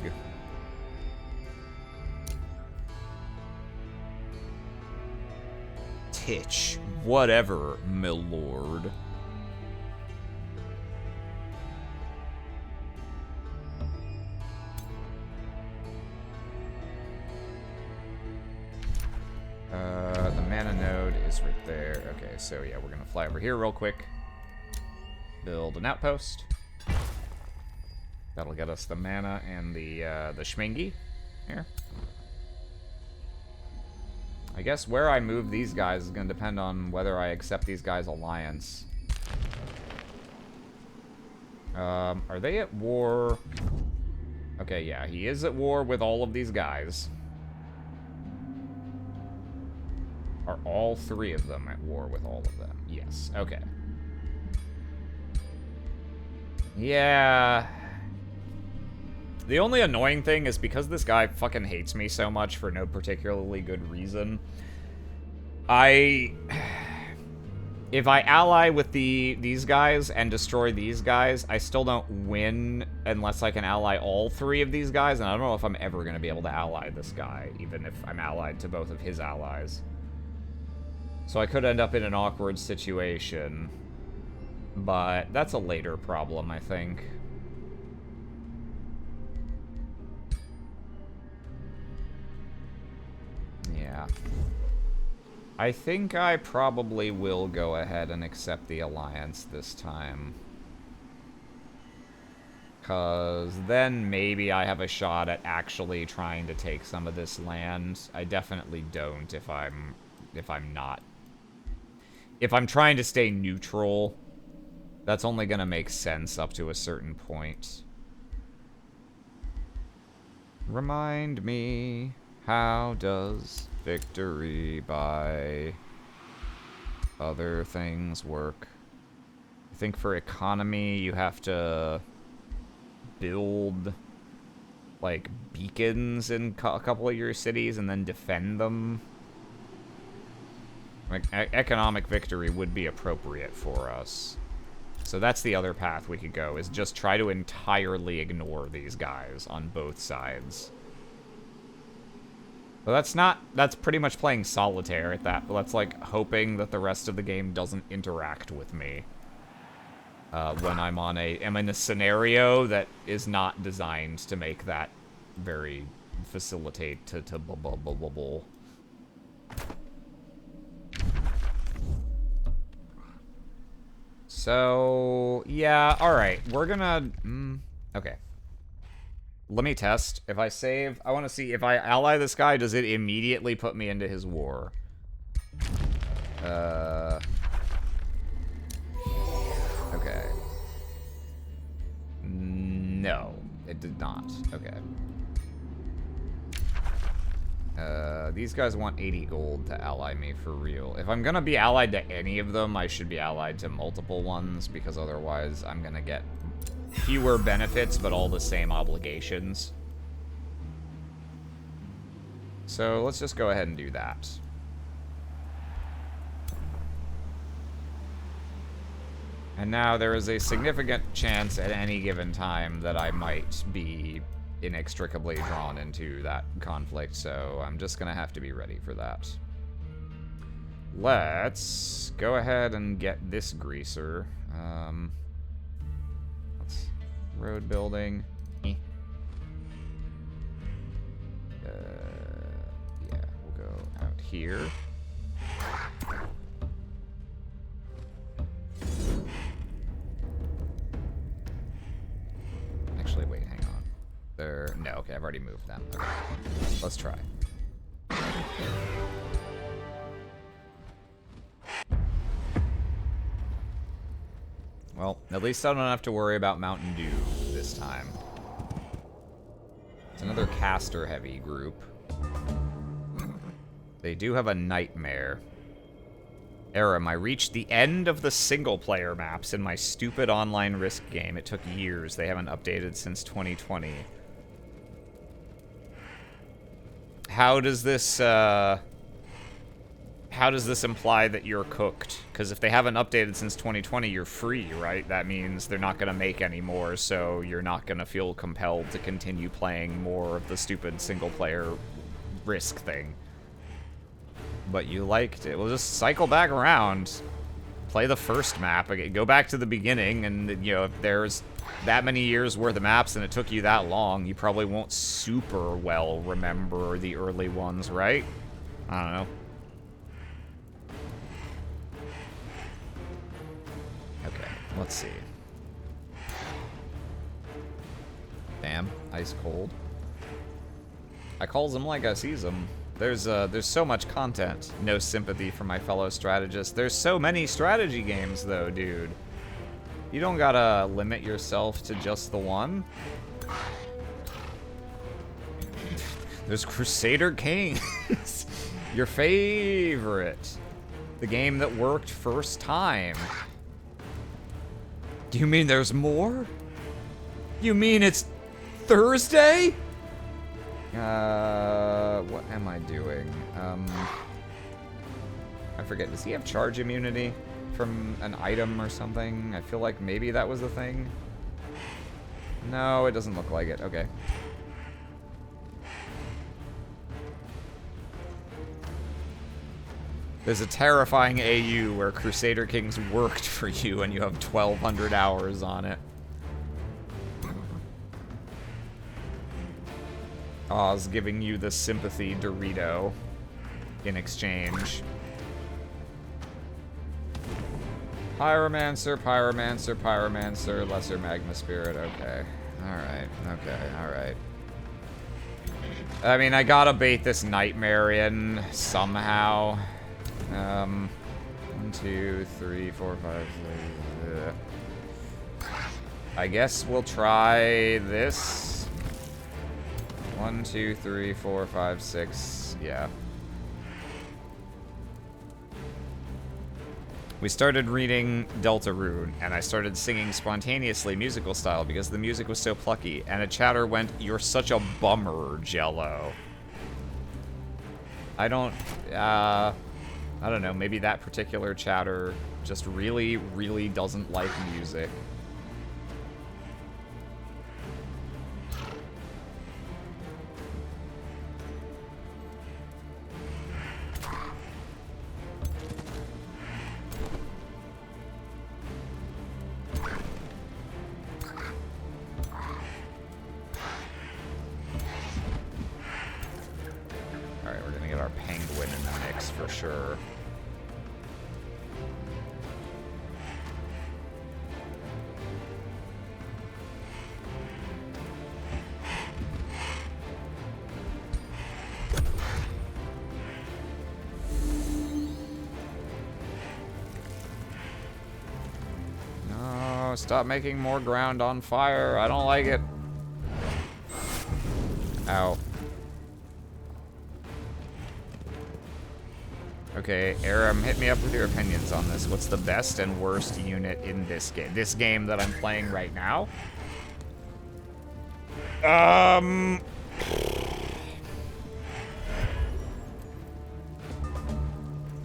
Speaker 1: Titch. Whatever, milord.
Speaker 2: The mana node is right there. Okay, so yeah, we're gonna fly over here real quick. Build an outpost. That'll get us the mana and the shmingy here. I guess where I move these guys is gonna depend on whether I accept these guys' alliance. Are they at war? Okay, yeah, he is at war with all of these guys. Are all three of them at war with all of them? Yes, okay. Yeah. The only annoying thing is because this guy fucking hates me so much for no particularly good reason, if I ally with these guys and destroy these guys, I still don't win unless I can ally all three of these guys, and I don't know if I'm ever going to be able to ally this guy, even if I'm allied to both of his allies. So I could end up in an awkward situation, but that's a later problem, I think. Yeah. I think I probably will go ahead and accept the alliance this time. 'Cause then maybe I have a shot at actually trying to take some of this land. I definitely don't if I'm not. If I'm trying to stay neutral, that's only gonna make sense up to a certain point. Remind me, how does victory by other things work? I think for economy, you have to build, like, beacons in a couple of your cities and then defend them. Like, economic victory would be appropriate for us. So that's the other path we could go, is just try to entirely ignore these guys on both sides. But that's pretty much playing solitaire at that, but that's like hoping that the rest of the game doesn't interact with me. When I'm in a scenario that is not designed to make that very facilitate to bubble. So, yeah, alright. We're gonna... okay. Let me test. If I save... I want to see if I ally this guy, does it immediately put me into his war? Okay. No, it did not. Okay. These guys want 80 gold to ally me for real. If I'm gonna be allied to any of them, I should be allied to multiple ones, because otherwise I'm gonna get fewer benefits, but all the same obligations. So let's just go ahead and do that. And now there is a significant chance at any given time that I might be inextricably drawn into that conflict, so I'm just gonna have to be ready for that. Let's go ahead and get this greaser. Let's road building. Yeah, we'll go out here. Actually, wait, hang on. No, okay, I've already moved them. Okay. Let's try. Well, at least I don't have to worry about Mountain Dew this time. It's another caster-heavy group. They do have a nightmare.
Speaker 1: Aram, I reached the end of the single-player maps in my stupid online Risk game. It took years. They haven't updated since 2020. How does this imply that you're cooked? Because if they haven't updated since 2020, you're free, right? That means they're not going to make any more, so you're not going to feel compelled to continue playing more of the stupid single-player Risk thing. But you liked it. Well, just cycle back around. Play the first map. Again, go back to the beginning, and, you know, if there's that many years worth of maps and it took you that long, you probably won't super well remember the early ones, right? I don't know. Okay, let's see. Damn, ice cold. I calls them like I sees them. There's so much content. No sympathy for my fellow strategists. There's so many strategy games, though, dude. You don't gotta limit yourself to just the one. There's Crusader Kings. Your favorite. The game that worked first time. Do you mean there's more? You mean it's Thursday? What am I doing? I forget, does he have charge immunity from an item or something? I feel like maybe that was the thing. No, it doesn't look like it. Okay. There's a terrifying AU where Crusader Kings worked for you and you have 1,200 hours on it. Oz giving you the sympathy Dorito in exchange. Pyromancer, Pyromancer, Pyromancer, Lesser Magma Spirit. Okay. Alright. Okay. Alright. I mean, I gotta bait this Nightmare in somehow. 1, 2, 3, 4, 5, 6. I guess we'll try this. 1, 2, 3, 4, 5, 6. Yeah. We started reading Deltarune, and I started singing spontaneously musical style because the music was so plucky, and a chatter went, "You're such a bummer, Jello." I don't know, maybe that particular chatter just really, really doesn't like music. Sure. No, stop making more ground on fire. I don't like it. Ow. Okay, Aram, hit me up with your opinions on this. What's the best and worst unit in this game? This game that I'm playing right now?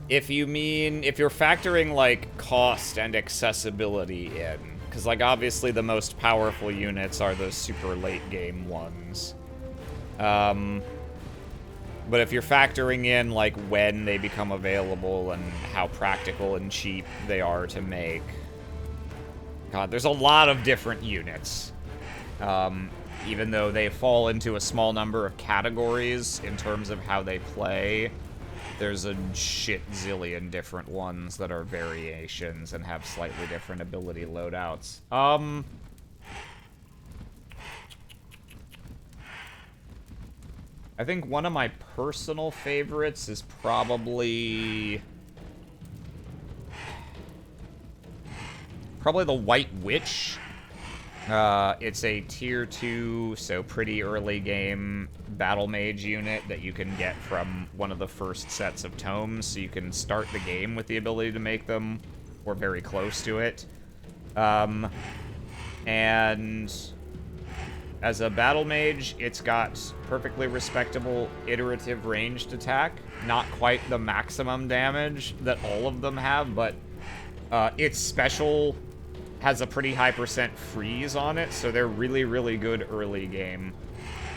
Speaker 1: If you're factoring, like, cost and accessibility in, because, like, obviously the most powerful units are those super late game ones. But if you're factoring in, like, when they become available and how practical and cheap they are to make... God, there's a lot of different units. Even though they fall into a small number of categories in terms of how they play, there's a shit zillion different ones that are variations and have slightly different ability loadouts. I think one of my personal favorites is probably the White Witch. It's a tier 2, so pretty early game battle mage unit that you can get from one of the first sets of tomes, so you can start the game with the ability to make them, or very close to it. And as a battle mage, it's got perfectly respectable iterative ranged attack. Not quite the maximum damage that all of them have, but its special has a pretty high % freeze on it, so they're really, really good early game.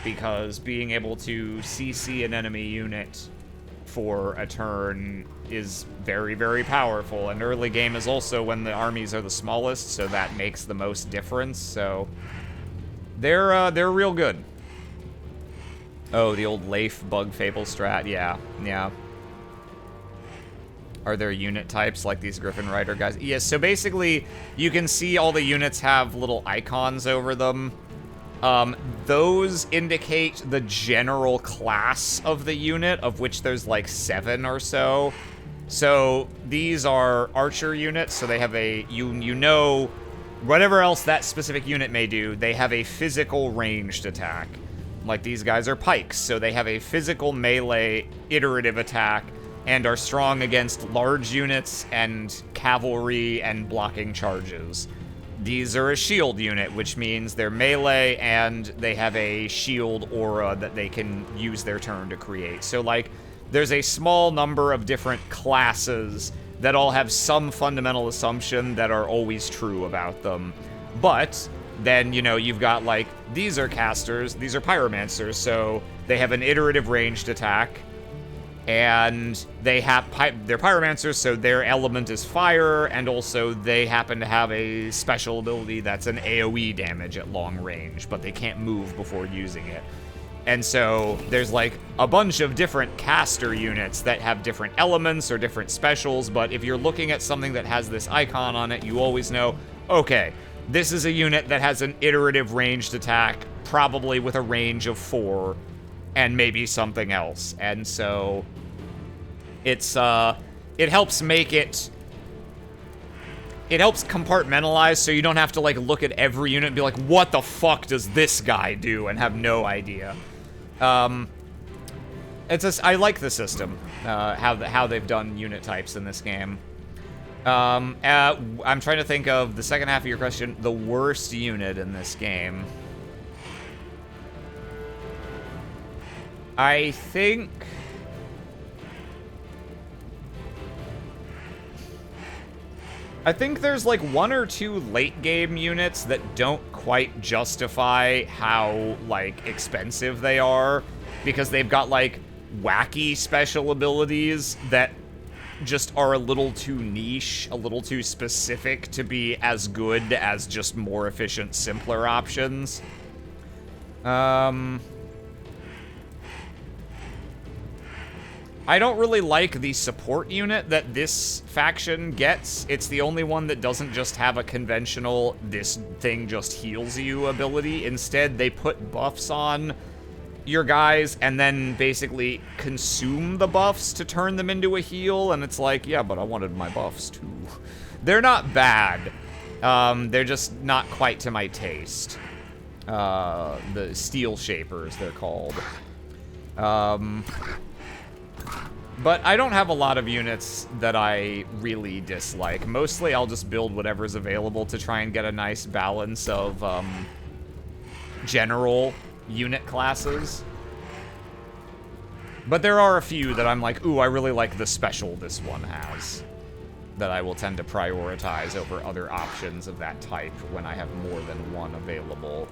Speaker 1: Because being able to CC an enemy unit for a turn is very, very powerful. And early game is also when the armies are the smallest, so that makes the most difference. So they're real good. Oh, the old Leif Bug Fable strat. Yeah. Are there unit types like these Griffin Rider guys? Yes, so basically, you can see all the units have little icons over them. Those indicate the general class of the unit, of which there's like 7 or so. So these are archer units, so they have a, you know, whatever else that specific unit may do, they have a physical ranged attack. Like these guys are pikes, so they have a physical melee iterative attack and are strong against large units and cavalry and blocking charges. These are a shield unit, which means they're melee and they have a shield aura that they can use their turn to create. So, like, there's a small number of different classes that all have some fundamental assumption that are always true about them. But then, you know, you've got, like, these are casters, these are pyromancers, so they have an iterative ranged attack. And they have they're pyromancers, so their element is fire, and also they happen to have a special ability that's an AoE damage at long range, but they can't move before using it. And so there's like a bunch of different caster units that have different elements or different specials, but if you're looking at something that has this icon on it, you always know, okay, this is a unit that has an iterative ranged attack, probably with a range of 4, and maybe something else. And so it's it helps make it helps compartmentalize, so you don't have to like look at every unit and be like, what the fuck does this guy do, and have no idea. I like the system, how they've done unit types in this game. I'm trying to think of the second half of your question, the worst unit in this game. I think there's like 1 or 2 late game units that don't quite justify how like expensive they are, because they've got like wacky special abilities that just are a little too niche, a little too specific to be as good as just more efficient, simpler options. I don't really like the support unit that this faction gets. It's the only one that doesn't just have a conventional, this thing just heals you ability. Instead, they put buffs on your guys and then basically consume the buffs to turn them into a heal. And it's like, yeah, but I wanted my buffs too. They're not bad. They're just not quite to my taste. The Steel Shapers, they're called. But I don't have a lot of units that I really dislike. Mostly I'll just build whatever's available to try and get a nice balance of general unit classes. But there are a few that I'm like, ooh, I really like the special this one has, that I will tend to prioritize over other options of that type when I have more than one available.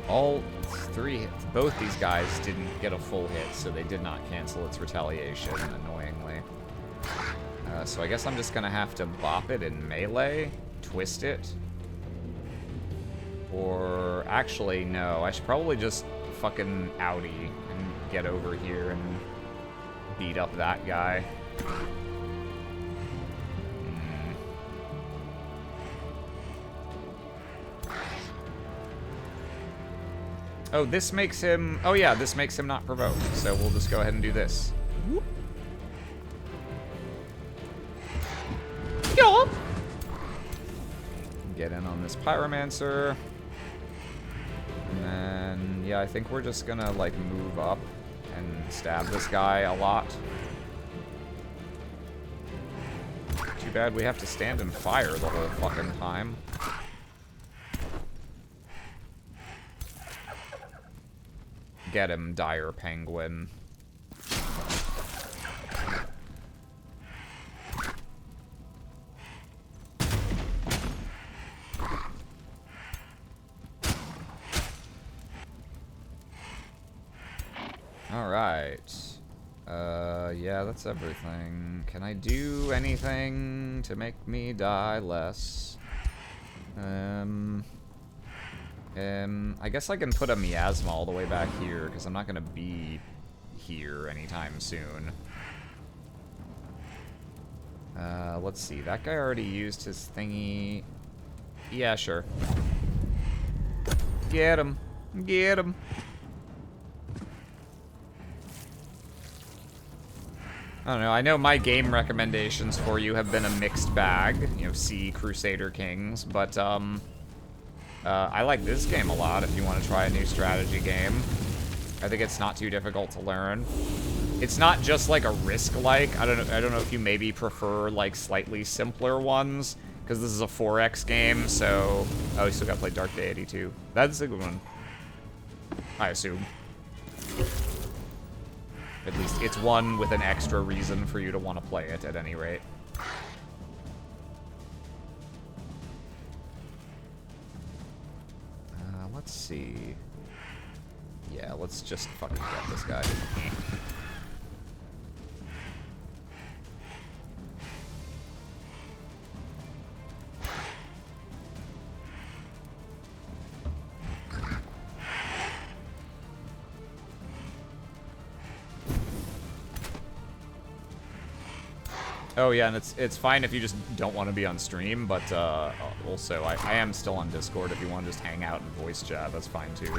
Speaker 1: All 3 hits. Both these guys didn't get a full hit, so they did not cancel its retaliation, annoyingly. So I guess I'm just gonna have to bop it in melee, twist it. Or, actually, no. I should probably just fucking outie and get over here and beat up that guy.
Speaker 2: Oh, this makes him... Oh, yeah, this makes him not provoked. So we'll just go ahead and do this. Yup. Get in on this Pyromancer. And then, yeah, I think we're just gonna, like, move up and stab this guy a lot. Too bad we have to stand and fire the whole fucking time. Get him, dire penguin. Alright. Yeah, that's everything. Can I do anything to make me die less? I guess I can put a miasma all the way back here, because I'm not going to be here anytime soon. Let's see. That guy already used his thingy. Yeah, sure. Get him. Get him. I don't know. I know my game recommendations for you have been a mixed bag. You know, see Crusader Kings, but, I like this game a lot if you want to try a new strategy game. I think it's not too difficult to learn. It's not just like a Risk-like. I don't know if you maybe prefer like slightly simpler ones, because this is a 4X game, so... Oh, you still gotta play Dark Deity too. That's a good one. I assume. At least it's one with an extra reason for you to want to play it at any rate. Let's see. Yeah, let's just fucking get this guy. Oh yeah, and it's fine if you just don't want to be on stream, but also I am still on Discord if you want to just hang out and voice chat, that's fine too.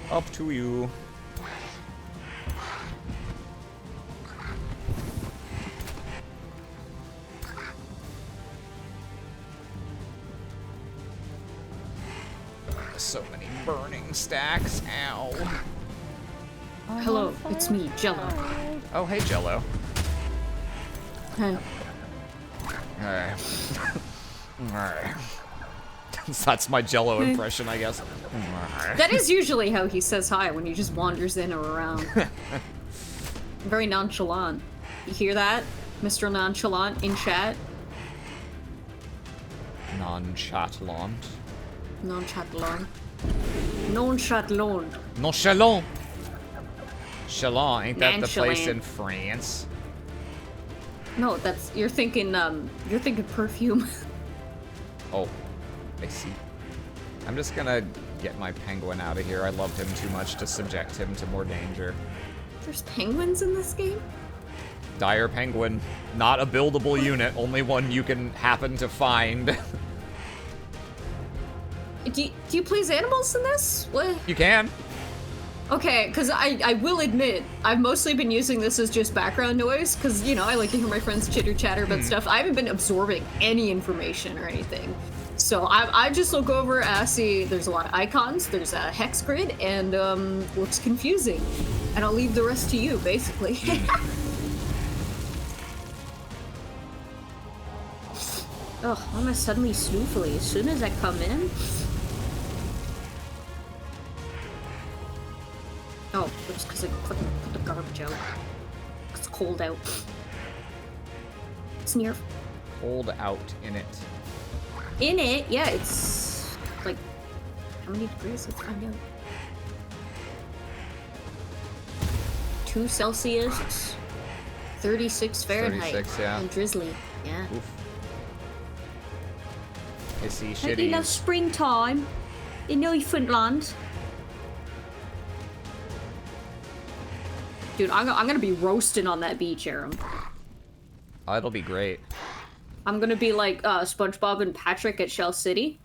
Speaker 2: Up to you. So many burning stacks, ow.
Speaker 3: Hello, it's me, Jello.
Speaker 2: Oh, hey Jello.
Speaker 3: Hey.
Speaker 2: Alright. Alright. That's my Jello impression, I guess.
Speaker 3: That is usually how he says hi, when he just wanders in or around. Very nonchalant. You hear that, Mr. Nonchalant in chat?
Speaker 2: Nonchalant.
Speaker 3: Nonchalant. Nonchalant.
Speaker 2: Nonchalant. Chalant, ain't that the place
Speaker 3: Nonchalant.
Speaker 2: in France?
Speaker 3: No, you're thinking perfume.
Speaker 2: Oh, I see. I'm just gonna get my penguin out of here. I loved him too much to subject him to more danger.
Speaker 3: There's penguins in this game?
Speaker 2: Dire penguin. Not a buildable unit, only one you can happen to find.
Speaker 3: Do you please animals in this? What?
Speaker 2: You can.
Speaker 3: Okay, because I will admit, I've mostly been using this as just background noise, because, you know, I like to hear my friends chitter-chatter about stuff. I haven't been absorbing any information or anything. So I just look over, I see there's a lot of icons, there's a hex grid, and looks confusing. And I'll leave the rest to you, basically. Ugh, why am I suddenly snoofly as soon as I come in? Oh, it's because I fucking put the garbage out. It's cold out. It's near.
Speaker 2: Cold out in it.
Speaker 3: In it, yeah, it's like how many degrees? Let's find out. 2 Celsius, 36 Fahrenheit.
Speaker 2: 36, yeah.
Speaker 3: And drizzly, yeah.
Speaker 2: Oof. Pissy
Speaker 3: Don't you love
Speaker 2: shitties.
Speaker 3: springtime in Newfoundland? Dude, I'm gonna be roasting on that beach, Aram.
Speaker 2: Oh, it'll be great.
Speaker 3: I'm gonna be like SpongeBob and Patrick at Shell City.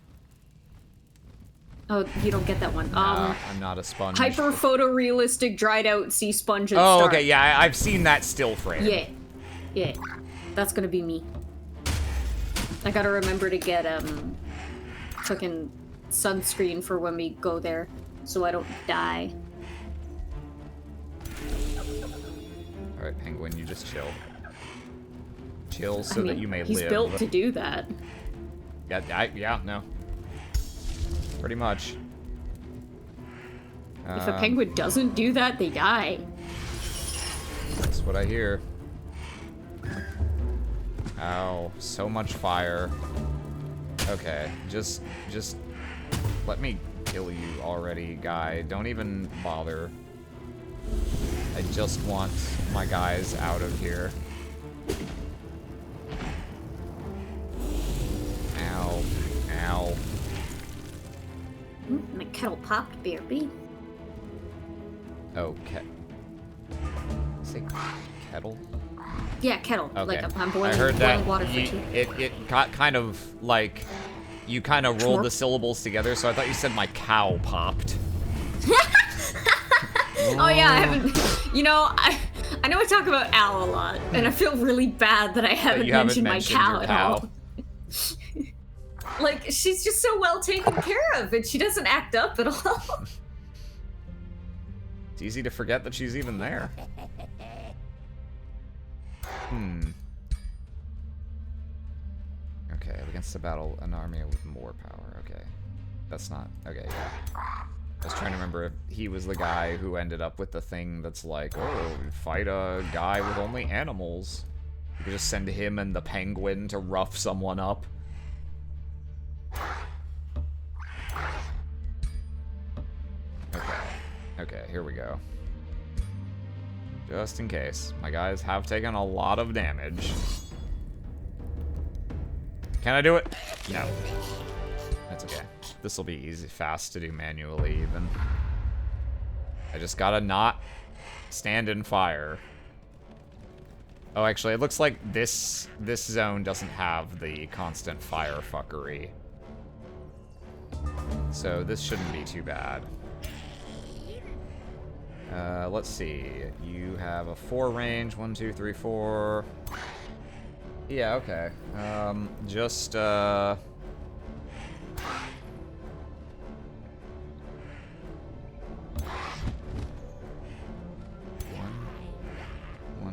Speaker 3: Oh, you don't get that one.
Speaker 2: Nah, I'm not a sponge.
Speaker 3: Hyper photorealistic dried out sea sponge and
Speaker 2: Oh,
Speaker 3: star.
Speaker 2: okay, yeah, I've seen that still frame.
Speaker 3: Yeah. Yeah. That's gonna be me. I gotta remember to get fucking sunscreen for when we go there, so I don't die.
Speaker 2: Alright, Penguin, you just chill. Chill so that you may live.
Speaker 3: He's built to do that.
Speaker 2: Yeah, no. Pretty much.
Speaker 3: If a penguin doesn't do that, they die.
Speaker 2: That's what I hear. Ow, so much fire. Okay, just let me kill you already, guy. Don't even bother. I just want my guys out of here. Ow. Ow.
Speaker 3: My kettle popped, BRB.
Speaker 2: Okay. Say kettle?
Speaker 3: Yeah, kettle.
Speaker 2: Okay.
Speaker 3: Like I'm boiling,
Speaker 2: I heard
Speaker 3: boiling
Speaker 2: that
Speaker 3: water for tea.
Speaker 2: it got kind of like you kind of rolled the syllables together, so I thought you said my cow popped.
Speaker 3: Oh yeah, I haven't. You know, I know I talk about Al a lot, and I feel really bad that I haven't mentioned my cow at all. Like, she's just so well taken care of, and she doesn't act up at all.
Speaker 2: It's easy to forget that she's even there. Okay, against the battle, an army with more power. Okay. That's not... Okay, yeah. I was trying to remember if he was the guy who ended up with the thing that's like, oh, fight a guy with only animals. You could just send him and the penguin to rough someone up. Okay. Okay, here we go. Just in case. My guys have taken a lot of damage. Can I do it? No. That's okay. This will be easy, fast to do manually even. I just gotta not stand in fire. Oh, actually, it looks like this zone doesn't have the constant fire fuckery. So this shouldn't be too bad. Let's see. You have a 4 range. 1, 2, 3, 4. Yeah, okay. Just, 1,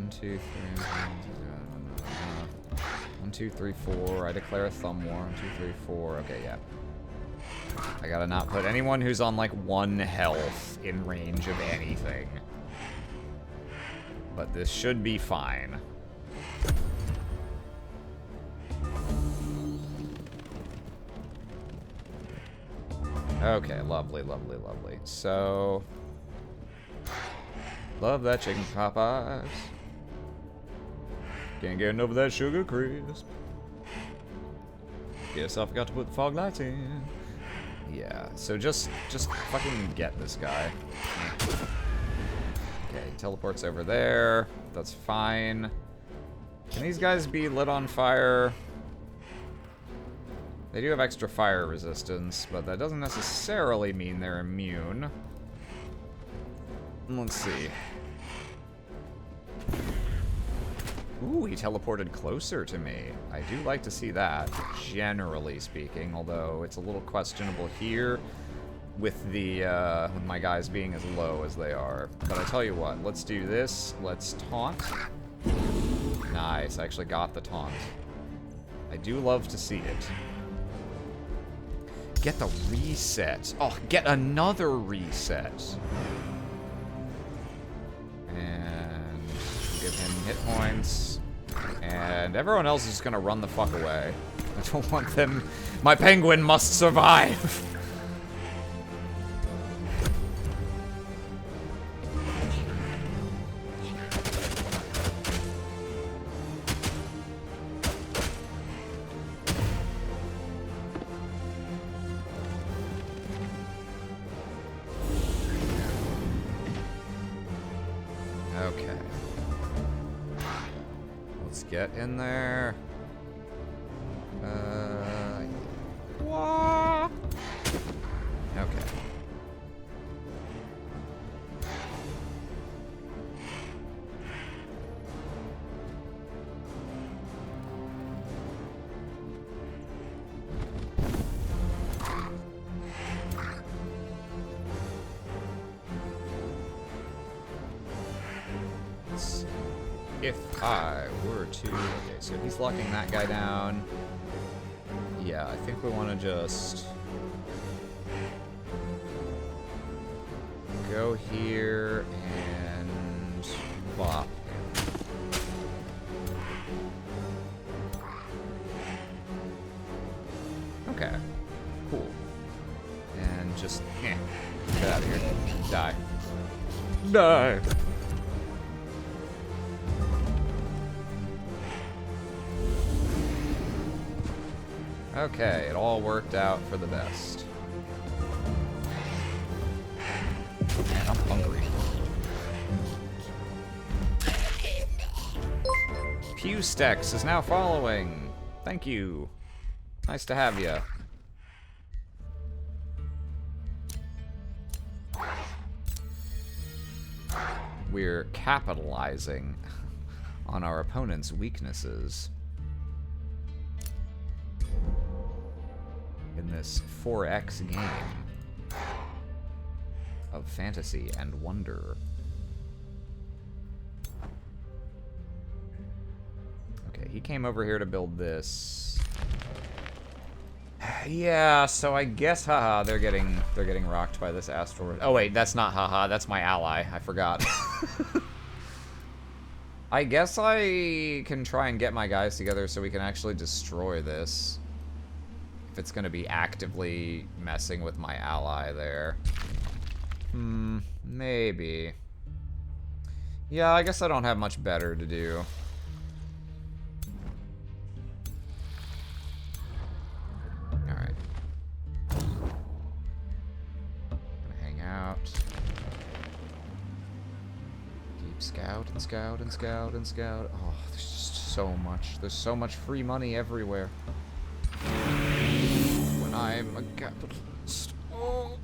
Speaker 2: 2, 3, 1, 2, 3, 4. I declare a thumb war. 1, 2, 3, 4. Okay, yeah. I gotta not put anyone who's on like 1 health in range of anything. But this should be fine. Okay, lovely, lovely, lovely. So... Love that chicken Popeyes. Can't get over that sugar crisp. Guess I forgot to put the fog lights in. Yeah, so just fucking get this guy. Okay, he teleports over there. That's fine. Can these guys be lit on fire? They do have extra fire resistance, but that doesn't necessarily mean they're immune. Let's see. Ooh, he teleported closer to me. I do like to see that, generally speaking, although it's a little questionable here with the with my guys being as low as they are. But I tell you what, let's do this. Let's taunt. Nice, I actually got the taunt. I do love to see it. Get the reset. Oh, get another reset. And give him hit points. And everyone else is just gonna run the fuck away. I don't want them. My penguin must survive. get in there. Okay. If I were to... Okay, so he's locking that guy down. Yeah, I think we want to just... go here and bop him. Okay, cool. And just, get out of here. Die. Die! Okay, it all worked out for the best. Man, I'm hungry. Pewstex is now following. Thank you. Nice to have you. We're capitalizing on our opponent's weaknesses in this 4X game of fantasy and wonder. Okay, he came over here to build this. Yeah, so I guess, haha, they're getting rocked by this asteroid. Oh wait, that's not haha, that's my ally. I forgot. I guess I can try and get my guys together so we can actually destroy this. If it's gonna be actively messing with my ally there. Maybe. Yeah, I guess I don't have much better to do. Alright. Gonna hang out. Keep scout and scout and scout and scout. Oh, there's just so much. There's so much free money everywhere. When I'm a capitalist. Oh.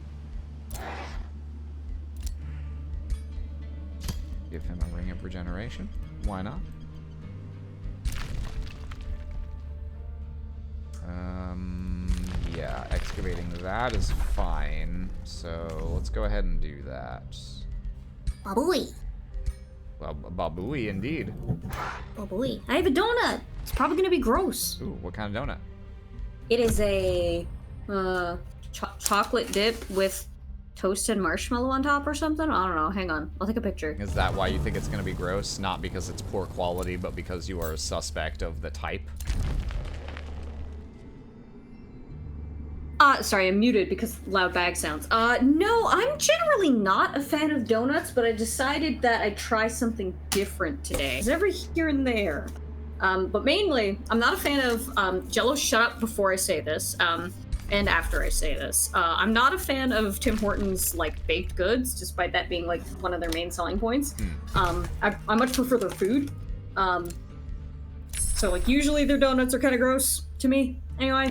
Speaker 2: Give him a ring of regeneration. Why not? Yeah, excavating that is fine. So let's go ahead and do that.
Speaker 4: Babooey.
Speaker 2: Well, babooey indeed.
Speaker 4: Babooey. I have a donut. It's probably gonna be gross.
Speaker 2: Ooh, what kind of donut?
Speaker 3: It is a chocolate dip with toasted marshmallow on top or something. I don't know. Hang on. I'll take a picture.
Speaker 2: Is that why you think it's going to be gross? Not because it's poor quality, but because you are a suspect of the type?
Speaker 3: Sorry, I'm muted because loud bag sounds. No, I'm generally not a fan of donuts, but I decided that I'd try something different today. It's every here and there. But mainly, I'm not a fan of, Jello, shut up before I say this, and after I say this. I'm not a fan of Tim Hortons, like, baked goods, despite that being, like, one of their main selling points. I much prefer their food. So, like, usually their donuts are kind of gross to me, anyway.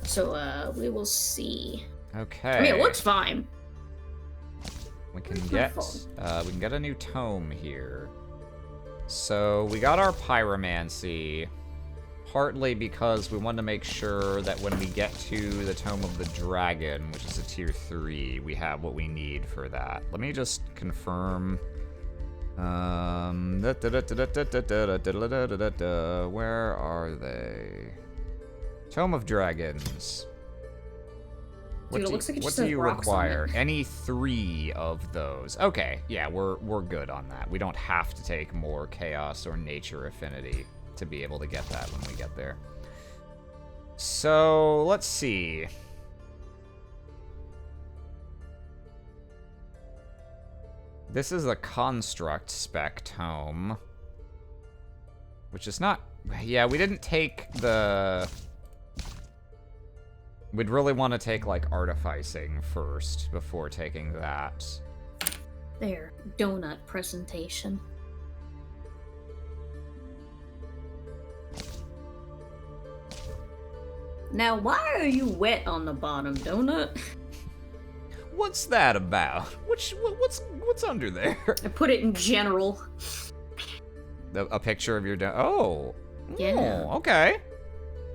Speaker 3: So, we will see.
Speaker 2: Okay.
Speaker 3: I mean, it looks fine.
Speaker 2: We can get a new tome here. So, we got our pyromancy, partly because we wanted to make sure that when we get to the Tome of the Dragon, which is a tier 3, we have what we need for that. Let me just confirm. Where are they? Tome of Dragons.
Speaker 3: Dude, it looks like it
Speaker 2: what
Speaker 3: just
Speaker 2: do
Speaker 3: says
Speaker 2: you
Speaker 3: rocks on
Speaker 2: require?
Speaker 3: it.
Speaker 2: Any 3 of those. Okay, yeah, we're good on that. We don't have to take more chaos or nature affinity to be able to get that when we get there. So, let's see. This is a construct spec tome, which is not... Yeah, we didn't take the... We'd really want to take, like, artificing first before taking that.
Speaker 4: There, donut presentation. Now, why are you wet on the bottom, Donut?
Speaker 2: What's that about? What's under there?
Speaker 3: I put it in general.
Speaker 2: A picture of your Oh.
Speaker 4: Yeah.
Speaker 2: Oh, okay.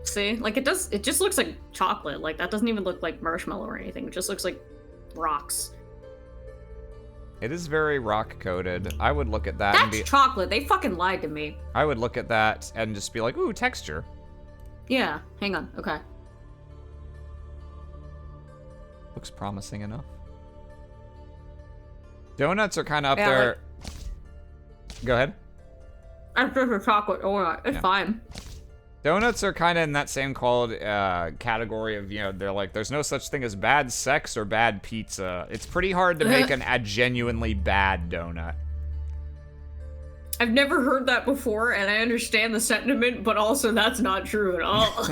Speaker 3: See? Like, it just looks like chocolate. Like, that doesn't even look like marshmallow or anything. It just looks like rocks.
Speaker 2: It is very rock-coated. I would look at that and
Speaker 3: That's
Speaker 2: be...
Speaker 3: chocolate. They fucking lied to me.
Speaker 2: I would look at that and just be like, ooh, texture.
Speaker 3: Yeah. Hang on. Okay.
Speaker 2: Looks promising enough. Donuts are kind of up
Speaker 3: Yeah,
Speaker 2: there. Go ahead.
Speaker 3: I'm just a chocolate donut. It's fine.
Speaker 2: Donuts are kind of in that same category of, you know, they're like, there's no such thing as bad sex or bad pizza. It's pretty hard to make a genuinely bad donut.
Speaker 3: I've never heard that before, and I understand the sentiment, but also that's not true at all.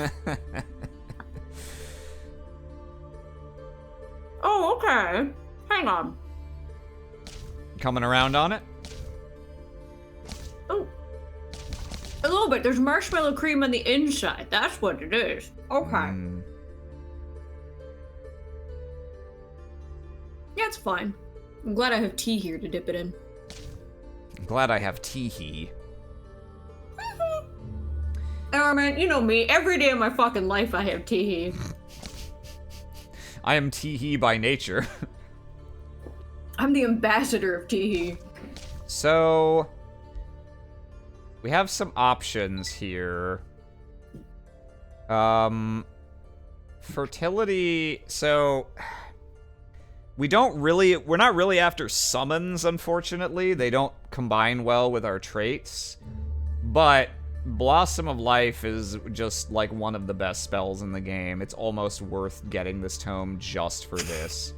Speaker 3: Oh, okay. Hang on.
Speaker 2: Coming around on it?
Speaker 3: Oh. A little bit. There's marshmallow cream on the inside. That's what it is. Okay. Yeah, it's fine. I'm glad I have tea here to dip it in.
Speaker 2: I'm glad I have teehee.
Speaker 3: Oh man, you know me. Every day of my fucking life I have tea.
Speaker 2: I am teehee by nature.
Speaker 3: I'm the ambassador of tea.
Speaker 2: So... we have some options here. Fertility, so... we're not really after summons, unfortunately. They don't combine well with our traits. But Blossom of Life is just like one of the best spells in the game. It's almost worth getting this tome just for this.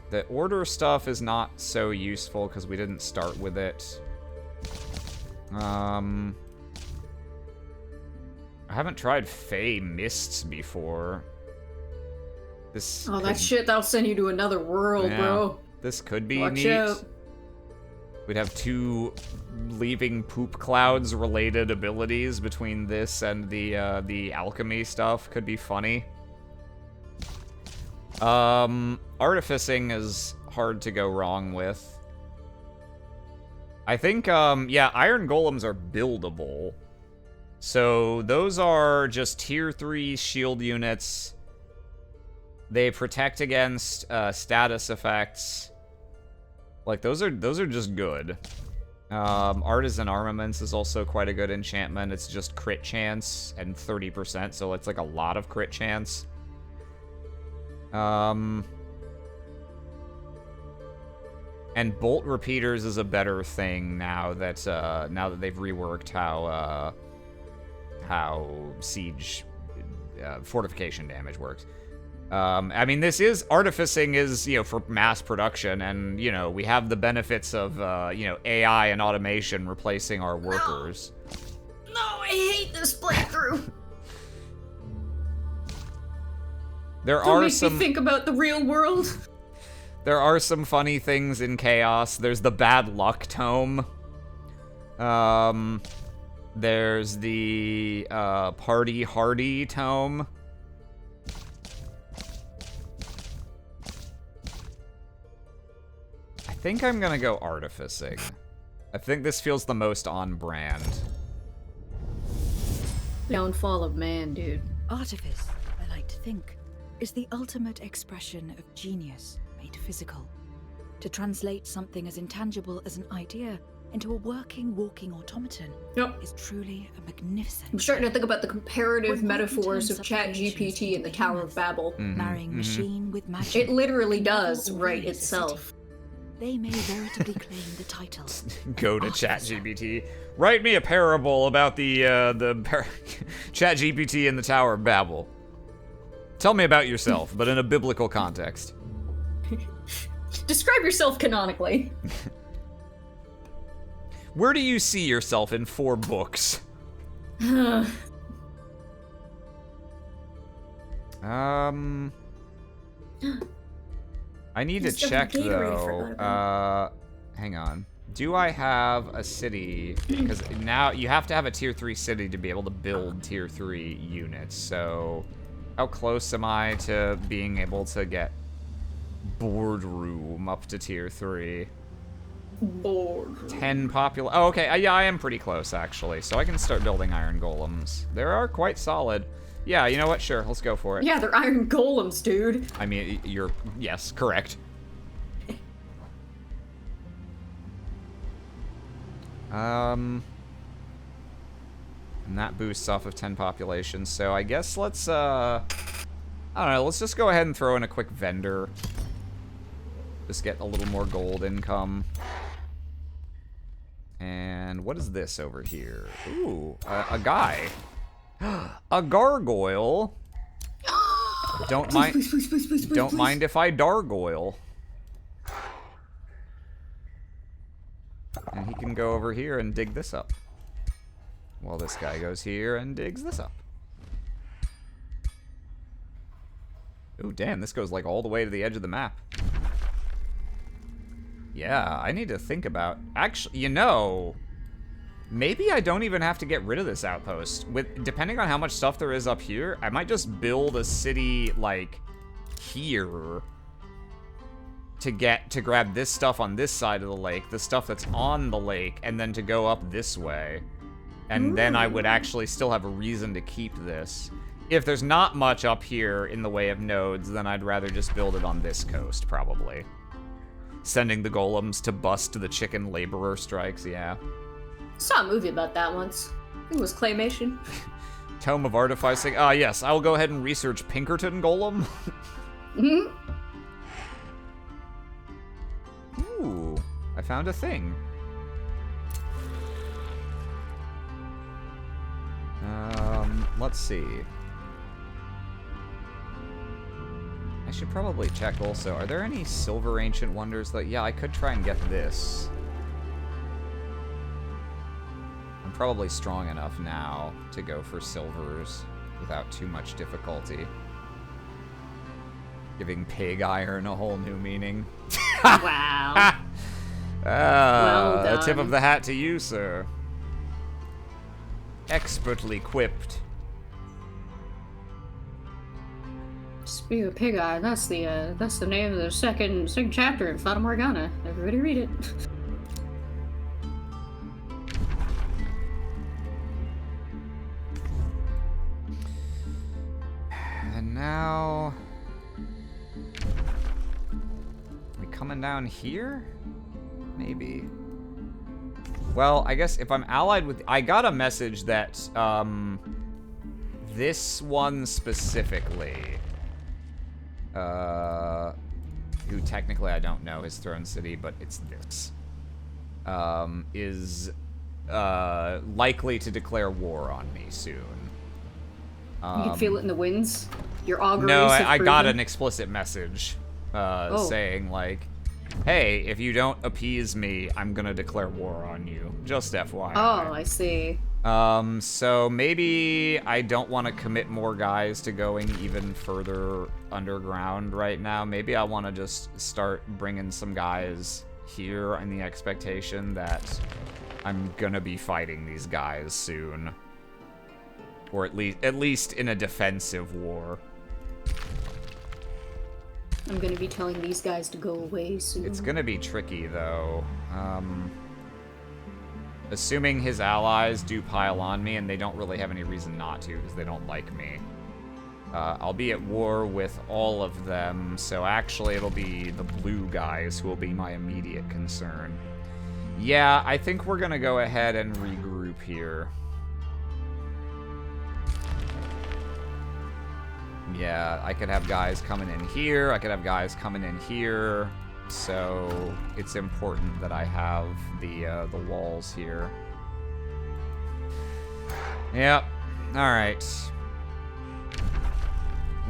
Speaker 2: The order stuff is not so useful because we didn't start with it. I haven't tried Fey Mists before. This
Speaker 3: Oh, that shit, that'll send you to another world, bro.
Speaker 2: This could be
Speaker 3: Watch
Speaker 2: neat.
Speaker 3: out.
Speaker 2: We'd have two leaving poop clouds related abilities between this and the alchemy stuff. Could be funny. Artificing is hard to go wrong with. I think, yeah, Iron Golems are buildable. So those are just tier 3 shield units. They protect against status effects. Like, those are just good. Artisan Armaments is also quite a good enchantment. It's just crit chance and 30%, so it's like a lot of crit chance. And Bolt Repeaters is a better thing now that they've reworked how siege fortification damage works. I mean, artificing is, you know, for mass production, and, you know, we have the benefits of, you know, AI and automation replacing our workers.
Speaker 3: No, I hate this playthrough. Don't make me think about the real world.
Speaker 2: There are some funny things in Chaos. There's the Bad Luck Tome. There's the Party Hardy Tome. I think I'm gonna go Artificing. I think this feels the most on brand.
Speaker 3: Downfall of man, dude.
Speaker 5: Artifice, I like to think, is the ultimate expression of genius made physical. To translate something as intangible as an idea into a working, walking automaton is truly a magnificent.
Speaker 3: I'm starting to think about the comparative
Speaker 5: With
Speaker 3: metaphors of
Speaker 5: terms
Speaker 3: ChatGPT and the Tower of Babel.
Speaker 5: Marrying machine with magic.
Speaker 3: It literally does
Speaker 5: All
Speaker 3: write
Speaker 5: raise a
Speaker 3: itself.
Speaker 5: city. They may veritably claim the title.
Speaker 2: Go to ChatGPT. Write me a parable about the ChatGPT and the Tower of Babel. Tell me about yourself, but in a biblical context.
Speaker 3: Describe yourself canonically.
Speaker 2: Where do you see yourself in 4 books? I need to check, though. Hang on. Do I have a city? Because now you have to have a tier 3 city to be able to build tier 3 units. So how close am I to being able to get boardroom up to tier 3?
Speaker 3: Board.
Speaker 2: 10 popular. Oh, okay. Yeah, I am pretty close, actually. So I can start building iron golems. They are quite solid. Yeah, you know what? Sure, let's go for it.
Speaker 3: Yeah, they're iron golems, dude.
Speaker 2: I mean, yes, correct. And that boosts off of 10 population, so I guess let's, I don't know, let's just go ahead and throw in a quick vendor. Just get a little more gold income. And what is this over here? Ooh, a guy. A gargoyle. Don't mind. Don't mind if I dargoyle. And he can go over here and dig this up. While this guy goes here and digs this up. Ooh, damn, this goes like all the way to the edge of the map. Yeah, I need to think about... Actually, you know... Maybe I don't even have to get rid of this outpost. Depending on how much stuff there is up here, I might just build a city, like, here. To grab this stuff on this side of the lake, the stuff that's on the lake, and then to go up this way. And then I would actually still have a reason to keep this. If there's not much up here in the way of nodes, then I'd rather just build it on this coast, probably. Sending the golems to bust the chicken laborer strikes, yeah.
Speaker 3: Saw a movie about that once. I think it was Claymation.
Speaker 2: Tome of Artificing. Ah, yes, I will go ahead and research Pinkerton Golem. Ooh, I found a thing. Let's see. I should probably check also. Are there any silver ancient wonders that... Yeah, I could try and get this. I'm probably strong enough now to go for silvers without too much difficulty. Giving pig iron a whole new meaning.
Speaker 3: Wow. Well done.
Speaker 2: A tip of the hat to you, sir. Expertly quipped.
Speaker 3: Speaking of pig eye, that's the name of the second chapter in Fata Morgana. Everybody read it.
Speaker 2: And now... we coming down here? Maybe. Well, I guess if I'm allied with... I got a message that, this one specifically, who technically I don't know his throne city, but it's this, is, likely to declare war on me soon.
Speaker 3: You can feel it in the winds. Your auguries
Speaker 2: No,
Speaker 3: have
Speaker 2: I got
Speaker 3: proven.
Speaker 2: an explicit message, saying, like, hey, if you don't appease me, I'm gonna declare war on you. Just FYI.
Speaker 3: Oh, I see.
Speaker 2: So maybe I don't want to commit more guys to going even further underground right now. Maybe I want to just start bringing some guys here in the expectation that I'm gonna be fighting these guys soon. Or at least in a defensive war.
Speaker 3: I'm gonna be telling these guys to go away soon.
Speaker 2: It's gonna be tricky, though. Assuming his allies do pile on me, and they don't really have any reason not to, because they don't like me. I'll be at war with all of them, so actually it'll be the blue guys who will be my immediate concern. Yeah, I think we're gonna go ahead and regroup here. Yeah, I could have guys coming in here, I could have guys coming in here, so it's important that I have the walls here. Yep, alright.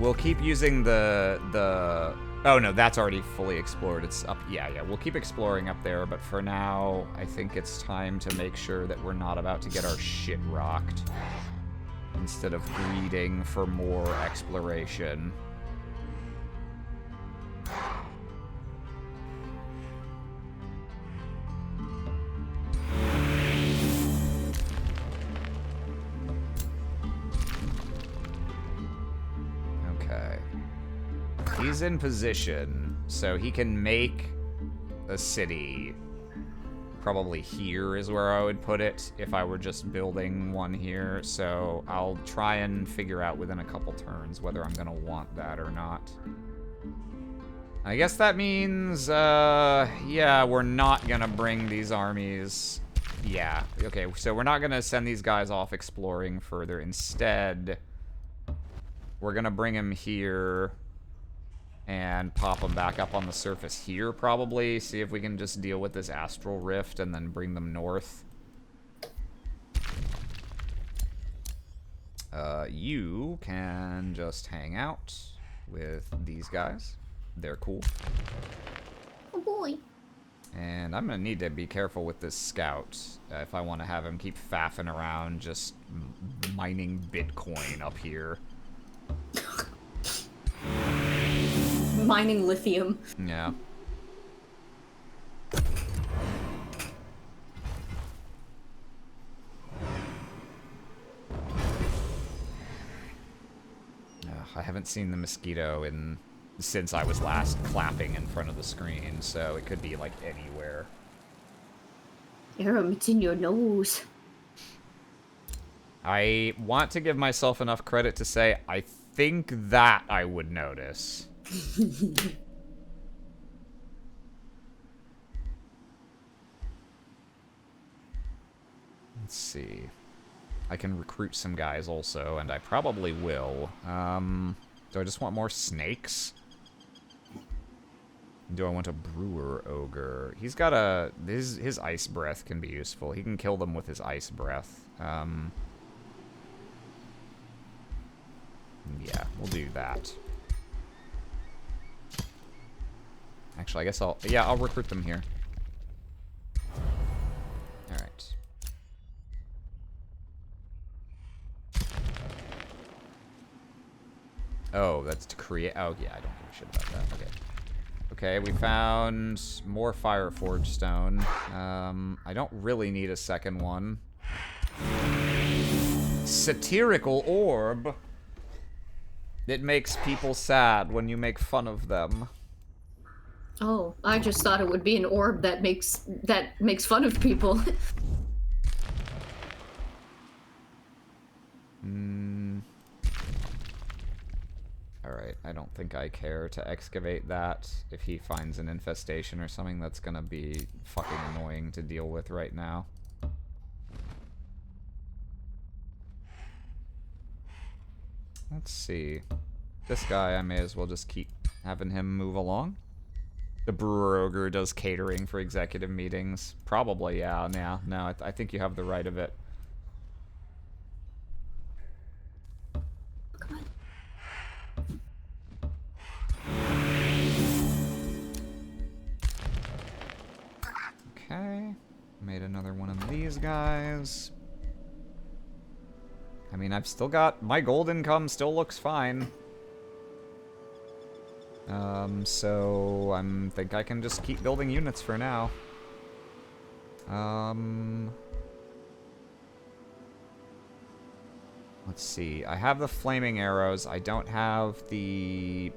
Speaker 2: We'll keep using the... Oh no, that's already fully explored, it's up... Yeah, we'll keep exploring up there, but for now, I think it's time to make sure that we're not about to get our shit rocked. Instead of greeding for more exploration. He's in position, so he can make a city. Probably here is where I would put it if I were just building one here. So I'll try and figure out within a couple turns whether I'm gonna want that or not. I guess that means, yeah, we're not gonna bring these armies. Yeah, okay, so we're not gonna send these guys off exploring further. Instead, we're gonna bring him here and pop them back up on the surface here, probably. See if we can just deal with this astral rift and then bring them north. You can just hang out with these guys. They're cool.
Speaker 4: Oh boy.
Speaker 2: And I'm gonna need to be careful with this scout if I want to have him keep faffing around just mining Bitcoin up here.
Speaker 3: Mining lithium.
Speaker 2: Yeah. I haven't seen the mosquito since I was last clapping in front of the screen, so it could be like anywhere.
Speaker 4: Aram, it's in your nose.
Speaker 2: I want to give myself enough credit to say I think that I would notice. Let's see. I can recruit some guys also, and I probably will. Do I just want more snakes? Do I want a brewer ogre? He's got a... His ice breath can be useful. He can kill them with his ice breath. Yeah, we'll do that. Actually, I guess I'll recruit them here. Alright. Oh, that's to create... Oh, yeah, I don't give a shit about that. Okay. Okay, we found more Fireforge stone. I don't really need a second one. Satirical orb. It makes people sad when you make fun of them.
Speaker 3: Oh, I just thought it would be an orb that makes fun of people.
Speaker 2: Alright, I don't think I care to excavate that. If he finds an infestation or something, that's gonna be fucking annoying to deal with right now. Let's see. This guy, I may as well just keep having him move along. The Brewer Ogre does catering for executive meetings. Probably, yeah. No, I think you have the right of it. Okay. Made another one of these guys. I mean, I've still got... My gold income still looks fine. So I think I can just keep building units for now. Let's see. I have the flaming arrows. I don't have the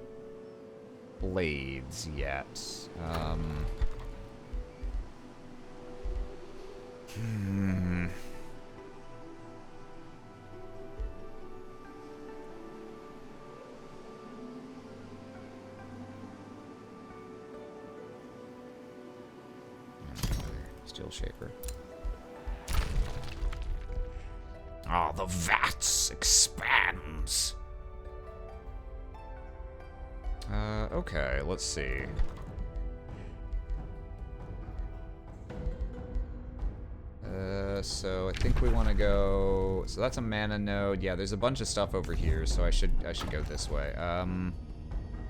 Speaker 2: blades yet. Steel Shaper. Ah, the vats expands. Okay, let's see. So I think we want to go. So that's a mana node. Yeah, there's a bunch of stuff over here, so I should go this way.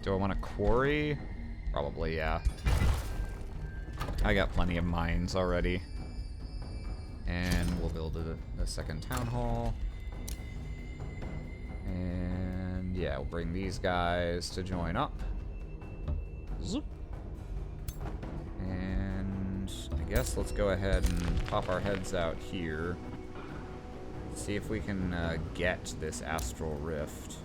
Speaker 2: Do I want a quarry? Probably, yeah. I got plenty of mines already. And we'll build a second town hall. And yeah, we'll bring these guys to join up. Zoop. And I guess let's go ahead and pop our heads out here. See if we can get this astral rift.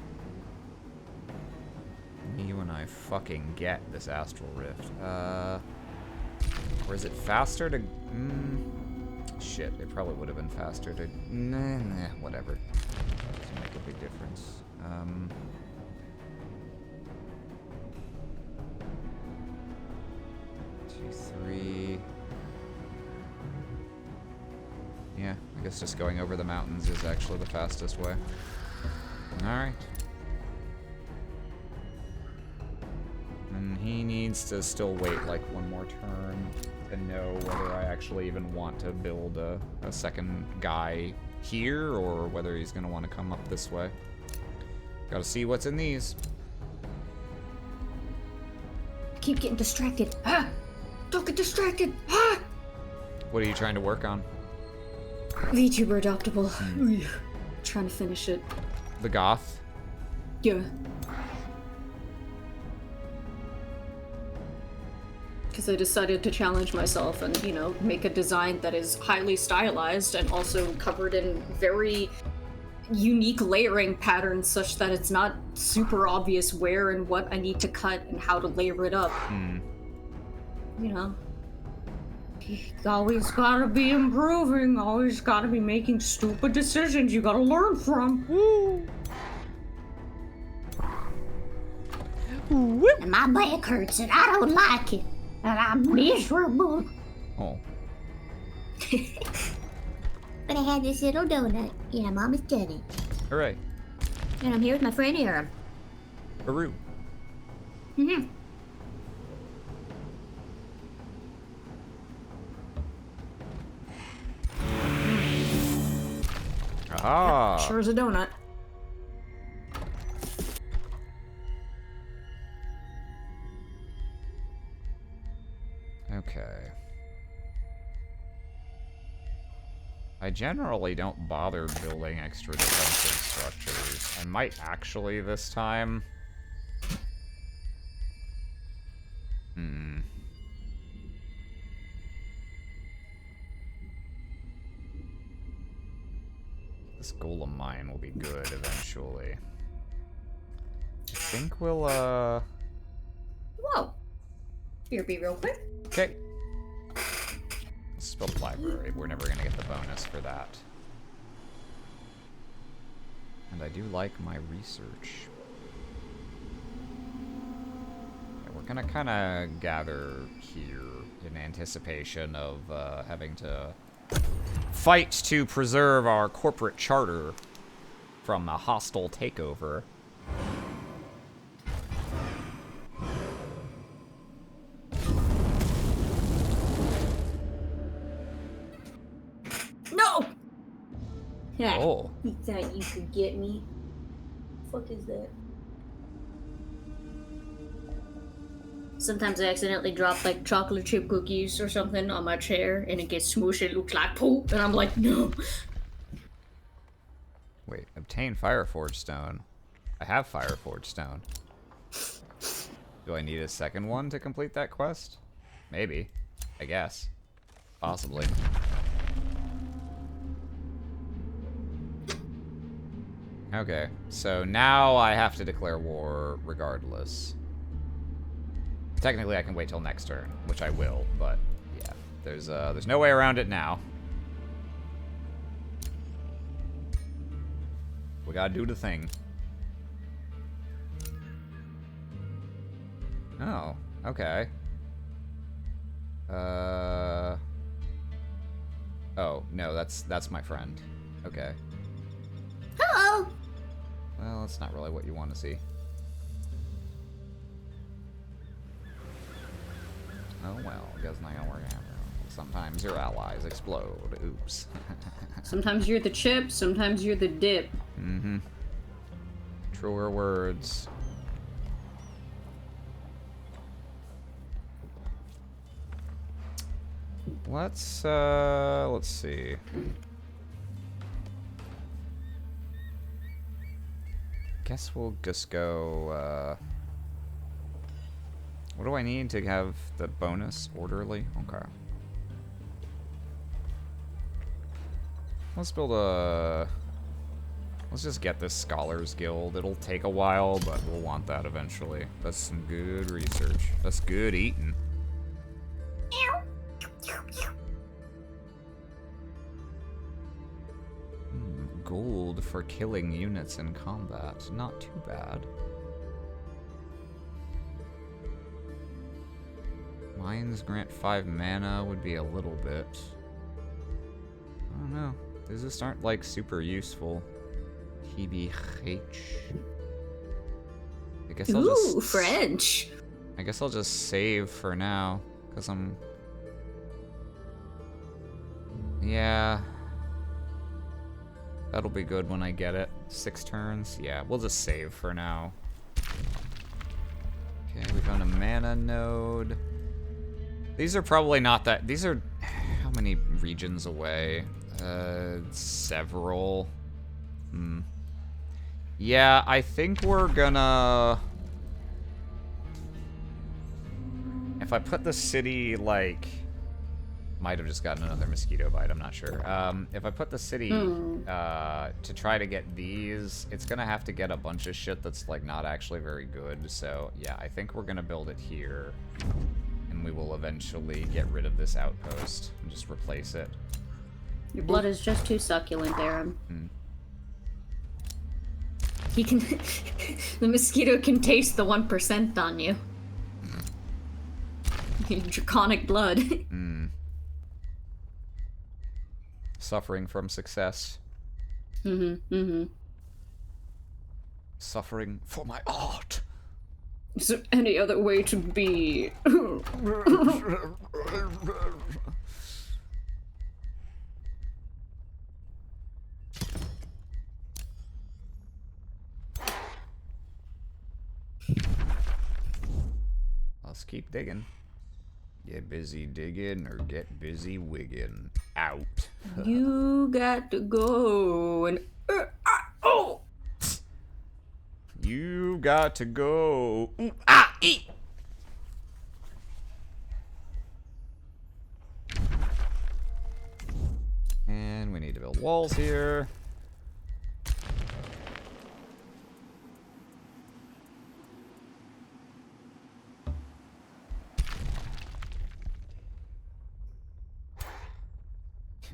Speaker 2: Me when I fucking get this astral rift. Or is it faster to... shit, it probably would have been faster to... Nah, whatever. Doesn't make a big difference. 2, 3... Yeah, I guess just going over the mountains is actually the fastest way. Alright. And he needs to still wait like one more turn to know whether I actually even want to build a second guy here or whether he's going to want to come up this way. Gotta see what's in these.
Speaker 4: I keep getting distracted. Ah! Don't get distracted. Ah!
Speaker 2: What are you trying to work on?
Speaker 3: VTuber adoptable. Trying to finish it.
Speaker 2: The goth?
Speaker 3: Yeah. Because I decided to challenge myself and, you know, make a design that is highly stylized and also covered in very unique layering patterns such that it's not super obvious where and what I need to cut and how to layer it up. You know? You always gotta be improving, always gotta be making stupid decisions you gotta learn from. Woo!
Speaker 4: And my back hurts and I don't like it. And I'm miserable.
Speaker 2: Oh.
Speaker 4: But I had this little donut. Yeah, Mom has done it.
Speaker 2: Hooray.
Speaker 4: And I'm here with my friend Aram.
Speaker 2: Haru.
Speaker 4: Mm-hmm.
Speaker 2: Ah.
Speaker 3: Sure as a donut.
Speaker 2: Okay. I generally don't bother building extra defensive structures. I might actually this time. This golem mine will be good eventually. I think we'll,
Speaker 4: Whoa. BRB real quick.
Speaker 2: Okay. Let's build a library. We're never gonna get the bonus for that. And I do like my research. Yeah, we're gonna kind of gather here in anticipation of having to fight to preserve our corporate charter from a hostile takeover.
Speaker 4: No! Yeah.
Speaker 2: Oh.
Speaker 4: You thought you could get me? What the fuck is that? Sometimes I accidentally drop like chocolate chip cookies or something on my chair and it gets smooshed, it looks like poop, and I'm like, no.
Speaker 2: Wait, obtain Fireforge Stone. I have Fireforge Stone. Do I need a second one to complete that quest? Maybe. I guess. Possibly. Okay, so now I have to declare war regardless. Technically, I can wait till next turn, which I will, but yeah, there's no way around it now. We gotta do the thing. Oh, okay. Oh, no, that's my friend. Okay.
Speaker 4: Hello!
Speaker 2: Well, that's not really what you want to see. Oh well, guess not gonna work out. Sometimes your allies explode. Oops.
Speaker 3: Sometimes you're the chip, sometimes you're the dip.
Speaker 2: Mm-hmm. Truer words. Let's see. Guess we'll just go, what do I need to have the bonus? Orderly? Okay. Let's build a Let's just get this Scholars Guild. It'll take a while, but we'll want that eventually. That's some good research. That's good eating. Gold for killing units in combat. Not too bad. Mines grant 5 mana would be a little bit. I don't know. These just aren't like super useful. TBH. I guess I'll just.
Speaker 4: Ooh, French.
Speaker 2: I guess I'll just save for now, cause I'm. Yeah. That'll be good when I get it. 6 turns. Yeah, we'll just save for now. Okay, we found a mana node. These are probably not that. These are how many regions away? Several. Yeah, I think we're gonna. If I put the city like. Might have just gotten another mosquito bite, I'm not sure. If I put the city to try to get these, it's gonna have to get a bunch of shit that's like not actually very good. So yeah, I think we're gonna build it here. And we will eventually get rid of this outpost and just replace it.
Speaker 4: Your blood is just too succulent, Aaron. He can... the mosquito can taste the 1% on you. Draconic blood.
Speaker 2: Suffering from success. Suffering for my art.
Speaker 3: Is there any other way to be?
Speaker 2: Let's keep digging. Get busy digging or get busy wigging. Out.
Speaker 3: You got to go and oh.
Speaker 2: You got to go. Ooh, ah, eat. And we need to build walls here.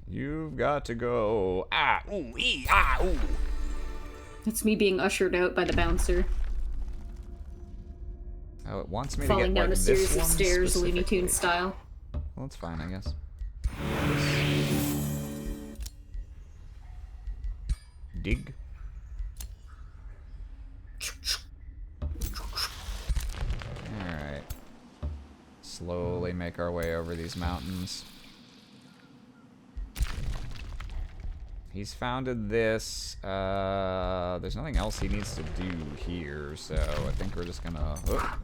Speaker 2: You've got to go. Ah, ooh, ee, ah, ooh.
Speaker 3: It's me being ushered out by the bouncer.
Speaker 2: Oh, it wants me
Speaker 3: Falling
Speaker 2: to get
Speaker 3: down
Speaker 2: like
Speaker 3: a series
Speaker 2: this
Speaker 3: of
Speaker 2: one
Speaker 3: stairs, Looney
Speaker 2: specifically.
Speaker 3: Tunes style.
Speaker 2: Well, that's fine, I guess. Dig. Alright. Slowly make our way over these mountains. He's founded this. There's nothing else he needs to do here, so I think we're just gonna... Oh.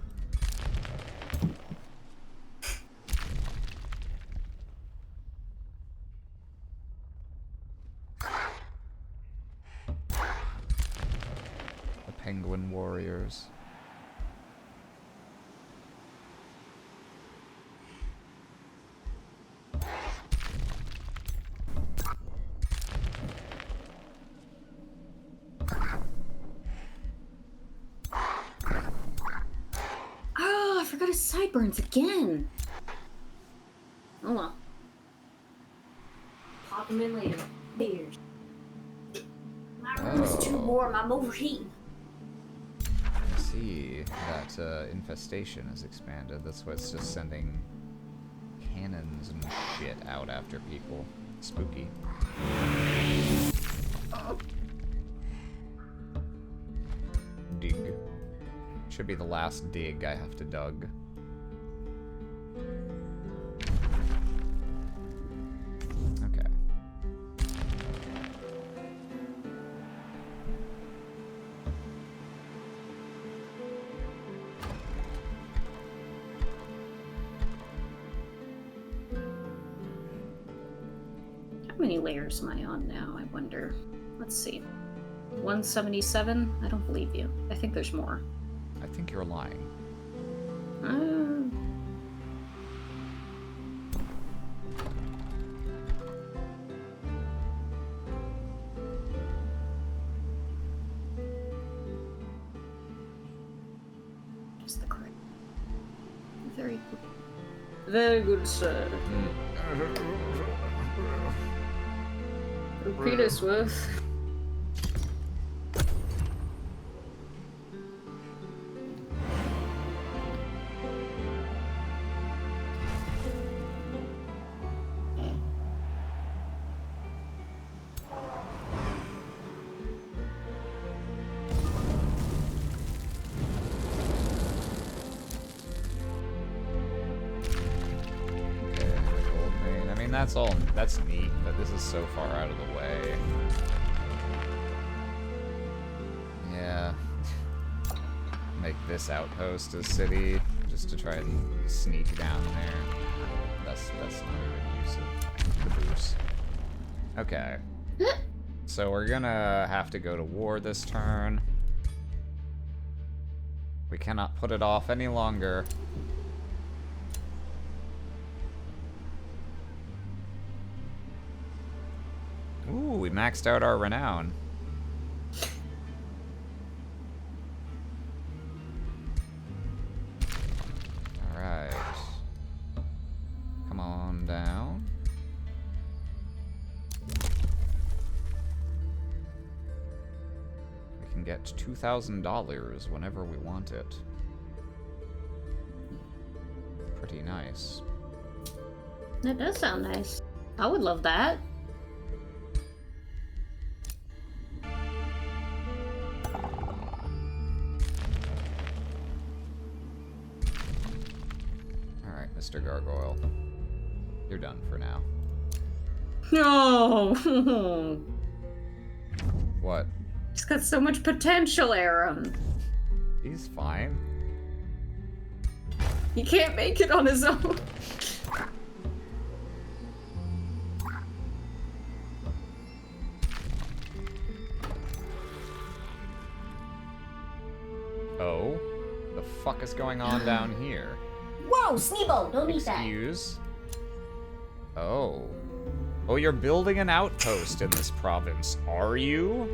Speaker 2: The Penguin Warriors.
Speaker 4: Oh, I forgot his sideburns again. Hold on. Pop them in later. Beers. My room's too warm. I'm overheating.
Speaker 2: I see that infestation has expanded. That's why it's just sending cannons and shit out after people. Spooky. Dig. Should be the last dig I have to dug. Okay.
Speaker 3: How many layers am I on now, I wonder? Let's see. 177? I don't believe you. I think there's more.
Speaker 2: I think you're lying.
Speaker 4: Very good. Very good, sir. Repeater's worth.
Speaker 2: That's neat, but this is so far out of the way. Yeah. Make this outpost a city, just to try and sneak down there. That's not a good use of the boost. Okay. So we're gonna have to go to war this turn. We cannot put it off any longer. Ooh, we maxed out our renown. Alright. Come on down. We can get $2,000 whenever we want it. Pretty nice.
Speaker 4: That does sound nice. I would love that.
Speaker 2: Mr. Gargoyle. You're done for now.
Speaker 4: No!
Speaker 2: What?
Speaker 4: He's got so much potential, Aram.
Speaker 2: He's fine.
Speaker 4: He can't make it on his own.
Speaker 2: Oh? The fuck is going on down here?
Speaker 4: Whoa, Sneebo, don't eat that.
Speaker 2: Excuse? Oh. Oh, you're building an outpost in this province, are you?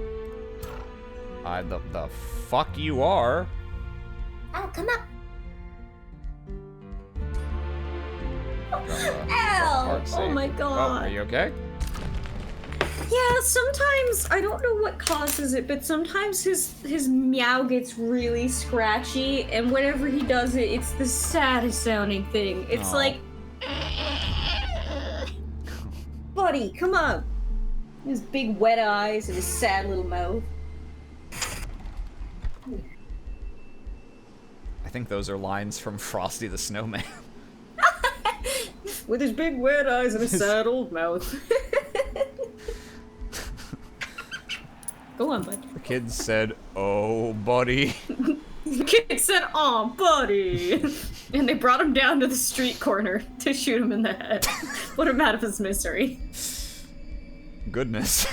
Speaker 2: The fuck you are.
Speaker 4: Oh, come up.
Speaker 2: Ow!
Speaker 4: Ow! Oh my god.
Speaker 2: Oh, are you okay?
Speaker 4: Yeah, sometimes, I don't know what causes it, but sometimes his meow gets really scratchy, and whenever he does it, it's the saddest sounding thing. It's like... Buddy, come on! His big wet eyes and his sad little mouth.
Speaker 2: I think those are lines from Frosty the Snowman.
Speaker 4: With his big wet eyes and his sad old mouth. Go on, bud.
Speaker 2: The kid said, "Oh, buddy."
Speaker 4: The kid said, "Aw, buddy." And they brought him down to the street corner to shoot him in the head. Put him out of his misery.
Speaker 2: Goodness.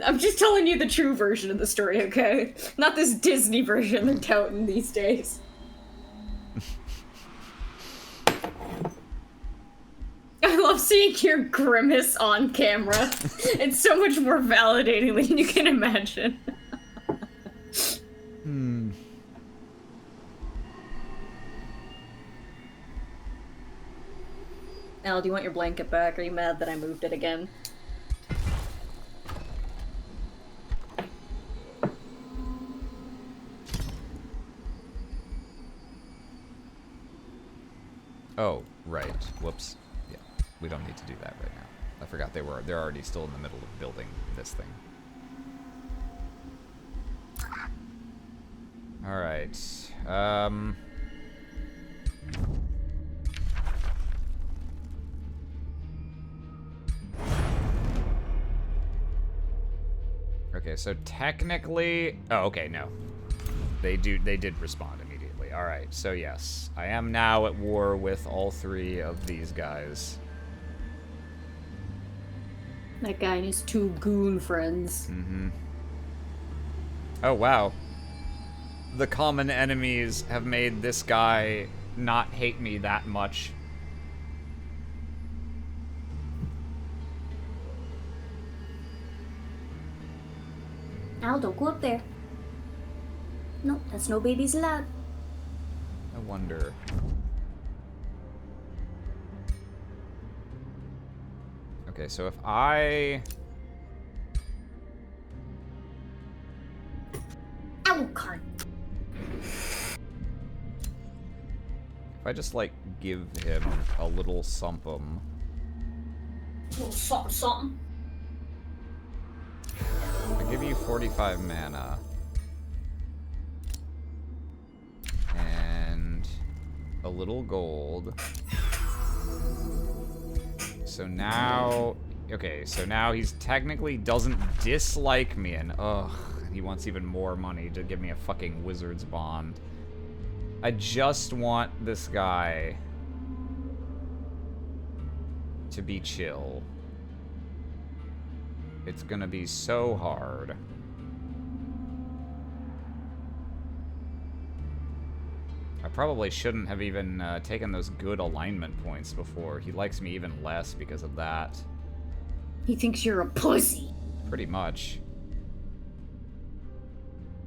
Speaker 4: I'm just telling you the true version of the story, okay? Not this Disney version they're touting these days. I love seeing your grimace on camera. It's so much more validating than you can imagine. Al, do you want your blanket back? Are you mad that I moved it again?
Speaker 2: Oh, right. Whoops. Yeah, we don't need to do that right now. I forgot they're already still in the middle of building this thing. All right. Okay, so technically, oh, okay, no. They did respond immediately. All right, so yes, I am now at war with all three of these guys.
Speaker 4: That guy and his two goon friends.
Speaker 2: Mm-hmm. Oh, wow. The common enemies have made this guy not hate me that much.
Speaker 4: Al, don't go up there. No, that's no babies allowed.
Speaker 2: I wonder. Okay, so if I...
Speaker 4: Alucard.
Speaker 2: If I just, like, give him a little something...
Speaker 4: Little something, something.
Speaker 2: I give you 45 mana. And a little gold. So now... Okay, so now he's technically doesn't dislike me, and ugh, he wants even more money to give me a fucking wizard's bond. I just want this guy to be chill. It's gonna be so hard. I probably shouldn't have even taken those good alignment points before. He likes me even less because of that.
Speaker 4: He thinks you're a pussy.
Speaker 2: Pretty much.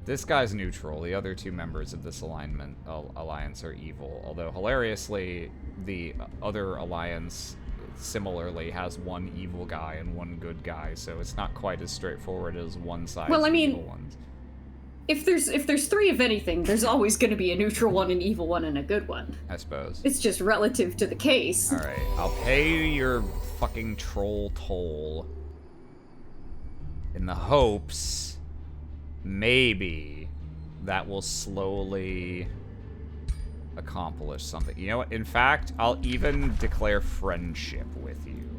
Speaker 2: This guy's neutral. The other two members of this alliance are evil. Although, hilariously, the other alliance similarly has one evil guy and one good guy, so it's not quite as straightforward as one side's
Speaker 3: Well, I mean,
Speaker 2: evil ones.
Speaker 3: If there's three of anything, there's always going to be a neutral one, an evil one, and a good one.
Speaker 2: I suppose.
Speaker 3: It's just relative to the case.
Speaker 2: Alright, I'll pay your fucking troll toll. In the hopes, maybe, that will slowly accomplish something. You know what? In fact, I'll even declare friendship with you.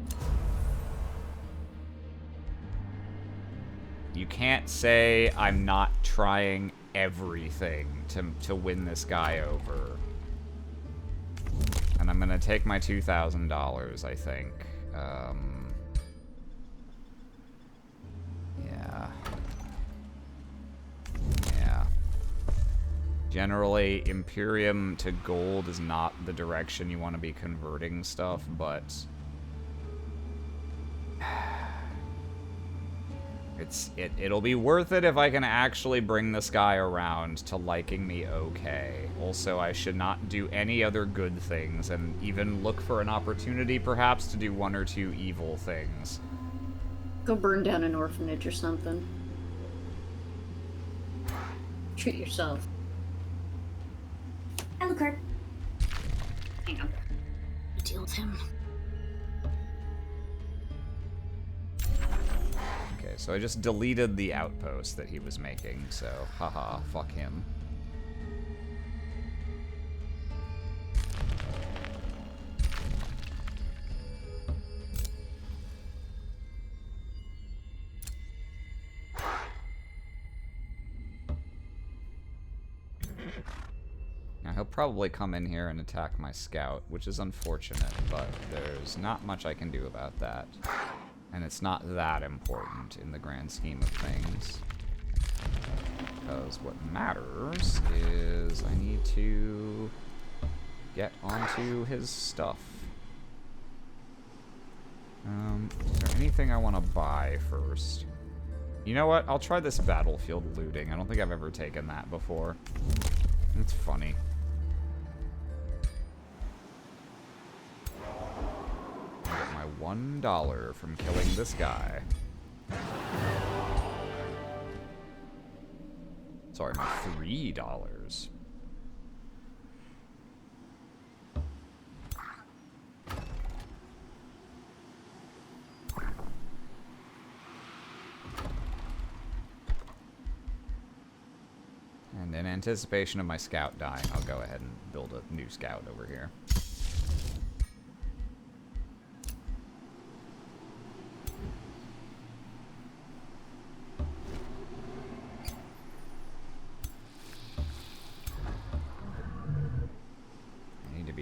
Speaker 2: You can't say I'm not trying everything to win this guy over. And I'm gonna take my $2,000, I think. Yeah. Yeah. Generally, Imperium to gold is not the direction you want to be converting stuff, but... It'll be worth it if I can actually bring this guy around to liking me okay. Also, I should not do any other good things, and even look for an opportunity, perhaps, to do one or two evil things.
Speaker 3: Go burn down an orphanage or something. Treat yourself.
Speaker 4: Alucard. Hang on. Deal with him.
Speaker 2: Okay, so I just deleted the outpost that he was making, so haha, fuck him. Now he'll probably come in here and attack my scout, which is unfortunate, but there's not much I can do about that. And it's not that important in the grand scheme of things. Because what matters is I need to get onto his stuff. Is there anything I want to buy first? You know what? I'll try this battlefield looting. I don't think I've ever taken that before. It's funny. $1 from killing this guy. Sorry, my $3. And in anticipation of my scout dying, I'll go ahead and build a new scout over here.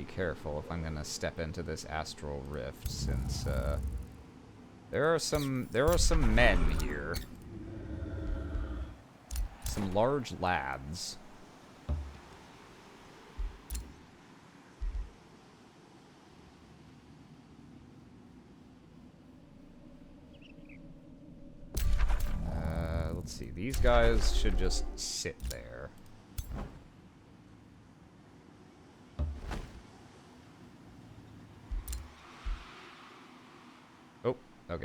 Speaker 2: Careful if I'm gonna step into this astral rift, since there are some men here, some large lads. Let's see, these guys should just sit there.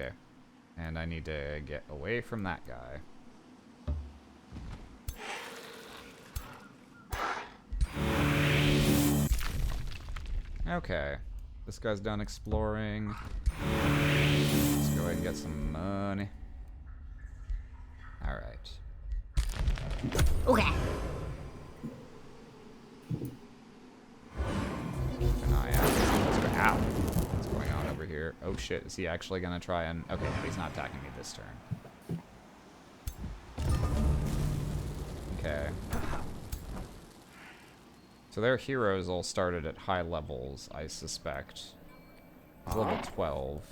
Speaker 2: Okay. And I need to get away from that guy. Okay. This guy's done exploring. Let's go ahead and get some money. Alright.
Speaker 3: Okay.
Speaker 2: Keep an eye out. Ow. What's going on over here? Oh shit, is he actually gonna try and... Okay, no, he's not attacking me this turn. Okay. So their heroes all started at high levels, I suspect. He's level 12.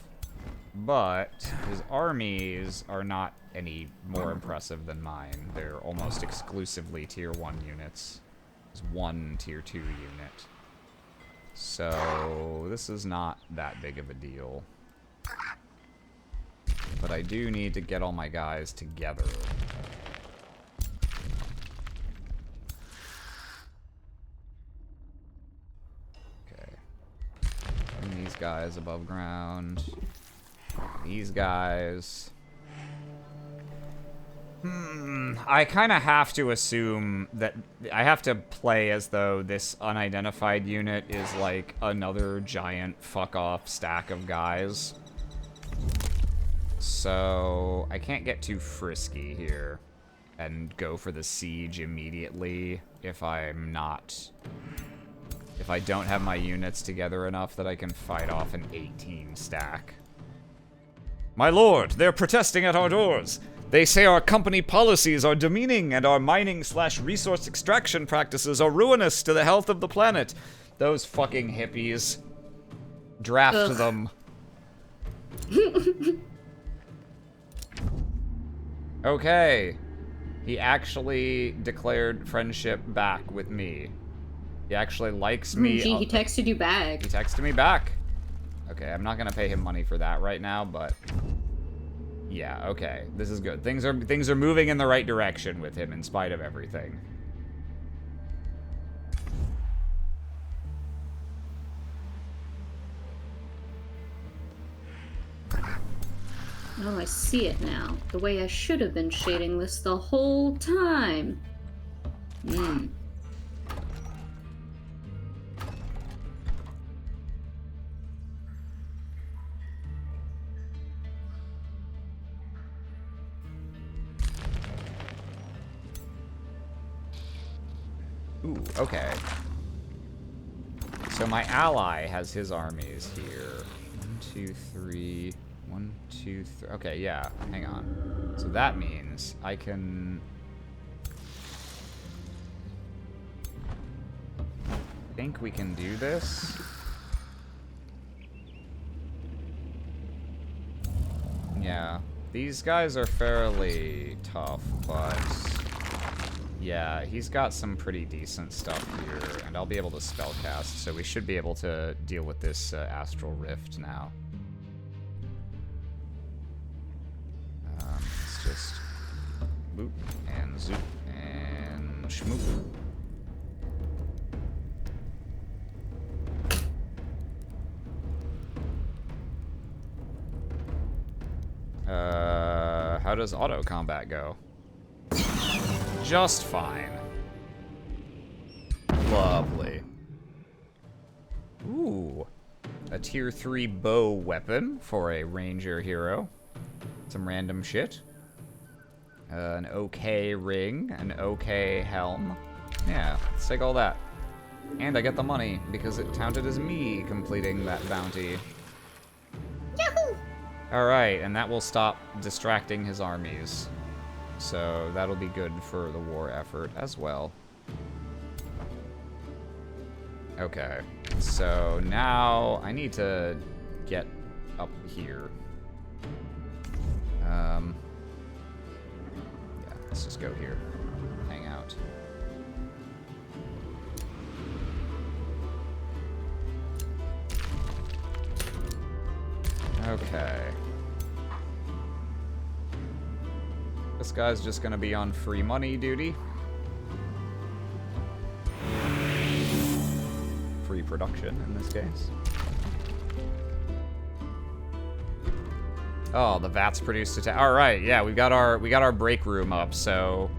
Speaker 2: But his armies are not any more impressive than mine. They're almost exclusively tier 1 units. There's one tier 2 unit. So this is not that big of a deal. But I do need to get all my guys together. Okay. Bring these guys above ground. These guys. I kind of have to assume that I have to play as though this unidentified unit is like another giant fuck-off stack of guys. So I can't get too frisky here and go for the siege immediately if I don't have my units together enough that I can fight off an 18 stack. My lord, they're protesting at our doors. They say our company policies are demeaning and our mining/resource extraction practices are ruinous to the health of the planet. Those fucking hippies. Draft them. Okay. He actually declared friendship back with me. He actually likes me.
Speaker 3: Gee, he texted you back.
Speaker 2: He texted me back. Okay, I'm not gonna pay him money for that right now, but... Yeah, okay. This is good. Things are moving in the right direction with him in spite of everything.
Speaker 3: Oh, I see it now. The way I should have been shading this the whole time.
Speaker 2: Ooh, okay. So my ally has his armies here. 1, 2, 3. 1, 2, 3. Okay, yeah. Hang on. So that means I can... I think we can do this. Yeah. These guys are fairly tough, but... Yeah, he's got some pretty decent stuff here, and I'll be able to spellcast, so we should be able to deal with this Astral Rift now. Let's just boop and zoop and schmoop. How does auto combat go? Just fine. Lovely. Ooh. A tier 3 bow weapon for a ranger hero. Some random shit. An okay ring. An okay helm. Yeah, let's take all that. And I get the money, because it counted as me completing that bounty.
Speaker 3: Yahoo!
Speaker 2: Alright, and that will stop distracting his armies. So that'll be good for the war effort as well. Okay, so now I need to get up here. Yeah, let's just go here. Hang out. Okay. This guy's just gonna be on free money duty. Free production in this case. Oh, the vats produced attack. All right, yeah, we got our break room up. So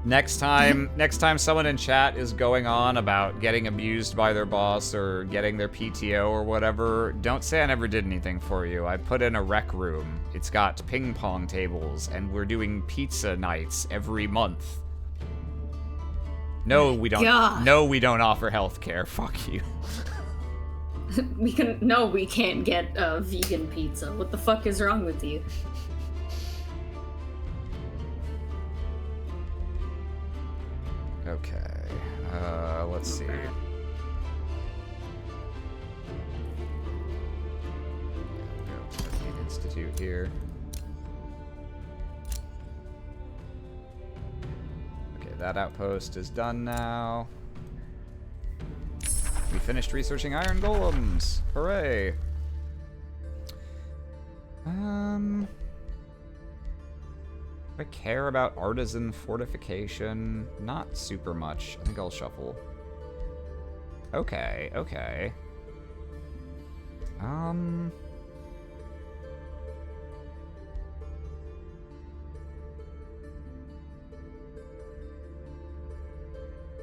Speaker 2: next time someone in chat is going on about getting abused by their boss or getting their PTO or whatever, don't say I never did anything for you. I put in a rec room. It's got ping pong tables, and we're doing pizza nights every month. No, we don't.
Speaker 3: God.
Speaker 2: No, we don't offer healthcare. Fuck you.
Speaker 3: We can't get vegan pizza. What the fuck is wrong with you?
Speaker 2: Okay. Let's see. Go to the Institute here. Okay, that outpost is done now. We finished researching iron golems. Hooray. Do I care about artisan fortification? Not super much. I think I'll shuffle. Okay, okay.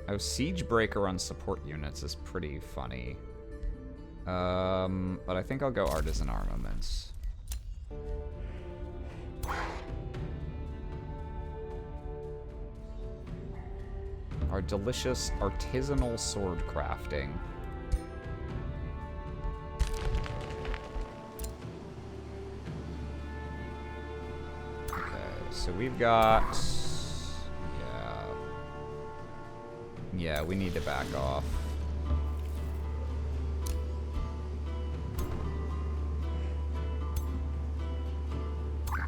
Speaker 2: Oh, Siege Breaker on support units is pretty funny. But I think I'll go Artisan Armaments. Our delicious artisanal sword crafting. Okay, so we've got... Yeah, we need to back off.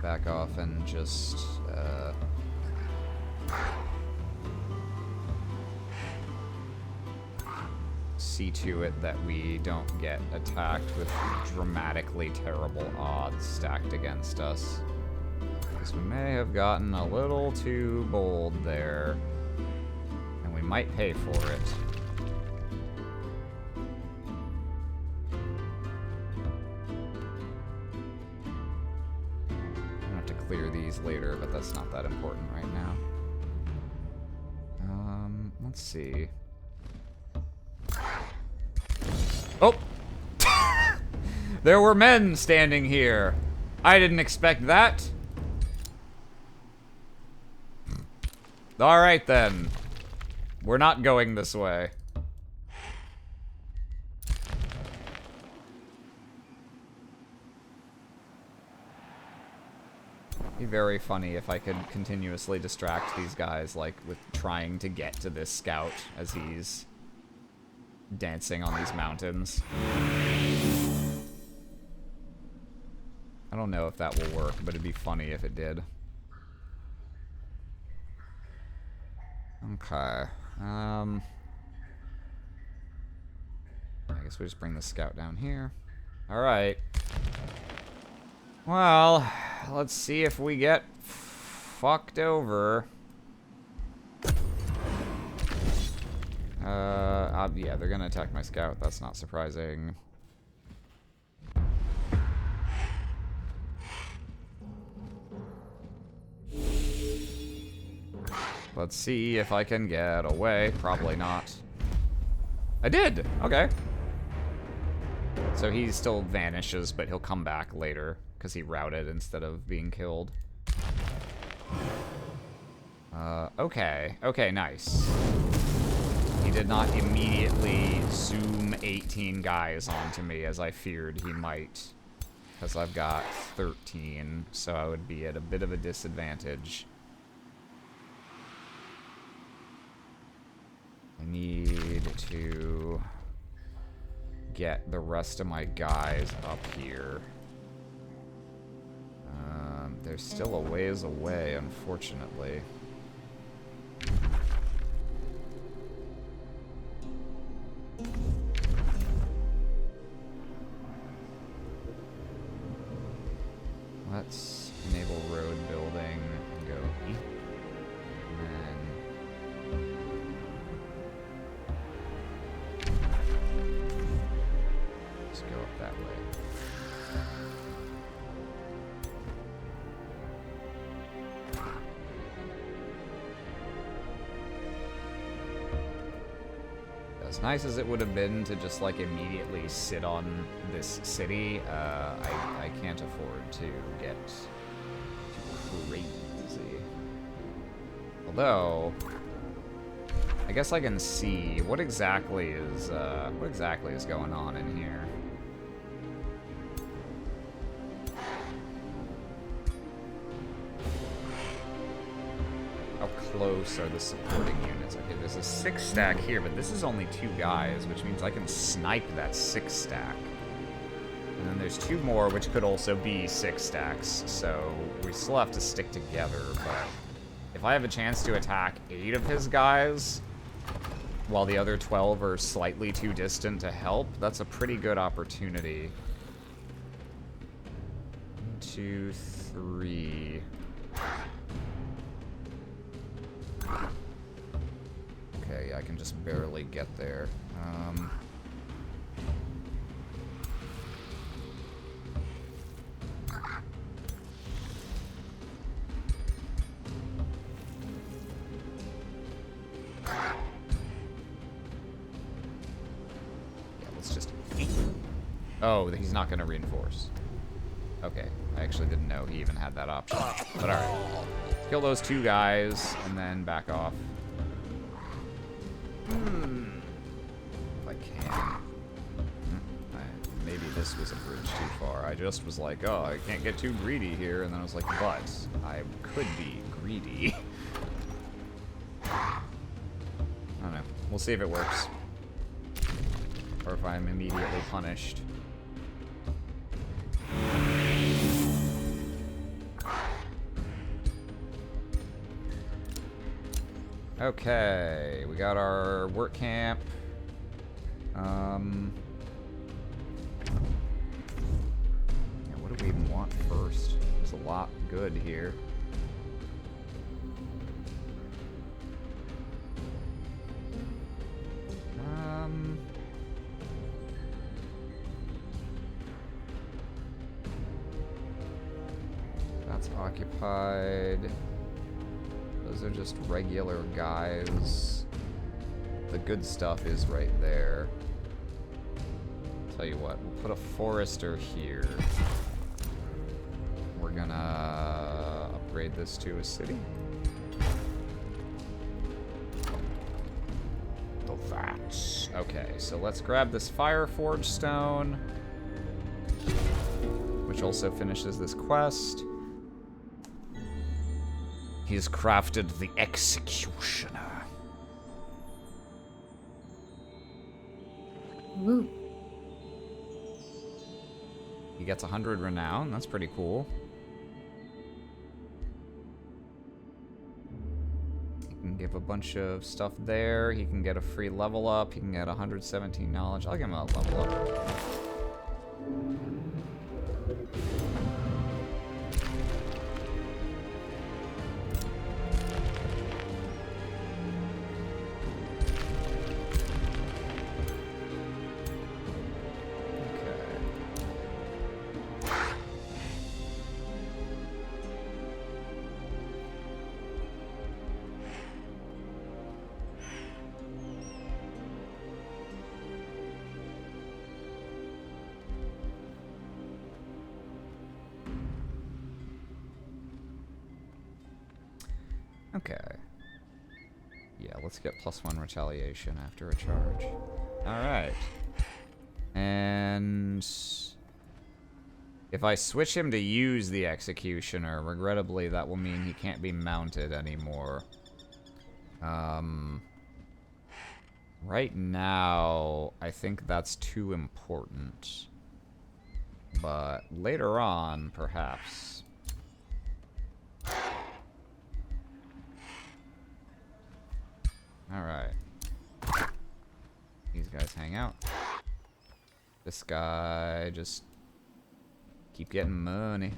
Speaker 2: Back off and just, see to it that we don't get attacked with dramatically terrible odds stacked against us. Because we may have gotten a little too bold there. We might pay for it. I'll have to clear these later, but that's not that important right now. Let's see. Oh! There were men standing here. I didn't expect that. All right then. We're not going this way. It'd be very funny if I could continuously distract these guys, like, with trying to get to this scout as he's dancing on these mountains. I don't know if that will work, but it'd be funny if it did. Okay. I guess we just bring the scout down here. Alright. Well, let's see if we get fucked over. Yeah, they're gonna attack my scout. That's not surprising. Let's see if I can get away. Probably not. I did! Okay. So he still vanishes, but he'll come back later, because he routed instead of being killed. Okay. Okay, nice. He did not immediately zoom 18 guys onto me, as I feared he might. Because I've got 13, so I would be at a bit of a disadvantage. I need to get the rest of my guys up here. They're still a ways away, unfortunately. Let's enable road building and go east. And then let's go up that way. As nice as it would have been to just, like, immediately sit on this city, I can't afford to get too crazy. Although, I guess I can see what exactly is going on in here. How close are the supporting units? Okay, there's a 6-stack here, but this is only 2 guys, which means I can snipe that 6-stack. And then there's 2 more, which could also be 6 stacks, so we still have to stick together, but if I have a chance to attack 8 of his guys, while the other 12 are slightly too distant to help, that's a pretty good opportunity. 1, 2, 3... Okay, I can just barely get there. Yeah, let's just... Oh, he's not going to reinforce. Okay, I actually didn't know he even had that option. But alright. Kill those 2 guys, and then back off. If I can. Maybe this was a bridge too far. I just was like, oh, I can't get too greedy here, and then I was like, but I could be greedy. I don't know. We'll see if it works. Or if I'm immediately punished. Okay, we got our work camp. Yeah, what do we even want first? There's a lot good here. That's occupied. Those are just regular guys. The good stuff is right there. Tell you what, we'll put a forester here. We're gonna upgrade this to a city. The vats. Okay, so let's grab this Fireforge stone, which also finishes this quest. He's crafted the Executioner.
Speaker 3: Ooh.
Speaker 2: He gets 100 renown. That's pretty cool. He can give a bunch of stuff there. He can get a free level up. He can get 117 knowledge. I'll give him a level up. Okay. Yeah, let's get +1 retaliation after a charge. Alright. And if I switch him to use the Executioner, regrettably that will mean he can't be mounted anymore. Right now, I think that's too important. But later on, perhaps. Alright. These guys hang out. This guy just keep getting money.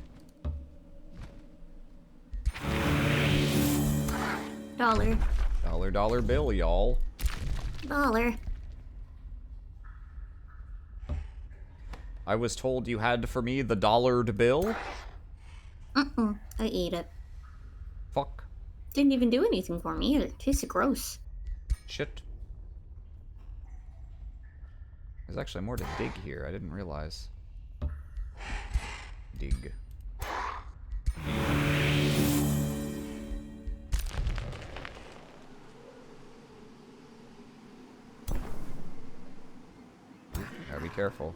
Speaker 4: Dollar.
Speaker 2: Dollar bill, y'all.
Speaker 4: Dollar.
Speaker 2: I was told you had for me the $1 bill.
Speaker 4: I ate it.
Speaker 2: Fuck.
Speaker 4: Didn't even do anything for me either. Tasted gross.
Speaker 2: Shit. There's actually more to dig here. I didn't realize. Dig. Gotta be careful.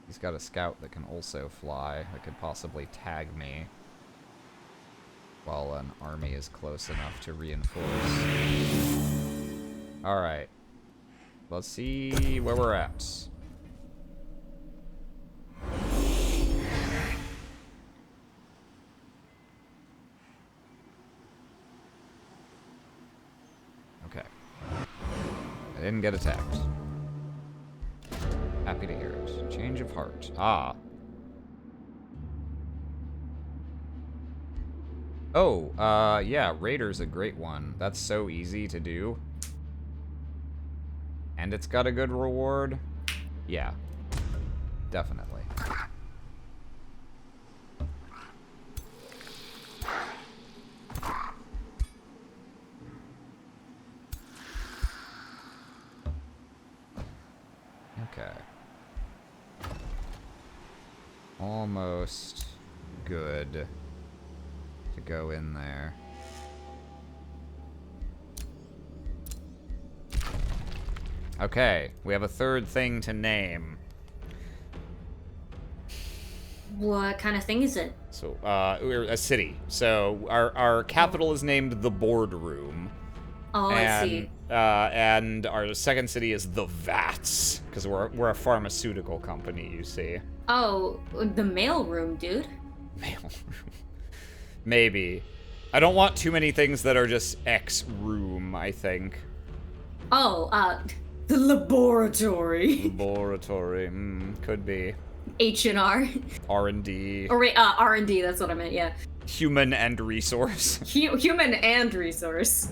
Speaker 2: He's got a scout that can also fly, that could possibly tag me while an army is close enough to reinforce. Alright. Let's see where we're at. Okay. I didn't get attacked. Happy to hear it. Change of heart. Ah. Oh, yeah, Raider's a great one. That's so easy to do. And it's got a good reward. Yeah. Definitely. Okay. Almost good to go in there. Okay, we have a third thing to name.
Speaker 4: What kind of thing is it?
Speaker 1: So, we're a city. So, our capital is named the Boardroom.
Speaker 4: Oh, I see.
Speaker 1: And our second city is the Vats, because we're a pharmaceutical company, you see.
Speaker 4: Oh, the mailroom, dude.
Speaker 1: Mailroom. Maybe. I don't want too many things that are just X room, I think.
Speaker 4: Oh, the laboratory.
Speaker 1: Laboratory, could be.
Speaker 4: H&R.
Speaker 1: R&D.
Speaker 4: Or wait, R&D, that's what I meant, yeah.
Speaker 1: Human and resource.
Speaker 4: Human and resource.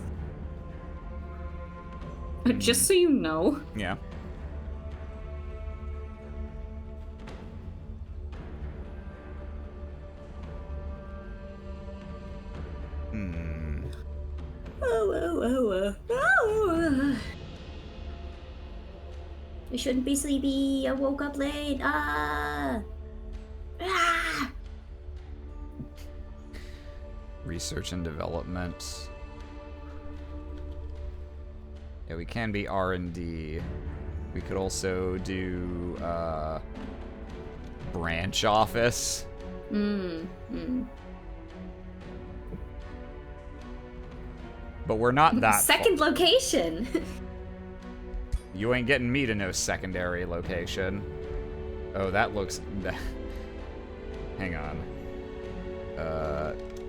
Speaker 4: Just so you know.
Speaker 1: Yeah.
Speaker 4: I shouldn't be sleepy. I woke up late.
Speaker 2: Research and development. Yeah, we can be R&D. We could also do branch office. But we're not that
Speaker 4: Second location.
Speaker 2: You ain't getting me to no secondary location. Oh, that looks... Hang on.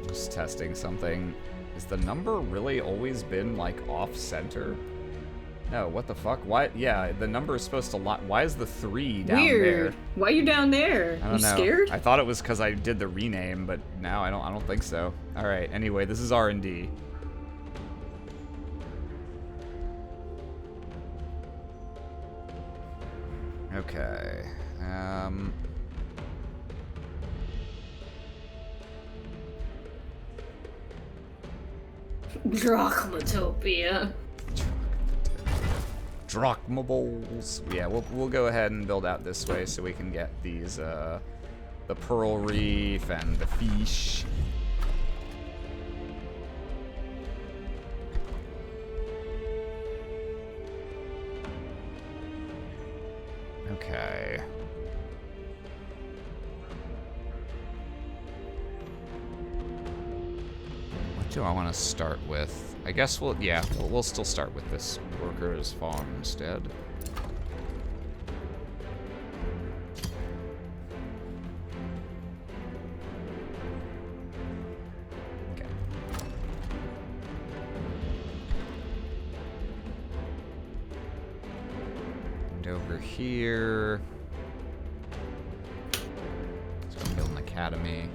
Speaker 2: Just testing something. Is the number really always been, like, off-center? No, what the fuck? Why? Yeah, the number is supposed to lie. Why is the 3 down
Speaker 3: Weird.
Speaker 2: there?
Speaker 3: Why are you down there?
Speaker 2: I don't know.
Speaker 3: Scared?
Speaker 2: I thought it was because I did the rename, but now I don't think so. All right. Anyway, this is R&D. Okay.
Speaker 4: Drachmatopia.
Speaker 2: Drachmables. Yeah, we'll go ahead and build out this way so we can get these the pearl reef and the fish. Okay. What do I want to start with? I guess we'll still start with this workers' farm instead. Okay. And over here, let's go build an academy.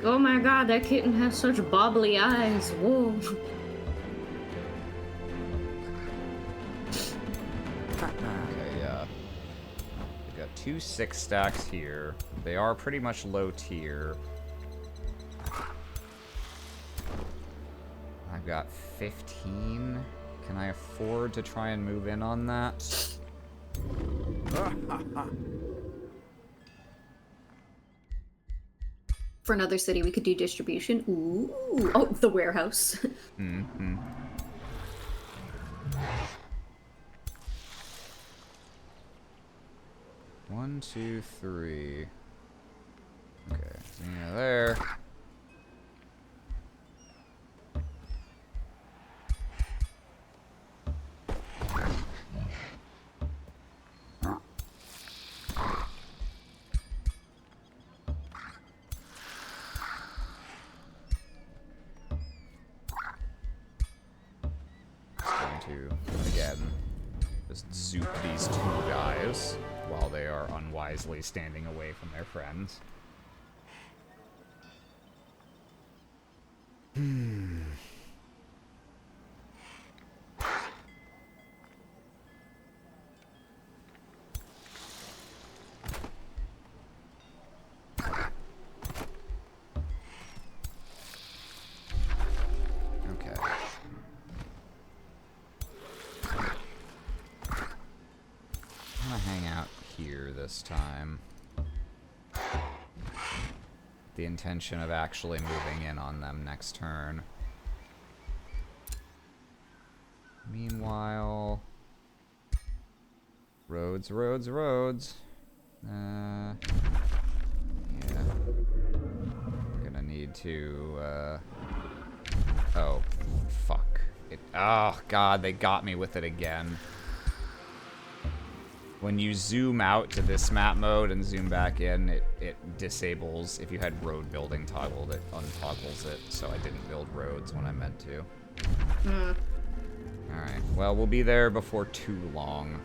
Speaker 4: Oh my god, that kitten has such bobbly eyes. Whoa.
Speaker 2: Okay, yeah. We've got 2 6 stacks here. They are pretty much low tier. I've got 15. Can I afford to try and move in on that?
Speaker 3: For another city, we could do distribution. Ooh. Oh, the warehouse.
Speaker 2: Mm-hmm. One, two, three. Okay, yeah, there. To again just zoop these 2 guys while they are unwisely standing away from their friends. Okay. I'm gonna hang out here this time. The intention of actually moving in on them next turn. Meanwhile, roads. Yeah. I'm gonna need to, oh, fuck. Oh, God, they got me with it again. When you zoom out to this map mode and zoom back in, it disables. If you had road building toggled, it untoggles it. So I didn't build roads when I meant to. Alright, well, we'll be there before too long.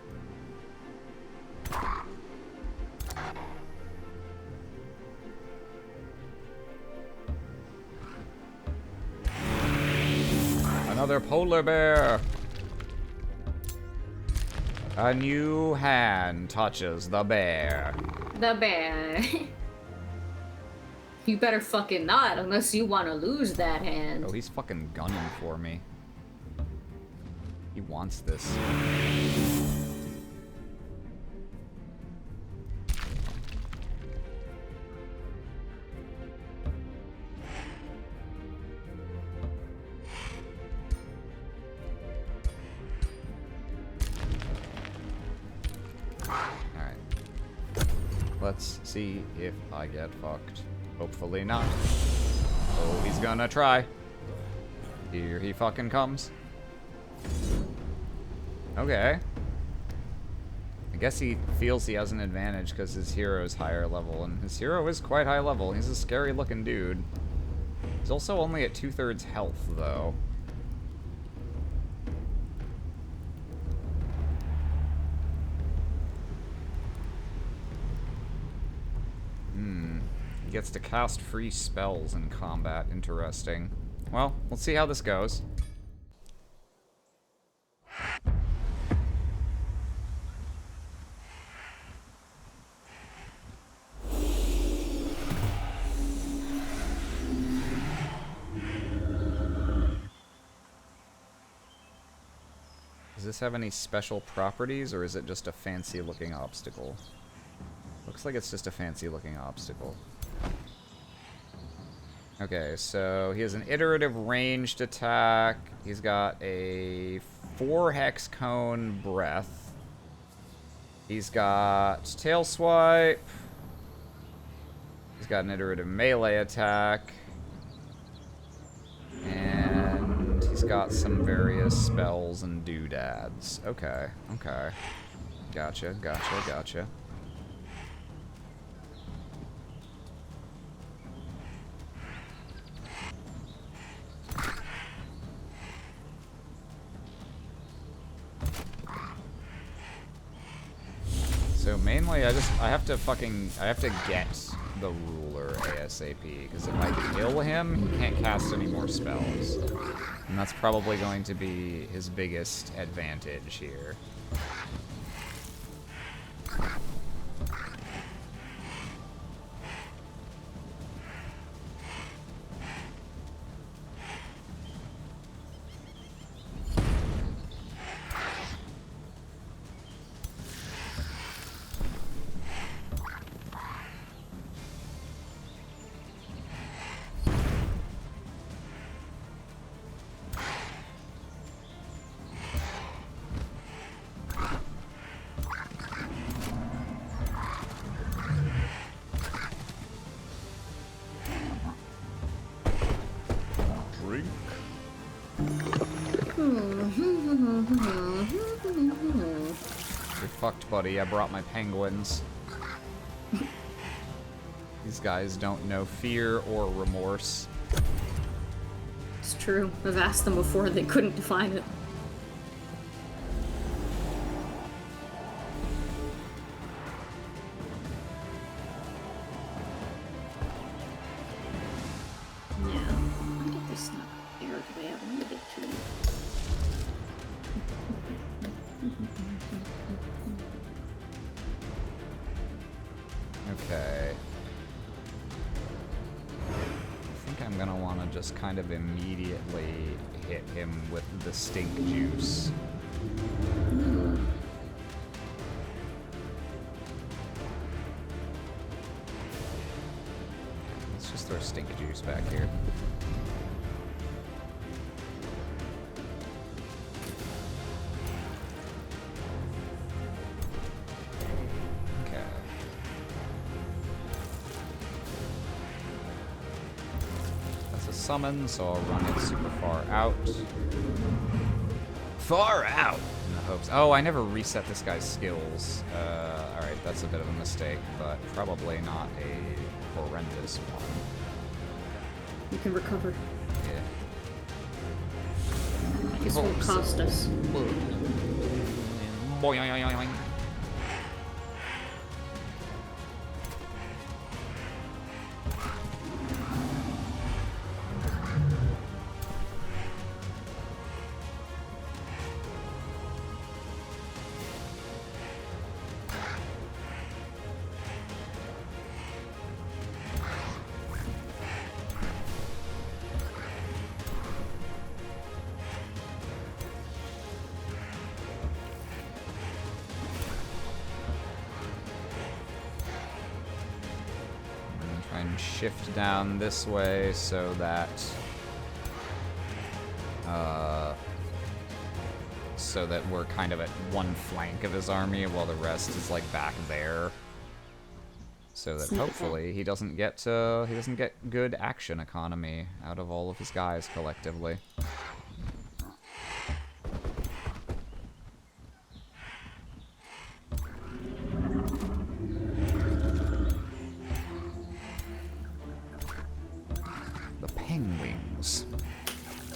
Speaker 2: Another polar bear! A new hand touches the bear.
Speaker 4: The bear. You better fucking not, unless you want to lose that hand.
Speaker 2: Oh, he's fucking gunning for me. He wants this. Alright. Let's see if I get fucked. Hopefully not. Oh, he's gonna try. Here he fucking comes. Okay. I guess he feels he has an advantage because his hero is higher level, and his hero is quite high level. He's a scary looking dude. He's also only at 2/3 health, though. He gets to cast free spells in combat. Interesting. Well, let's see how this goes. Does this have any special properties, or is it just a fancy-looking obstacle? Looks like it's just a fancy-looking obstacle. Okay, so he has an iterative ranged attack. He's got a 4-hex cone breath. He's got tail swipe. He's got an iterative melee attack. And he's got some various spells and doodads. Okay, okay. Gotcha, gotcha, gotcha. So mainly I have to get the ruler ASAP, because if I kill him, he can't cast any more spells. And that's probably going to be his biggest advantage here. You're fucked, buddy. I brought my penguins. These guys don't know fear or remorse.
Speaker 3: It's true. I've asked them before, they couldn't define it. Yeah. Why did this not air the way I wanted it to?
Speaker 2: Okay. I think I'm gonna want to just kind of immediately hit him with the stink juice. Let's just throw stink juice back here. Summon, so I'll run it super far out. Far out! In the hopes. Oh, I never reset this guy's skills. Alright, that's a bit of a mistake, but probably not a horrendous one.
Speaker 3: You can recover.
Speaker 2: Yeah.
Speaker 3: This won't cost us.
Speaker 2: Boing. Shift down this way so that we're kind of at one flank of his army while the rest is like back there, so that hopefully he doesn't get good action economy out of all of his guys collectively.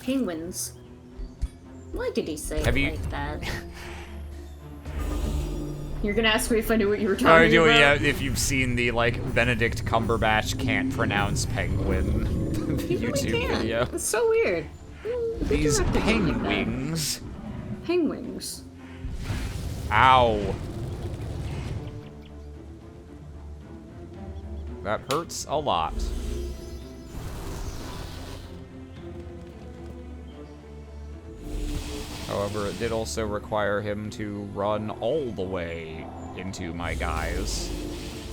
Speaker 3: Penguins? Why did he say like that? You're gonna ask me if I knew what you were talking about?
Speaker 2: Yeah, if you've seen the, like, Benedict Cumberbatch can't pronounce penguin YouTube video.
Speaker 3: It's so weird.
Speaker 2: These penguins.
Speaker 3: Penguins.
Speaker 2: Ow. That hurts a lot. However, it did also require him to run all the way into my guys.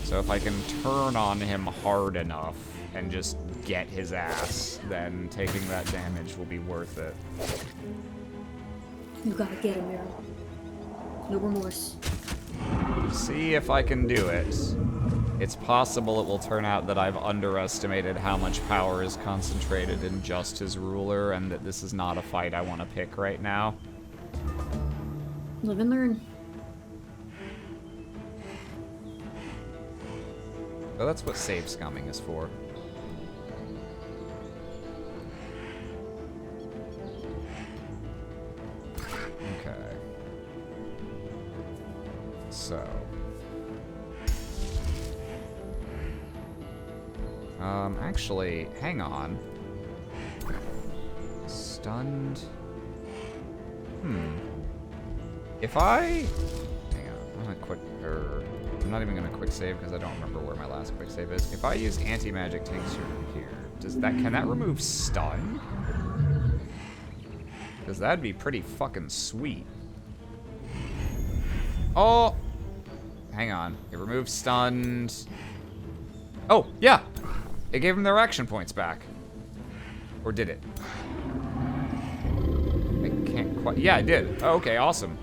Speaker 2: So if I can turn on him hard enough and just get his ass, then taking that damage will be worth it.
Speaker 3: You gotta get him, Meryl. No remorse.
Speaker 2: See if I can do it. It's possible it will turn out that I've underestimated how much power is concentrated in just his ruler, and that this is not a fight I want to pick right now.
Speaker 3: Live and learn.
Speaker 2: But that's what save scumming is for. Okay. So. Actually, hang on. Stunned. If I... Hang on, I'm gonna quick... I'm not even gonna quick save because I don't remember where my last quick save is. If I use anti-magic tincture here, can that remove stun? Because that'd be pretty fucking sweet. Oh! Hang on. It removes stunned. Oh, yeah! It gave them their action points back. Or did it? I can't quite... Yeah, it did. Oh, okay, awesome.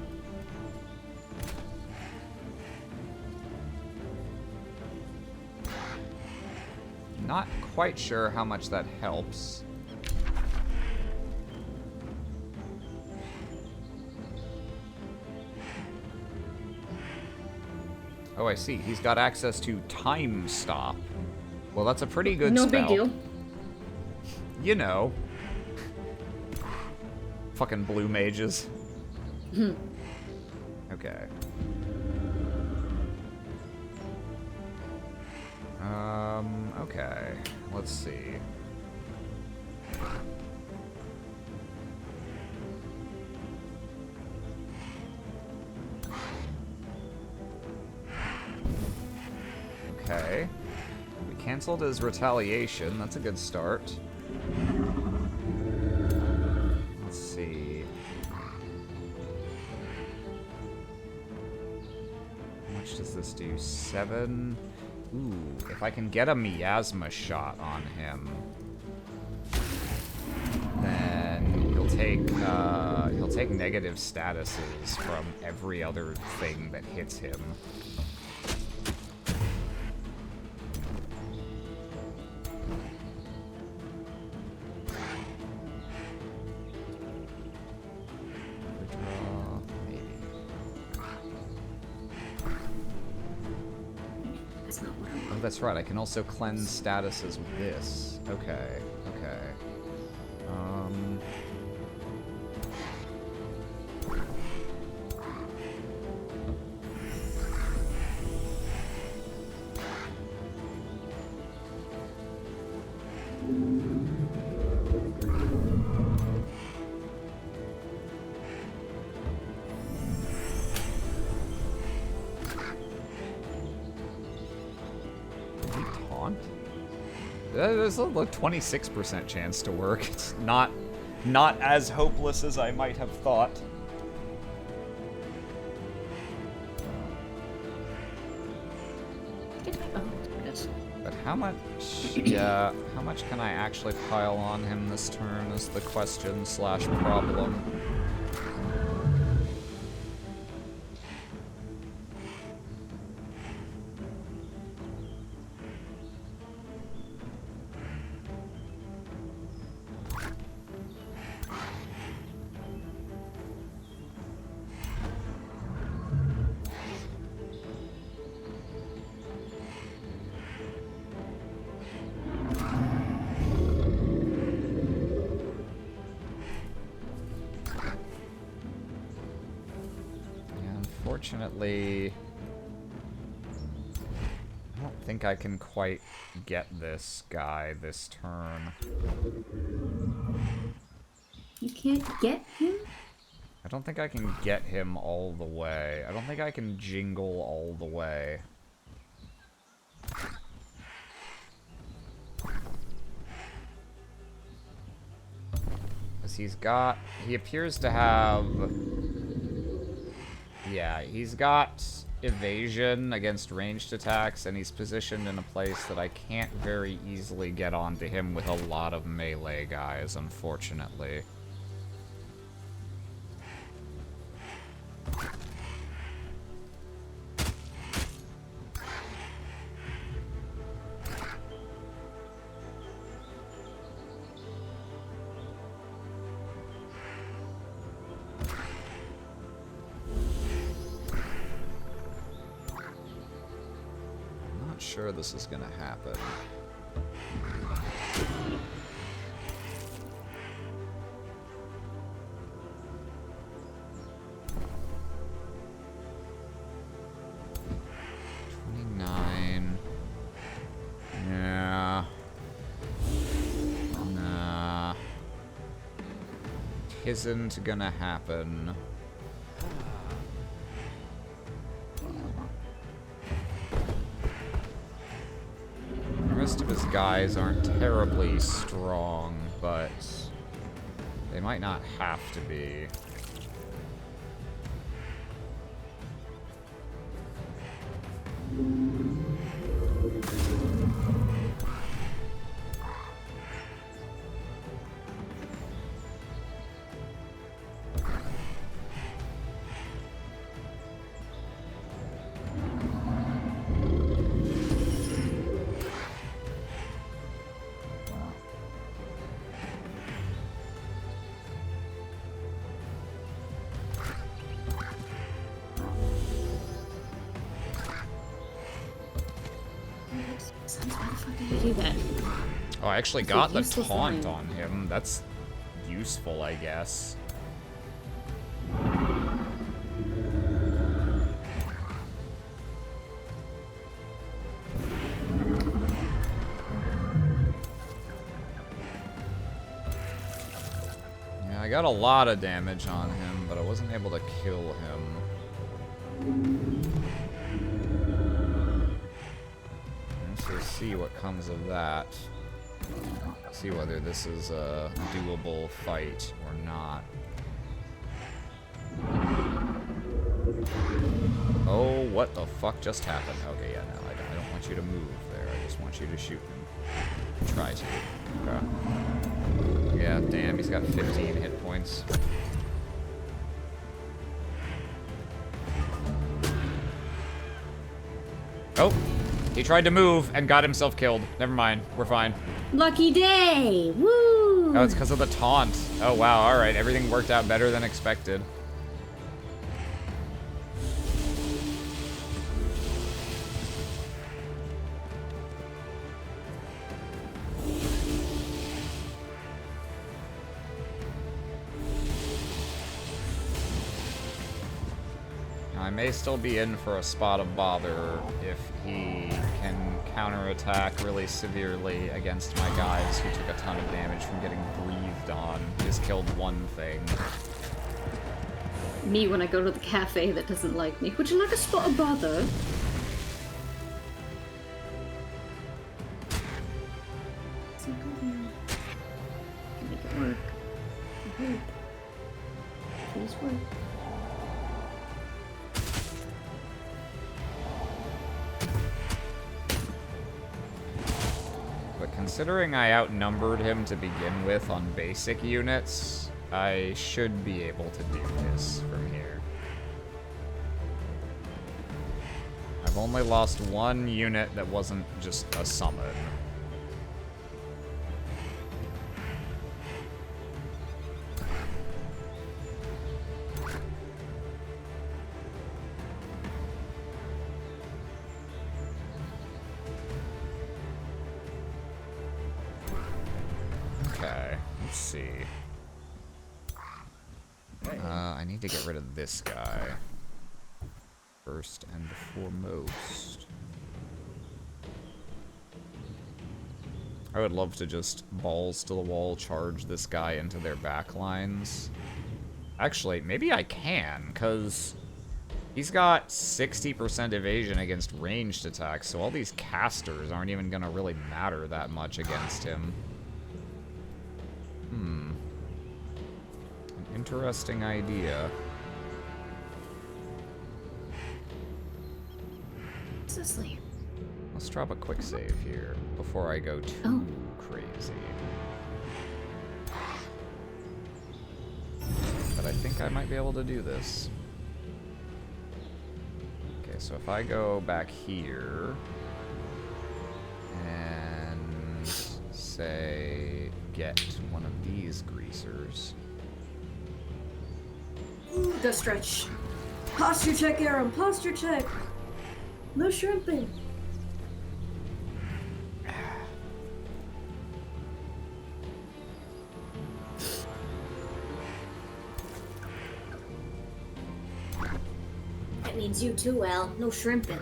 Speaker 2: Not quite sure how much that helps. Oh, I see. He's got access to Time Stop. Well, that's a pretty good spell.
Speaker 4: No big deal.
Speaker 2: You know. Fucking blue mages. Okay. Okay. Let's see. Okay. We canceled his retaliation. That's a good start. Let's see. How much does this do? 7? Ooh, if I can get a miasma shot on him, then he'll take negative statuses from every other thing that hits him. That's right, I can also cleanse statuses with this. Okay, okay. There's a 26% chance to work. It's not as hopeless as I might have thought. But how much, yeah, how much can I actually pile on him this turn is the question/problem. Unfortunately, I don't think I can quite get this guy this turn.
Speaker 4: You can't get him?
Speaker 2: I don't think I can get him all the way. I don't think I can jingle all the way. Because he appears to have... Yeah, he's got evasion against ranged attacks, and he's positioned in a place that I can't very easily get onto him with a lot of melee guys, unfortunately. Sure this is gonna happen. Yeah. isn't gonna happen. The rest of his guys aren't terribly strong, but they might not have to be.
Speaker 4: Do that.
Speaker 2: Oh, I actually
Speaker 4: That's a
Speaker 2: got the
Speaker 4: useless
Speaker 2: taunt
Speaker 4: line.
Speaker 2: on him. That's useful, I guess. Yeah, I got a lot of damage on him, but I wasn't able to kill him. Let's see what comes of that. See whether this is a doable fight or not. Oh, what the fuck just happened? Okay, yeah, no, I don't want you to move there. I just want you to shoot him. Try to. Okay. Yeah, damn, he's got 15 hit points. Oh, he tried to move and got himself killed. Never mind, we're fine.
Speaker 4: Lucky day! Woo!
Speaker 2: Oh, it's because of the taunt. Oh, wow, alright, everything worked out better than expected. I may still be in for a spot of bother if he can counterattack really severely against my guys who took a ton of damage from getting breathed on. He just killed one thing.
Speaker 4: Me when I go to the cafe that doesn't like me. Would you like a spot of bother? Can make it work. I hope. Please work.
Speaker 2: But considering I outnumbered him to begin with on basic units, I should be able to do this from here. I've only lost one unit that wasn't just a summon. Okay, let's see. I need to get rid of this guy. First and foremost. I would love to just balls to the wall charge this guy into their back lines. Actually, maybe I can, because he's got 60% evasion against ranged attacks, so all these casters aren't even going to really matter that much against him. An interesting idea.
Speaker 4: What's this like?
Speaker 2: Let's drop a quick save here before I go too crazy. But I think I might be able to do this. Okay, so if I go back here and say get one of these greasers.
Speaker 4: Ooh, the stretch. Posture check, Aaron. Posture check. No shrimping. That means you too, Al. No shrimping.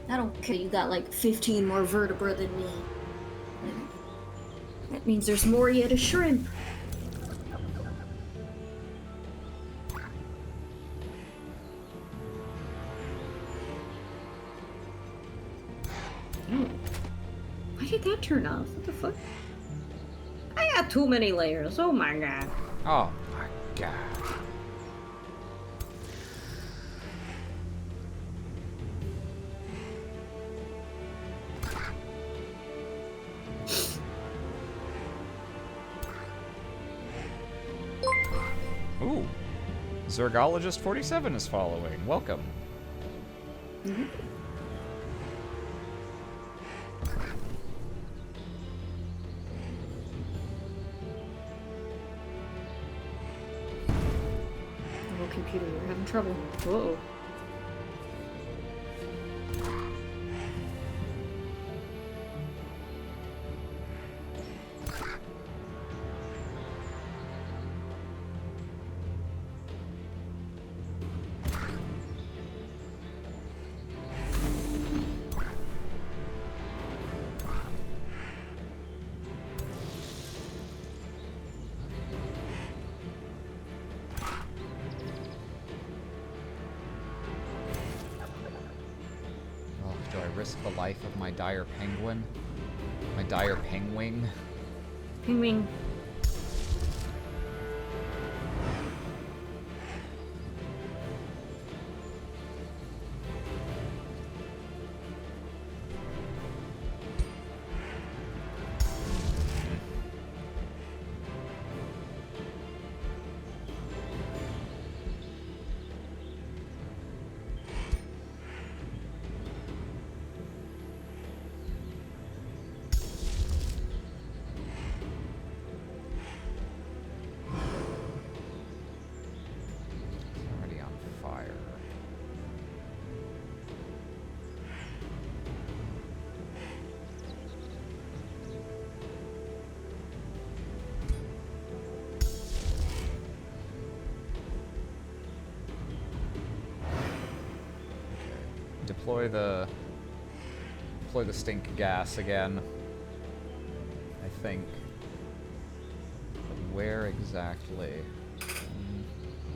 Speaker 4: I don't care. You got like 15 more vertebra than me. That means there's more yet to shrimp. that turn off? What the fuck? I got too many layers. Oh my god.
Speaker 2: Oh my god. Ooh. Zergologist 47 is following. Welcome.
Speaker 4: Mm-hmm. Oh, computer, you're having trouble. Whoa.
Speaker 2: Risk the life of my dire penguin? My dire penguin?
Speaker 4: Penguin.
Speaker 2: Deploy the stink gas again. I think. But where exactly?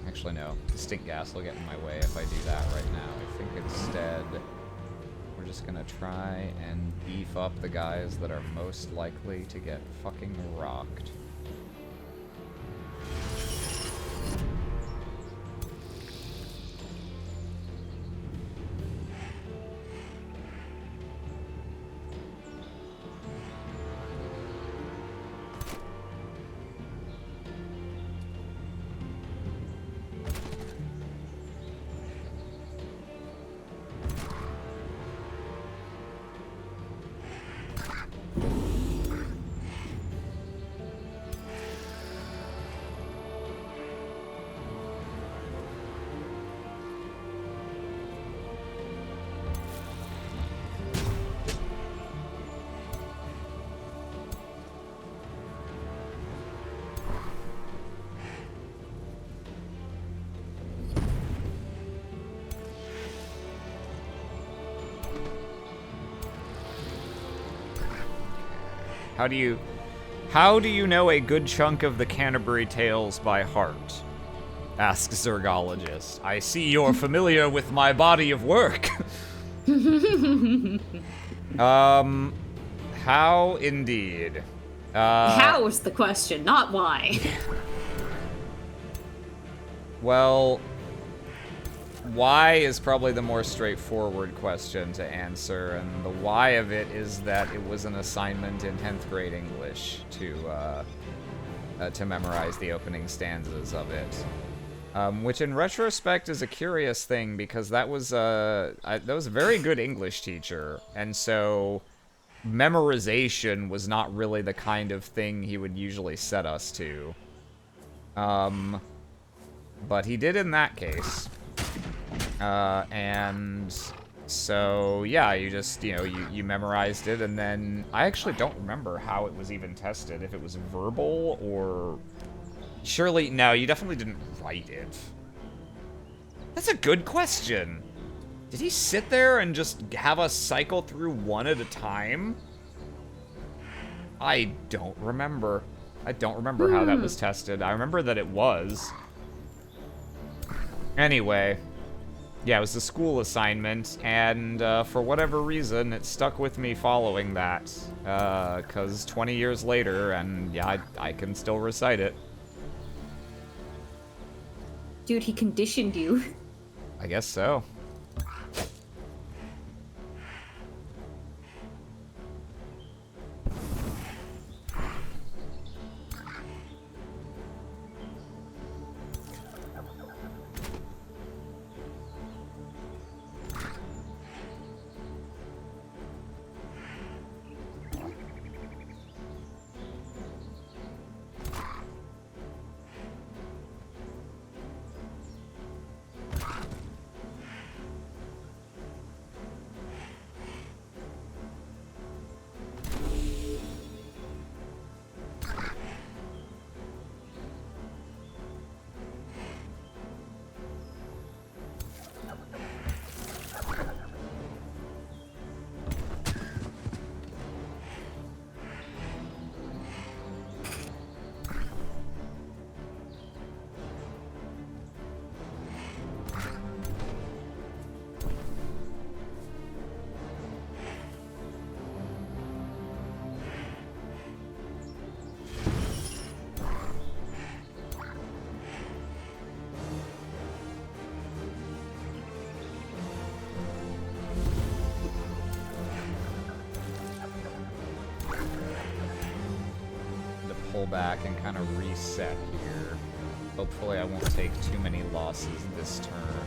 Speaker 2: Actually, no. The stink gas will get in my way if I do that right now. I think instead we're just gonna try and beef up the guys that are most likely to get fucking rocked. How do you know a good chunk of the Canterbury Tales by heart? Asks Zergologist. I see you're familiar with my body of work. How indeed?
Speaker 3: How is the question, not why.
Speaker 2: Well, why is probably the more straightforward question to answer, and the why of it is that it was an assignment in 10th grade English to memorize the opening stanzas of it. Which in retrospect is a curious thing, because that was a very good English teacher, and so memorization was not really the kind of thing he would usually set us to. But he did in that case. And so, yeah, you just, you memorized it, and then I actually don't remember how it was even tested, if it was verbal or... Surely, no, you definitely didn't write it. That's a good question. Did he sit there and just have us cycle through one at a time? I don't remember. I don't remember how that was tested. I remember that it was. Anyway. Yeah, it was a school assignment, and for whatever reason, it stuck with me following that. 'Cause 20 years later, and yeah, I can still recite it.
Speaker 3: Dude, he conditioned you.
Speaker 2: I guess so. Pull back and kind of reset here. Hopefully I won't take too many losses this turn.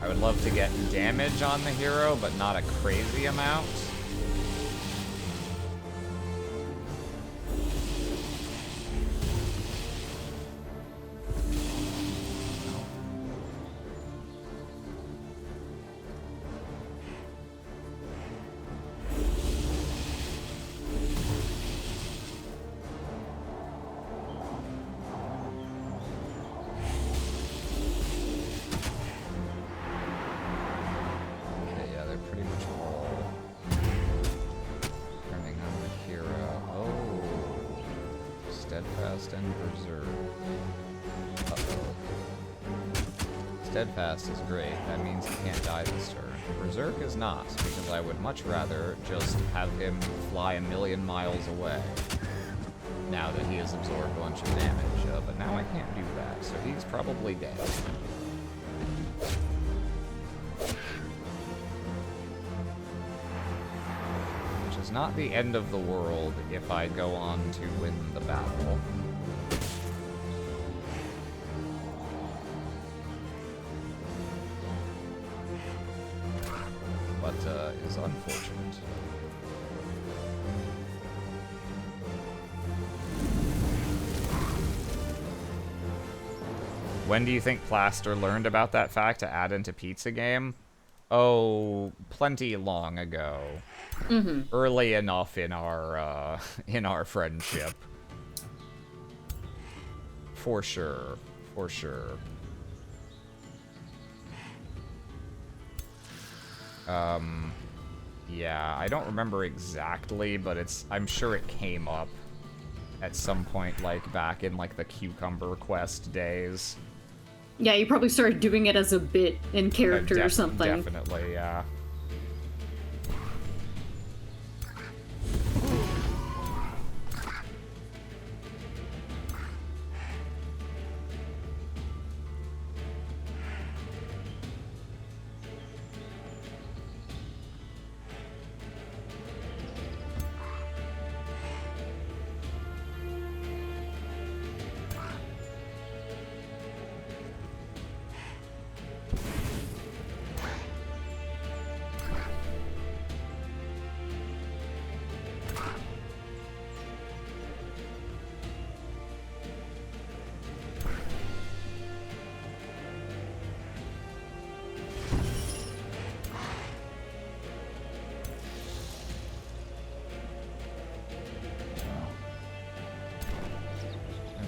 Speaker 2: I would love to get damage on the hero, but not a crazy amount. Steadfast is great. That means he can't die this turn. Berserk is not, because I would much rather just have him fly a million miles away now that he has absorbed a bunch of damage. But now I can't do that, so he's probably dead. Which is not the end of the world if I go on to win the battle. Is unfortunate. When do you think Plaster learned about that fact to add into Pizza Game? Oh, plenty long ago.
Speaker 3: Mm-hmm.
Speaker 2: Early enough in our friendship. For sure. For sure. Yeah, I don't remember exactly, but I'm sure it came up at some point, like, back in, like, the Cucumber Quest days.
Speaker 3: Yeah, you probably started doing it as a bit in character or something.
Speaker 2: Definitely, yeah.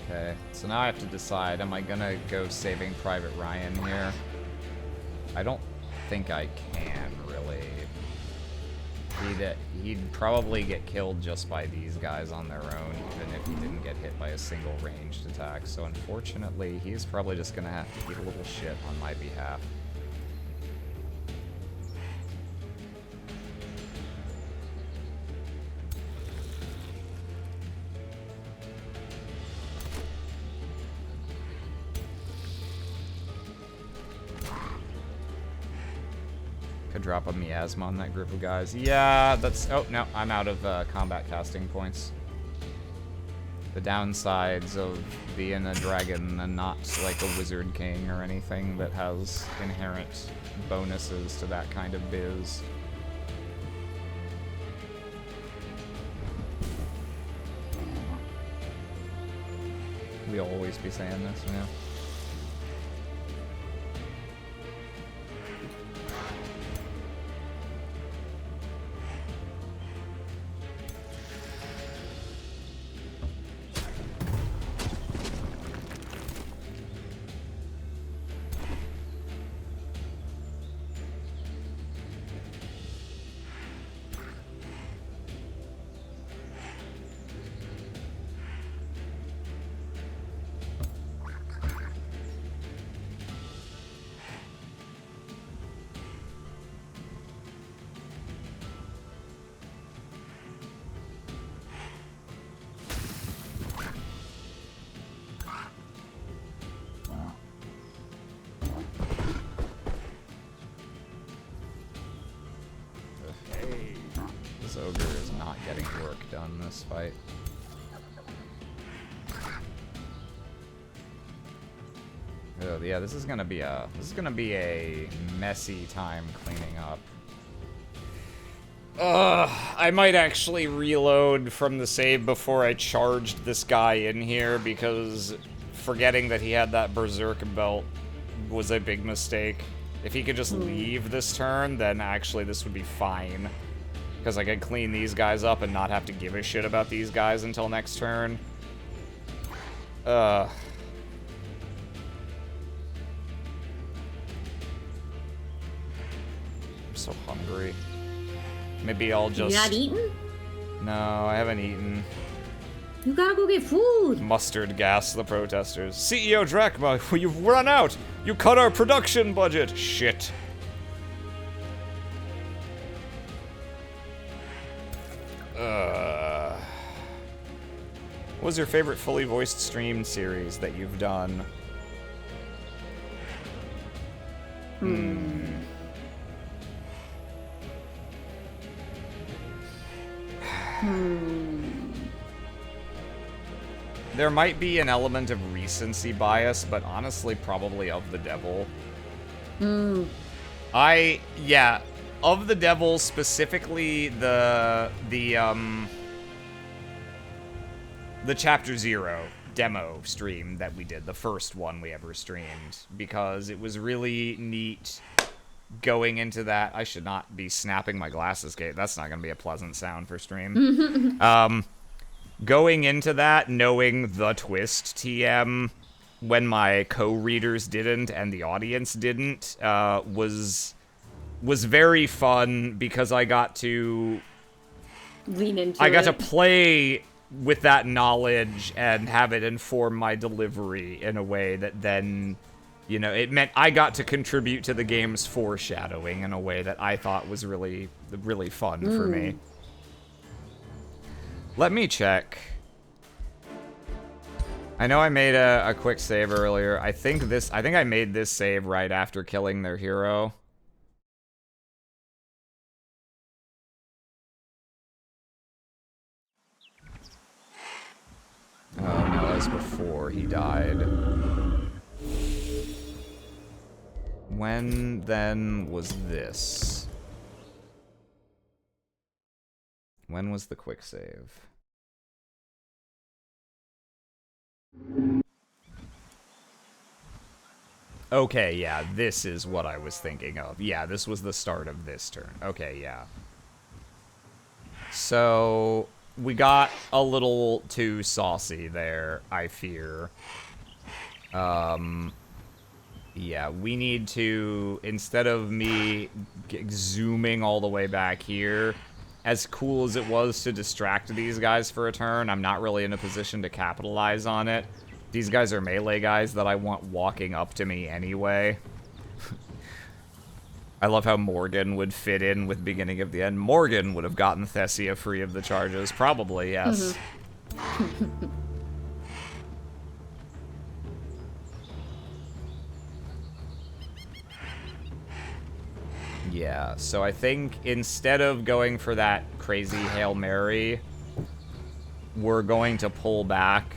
Speaker 2: Okay, so now I have to decide, am I gonna go Saving Private Ryan here? I don't think I can, really. he'd probably get killed just by these guys on their own, even if he didn't get hit by a single ranged attack. So unfortunately, he's probably just gonna have to eat a little shit on my behalf. Could drop a miasma on that group of guys. Yeah, that's... Oh, no, I'm out of combat casting points. The downsides of being a dragon and not like a wizard king or anything that has inherent bonuses to that kind of biz. We'll always be saying this, yeah. This ogre is not getting work done this fight. Oh yeah, this is gonna be a messy time cleaning up. I might actually reload from the save before I charged this guy in here, because forgetting that he had that berserk belt was a big mistake. If he could just leave this turn, then actually this would be fine. Because I could clean these guys up and not have to give a shit about these guys until next turn. I'm so hungry. Maybe I'll just...
Speaker 4: You not eaten?
Speaker 1: No, I haven't eaten.
Speaker 4: You gotta go get food.
Speaker 1: Mustard gas the protesters. CEO Drachma, you've run out! You cut our production budget! Shit. What was your favorite fully voiced stream series that you've done? There might be an element of recency bias, but honestly, probably Of the Devil. Yeah, Of the Devil, specifically the Chapter 0 demo stream that we did, the first one we ever streamed, because it was really neat going into that. I should not be snapping my glasses, Kate. That's not going to be a pleasant sound for stream. Going into that, knowing the twist TM, when my co-readers didn't and the audience didn't, was very fun, because I got to...
Speaker 4: Lean into
Speaker 1: I got to play with that knowledge and have it inform my delivery in a way that then, you know, it meant I got to contribute to the game's foreshadowing in a way that I thought was really, really fun for me. Let me check. I know I made a quick save earlier. I think I made this save right after killing their hero. Oh no, that was before he died. When then was this? When was the quick save? Okay, yeah, this is what I was thinking of. Yeah, this was the start of this turn. Okay, yeah. So, we got a little too saucy there, I fear. Yeah, we need to, instead of me zooming all the way back here, as cool as it was to distract these guys for a turn, I'm not really in a position to capitalize on it. These guys are melee guys that I want walking up to me anyway. I love how Morgan would fit in with beginning of the end. Morgan would have gotten Thessia free of the charges. Probably, yes. Yeah, so I think instead of going for that crazy Hail Mary, we're going to pull back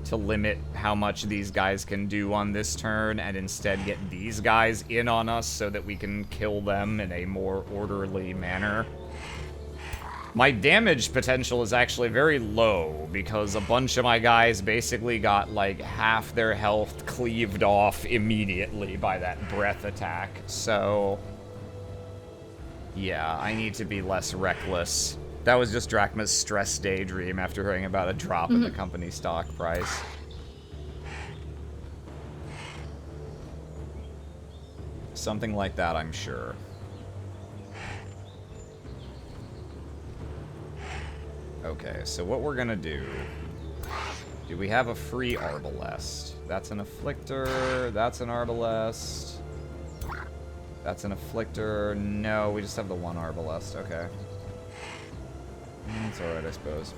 Speaker 1: to limit how much these guys can do on this turn, and instead get these guys in on us so that we can kill them in a more orderly manner. My damage potential is actually very low, because a bunch of my guys basically got, like, half their health cleaved off immediately by that breath attack, so... yeah, I need to be less reckless. That was just Drachma's stress daydream after hearing about a drop in the company stock price. Something like that, I'm sure. Okay, so what we're gonna do... do we have a free Arbalest? That's an Afflictor, that's an Arbalest... that's an Afflictor. No, we just have the one Arbalest. Okay. That's alright, I suppose.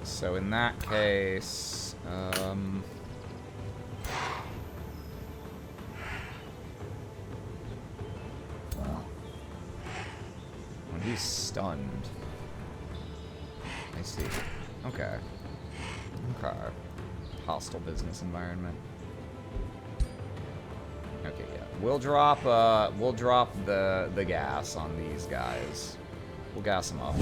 Speaker 1: So in that case, when he's stunned. I see. Okay. Okay. Hostile business environment. Okay, yeah. We'll drop the gas on these guys. We'll gas them up.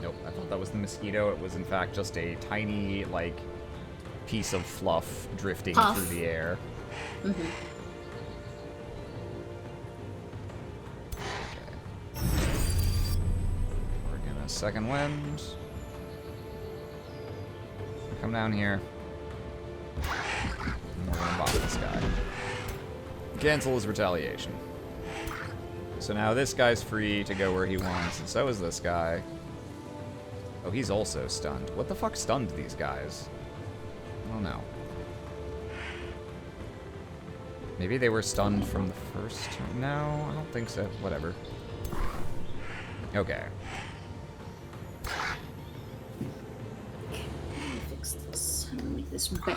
Speaker 1: Nope, I thought that was the mosquito. It was in fact just a tiny, like, piece of fluff drifting through the air. Second wind. Come down here. And we're gonna bop this guy. Cancel his retaliation. So now this guy's free to go where he wants, and so is this guy. Oh, he's also stunned. What the fuck stunned these guys? I don't know. Maybe they were stunned from the first turn? No, I don't think so. Whatever. Okay.
Speaker 3: Fix this. I'm gonna make this better.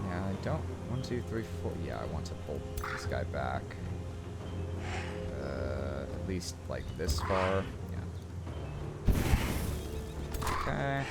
Speaker 2: Yeah, I don't. 1, 2, 3, 4. Yeah, I want to pull this guy back. At least like this far. Yeah. Okay.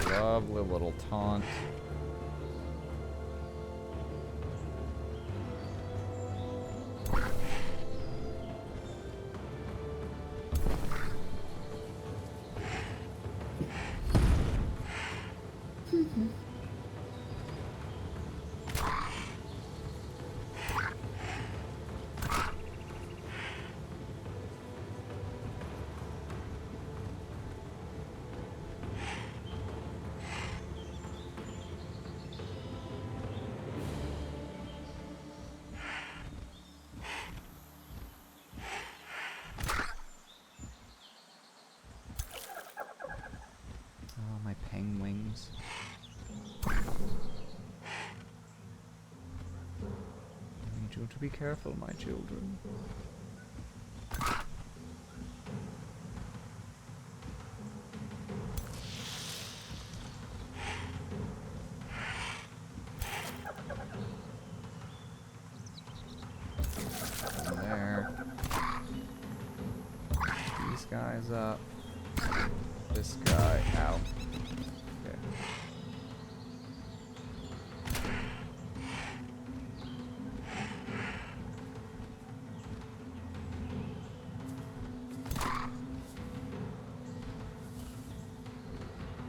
Speaker 2: Lovely little taunt. you to be careful, my children. There. These guys up. This guy out. Okay.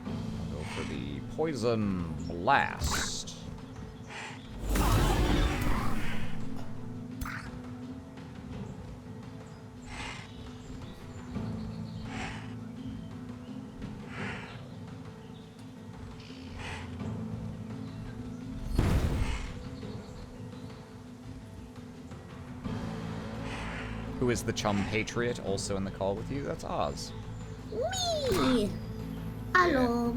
Speaker 2: I'll go for the poison blast. Who is the chum patriot also in the call with you? That's Oz.
Speaker 4: Me. Hello.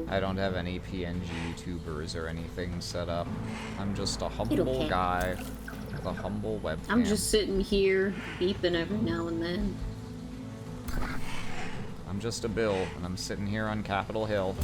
Speaker 2: I don't have any PNG YouTubers or anything set up. I'm just a
Speaker 4: You
Speaker 2: humble
Speaker 4: don't care.
Speaker 2: guy with a humble webcam.
Speaker 3: I'm just sitting here beeping every now and then.
Speaker 2: I'm just a Bill, and I'm sitting here on Capitol Hill.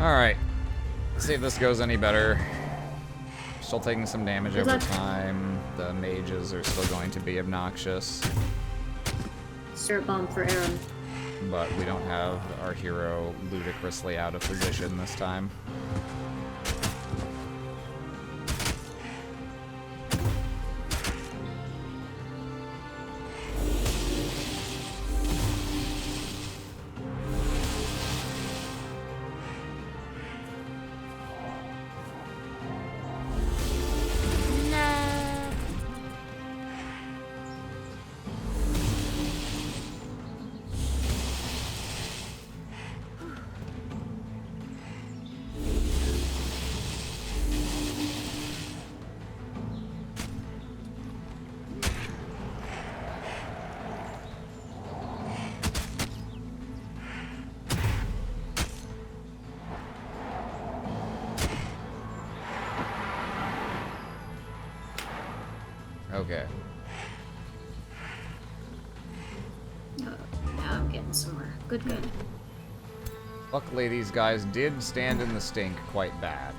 Speaker 2: Alright. See if this goes any better. Still taking some damage over time. The mages are still going to be obnoxious.
Speaker 3: Syrup bomb for Aaron.
Speaker 2: But we don't have our hero ludicrously out of position this time. Okay.
Speaker 3: Now I'm getting somewhere. Good, good.
Speaker 2: Luckily, these guys did stand in the stink quite bad.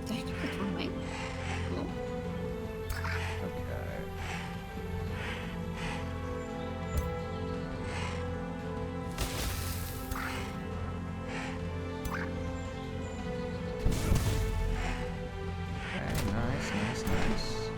Speaker 3: Dang, you clicked on my... Hello?
Speaker 2: Okay. Okay, nice, nice, nice.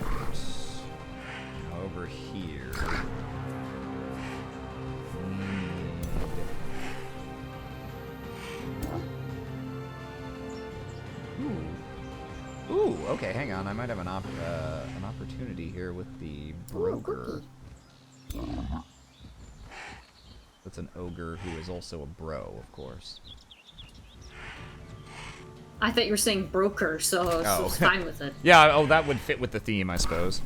Speaker 2: Alright. Over here. Ooh, okay, hang on. I might have an opportunity here with the broker. That's an ogre who is also a bro, of course.
Speaker 3: I thought you were saying broker, so I was fine with it.
Speaker 2: Yeah, oh, that would fit with the theme, I suppose.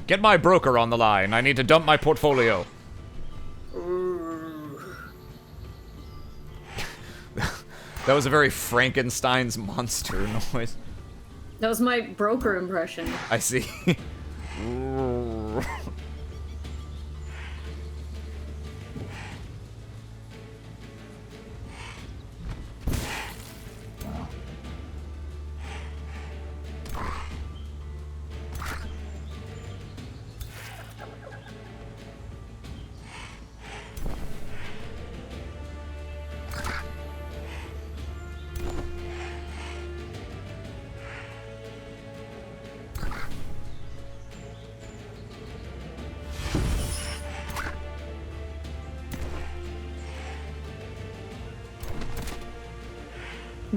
Speaker 2: Get my broker on the line. I need to dump my portfolio. That was a very Frankenstein's monster noise.
Speaker 3: That was my broker impression.
Speaker 2: I see.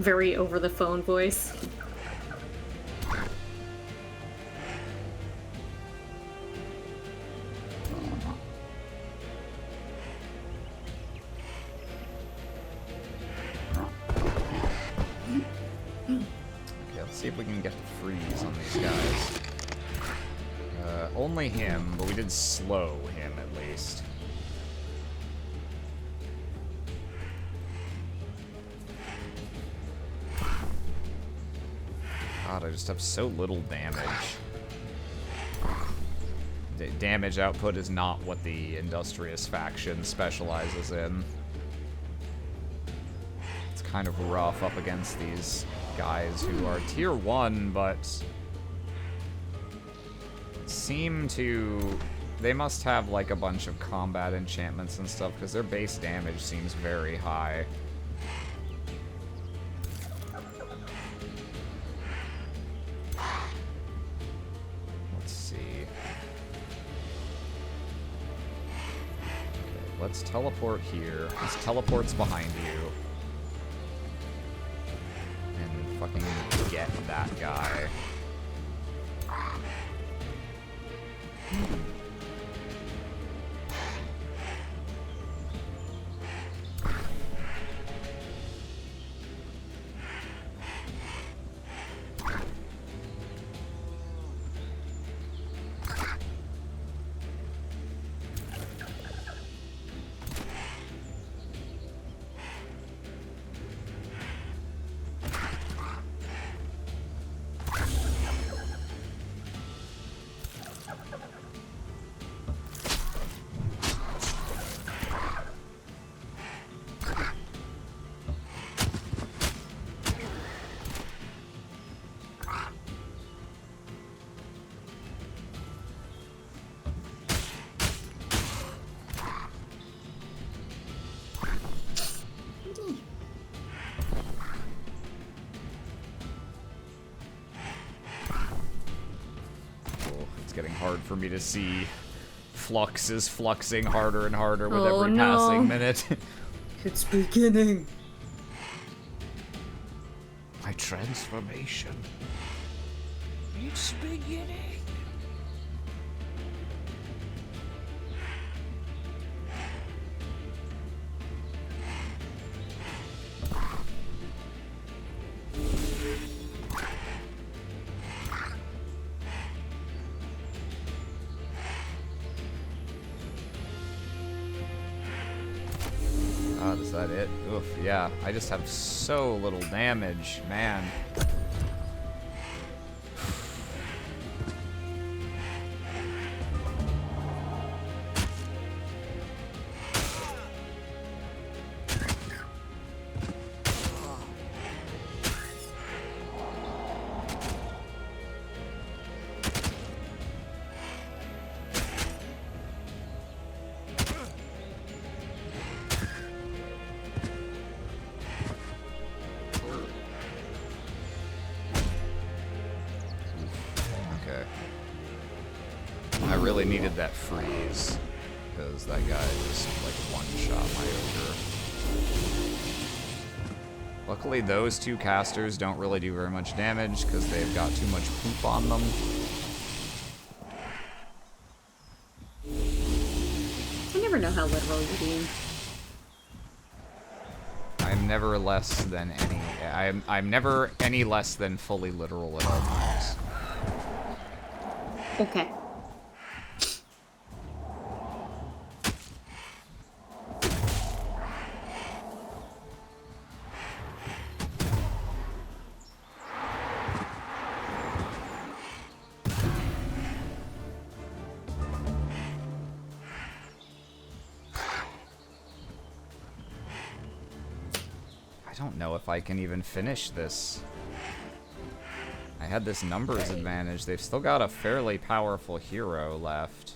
Speaker 3: very over the phone voice.
Speaker 2: Okay, let's see if we can get the freeze on these guys. Only him, but we did slow him at least. God, I just have so little damage. Damage output is not what the Industrious faction specializes in. It's kind of rough up against these guys who are tier 1, but seem to... They must have like a bunch of combat enchantments and stuff, because their base damage seems very high. Let's see. Okay, let's teleport here. This teleports behind you. And fucking get that guy. Getting hard for me to see. Flux is fluxing harder and harder with every passing minute.
Speaker 3: It's beginning.
Speaker 2: My transformation. It's beginning. Is that it? Oof, yeah. I just have so little damage, man. I really needed that freeze, because that guy just, like, one-shot my ogre. Luckily, those two casters don't really do very much damage, because they've got too much poop on them.
Speaker 3: I never know how literal you're being.
Speaker 2: I'm never less than any... I'm never any less than fully literal at all times.
Speaker 3: Okay.
Speaker 2: I don't know if I can even finish this. I had this numbers advantage. They've still got a fairly powerful hero left.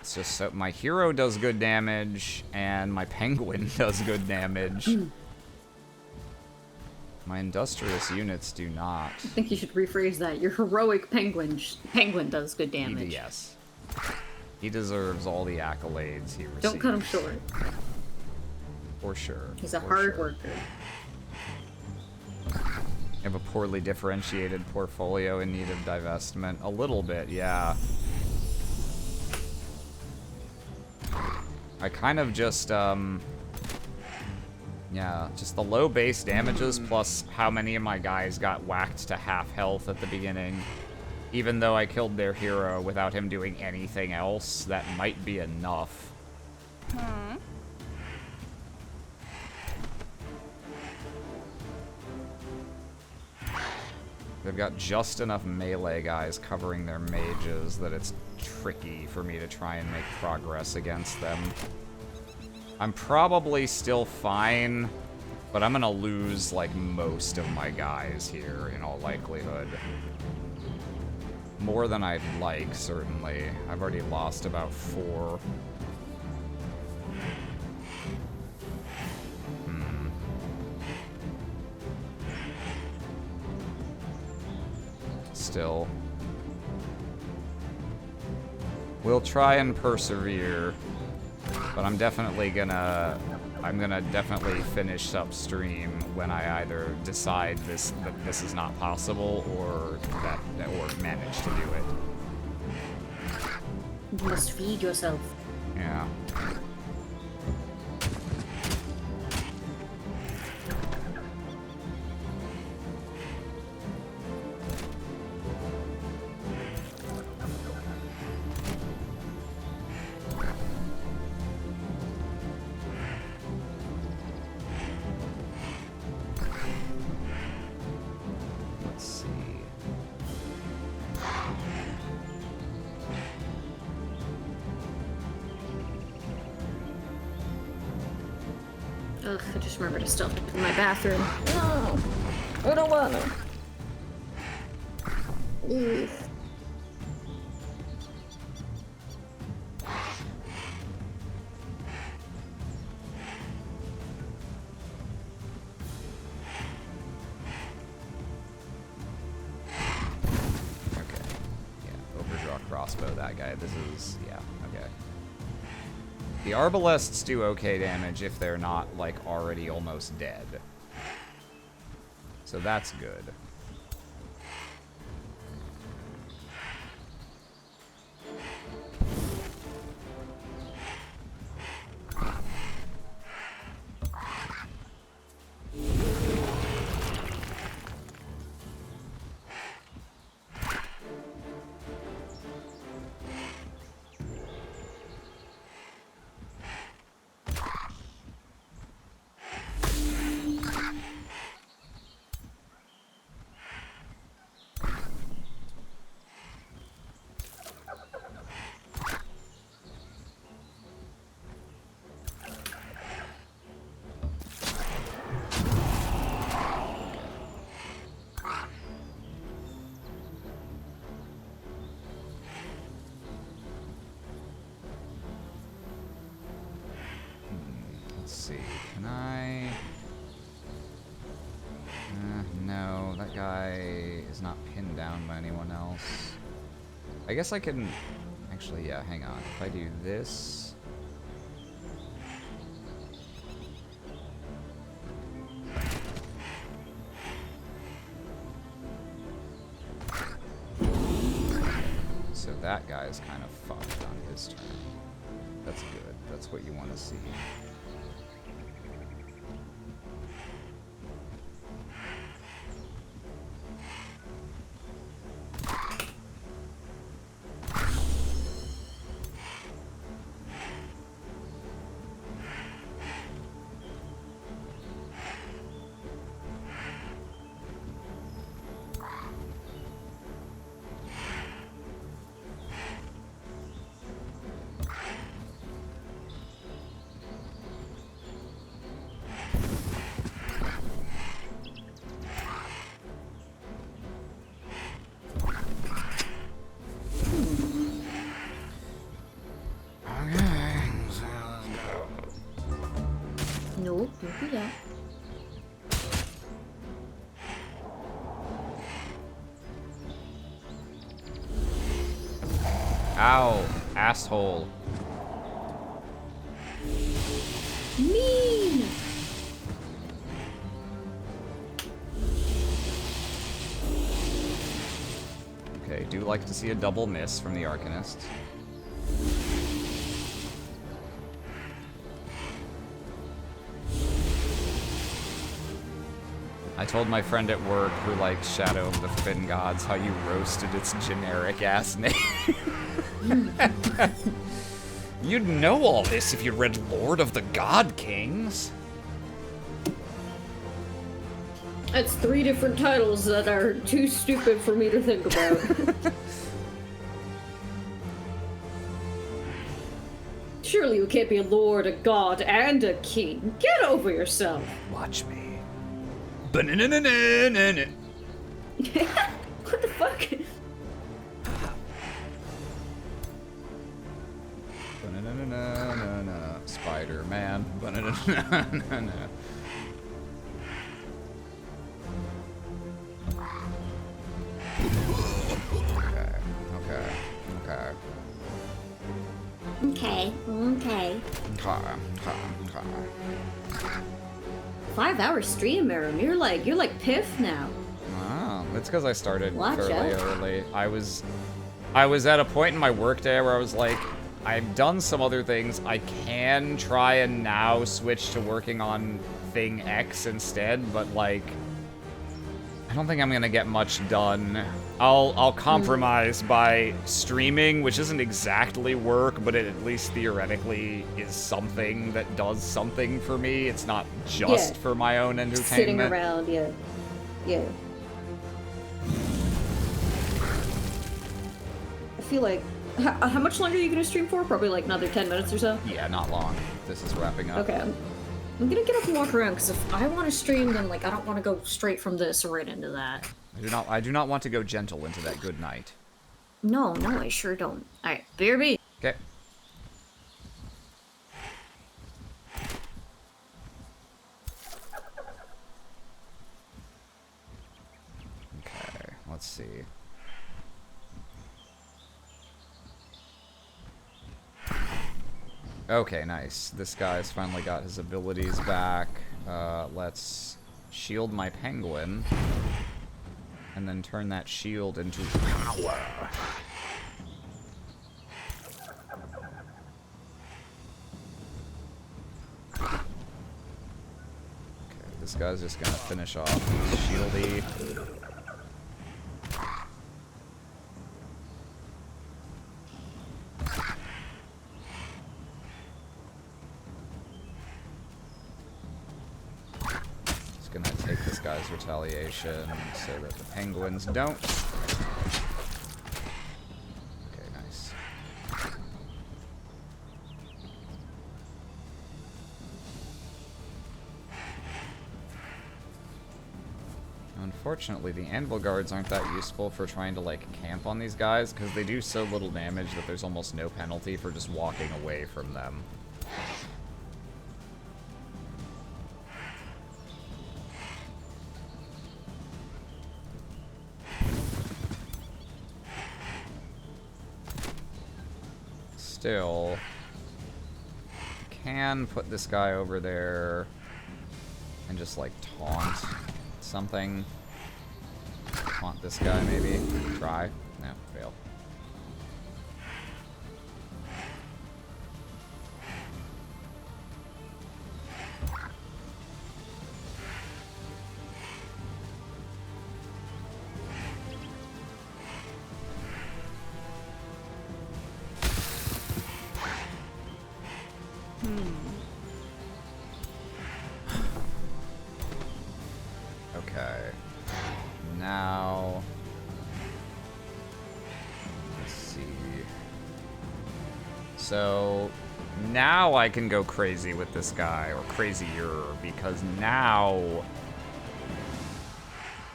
Speaker 2: It's just so my hero does good damage, and my penguin does good damage. My industrious units do not.
Speaker 3: I think you should rephrase that. Your heroic penguin does good damage.
Speaker 2: Yes. He deserves all the accolades he receives.
Speaker 4: Don't cut him short.
Speaker 2: For sure.
Speaker 4: He's a
Speaker 2: for
Speaker 4: hard
Speaker 2: sure.
Speaker 4: worker.
Speaker 2: You have a poorly differentiated portfolio in need of divestment. A little bit, yeah. I kind of just, yeah, just the low base damages plus how many of my guys got whacked to half health at the beginning. Even though I killed their hero without him doing anything else, that might be enough. They've got just enough melee guys covering their mages that it's tricky for me to try and make progress against them. I'm probably still fine, but I'm gonna lose, like, most of my guys here, in all likelihood. More than I'd like, certainly. I've already lost about 4. Still. We'll try and persevere, but I'm definitely gonna... I'm gonna definitely finish upstream when I either decide that this is not possible or manage to do it.
Speaker 4: You must feed yourself.
Speaker 2: Yeah. Let's see.
Speaker 3: Ugh, I just remembered to stuff it in my bathroom.
Speaker 4: No, I don't wanna.
Speaker 3: Ugh.
Speaker 2: Okay. Yeah, overdraw crossbow that guy. This is, yeah, okay. The arbalests do okay damage if they're not, like, already almost dead. So that's good. Let's see, can I... no, that guy is not pinned down by anyone else. I guess I can... Actually, yeah, hang on. If I do this... So that guy's kind of fucked on his turn. That's good. That's what you want to see.
Speaker 4: No, don't do that.
Speaker 2: Ow. asshole.
Speaker 4: Mean!
Speaker 2: Okay, do like to see a double miss from the Arcanist. I told my friend at work who likes Shadow of the Fin Gods how you roasted its generic ass name. You'd know all this if you read Lord of the God Kings.
Speaker 4: That's 3 different titles that are too stupid for me to think about. Surely you can't be a lord, a god, and a king. Get over yourself.
Speaker 2: Watch me.
Speaker 4: What the fuck?
Speaker 2: Spider-Man.
Speaker 4: Okay. 5-hour stream, Aram. You're like Piff now.
Speaker 2: Wow, it's because I started
Speaker 4: Watch
Speaker 2: fairly
Speaker 4: out.
Speaker 2: early. I was at a point in my workday where I was like, I've done some other things. I can try and now switch to working on thing X instead, but like, I don't think I'm gonna get much done. I'll compromise by streaming, which isn't exactly work, but it at least theoretically is something that does something for me. It's not just
Speaker 4: Yeah.
Speaker 2: for my own entertainment.
Speaker 4: Sitting around, yeah. Yeah. I feel like... How much longer are you gonna stream for? Probably like another 10 minutes or so?
Speaker 2: Yeah, not long. This is wrapping up.
Speaker 4: Okay. I'm gonna get up and walk around, because if I want to stream, then like I don't want to go straight from this right into that.
Speaker 2: I do not want to go gentle into that good night.
Speaker 4: No, I sure don't. Alright, BRB.
Speaker 2: Okay. Okay, let's see. Okay, nice. This guy's finally got his abilities back. Let's shield my penguin. And then turn that shield into power. Okay, this guy's just gonna finish off with shieldy. Gonna take this guy's retaliation so that the penguins don't. Okay, nice. Unfortunately, the anvil guards aren't that useful for trying to, like, camp on these guys, because they do so little damage that there's almost no penalty for just walking away from them. Still, can put this guy over there and just like taunt something. Taunt this guy maybe. Try. No, fail. Okay. Now, let's see. So, now I can go crazy with this guy, or crazier, because now,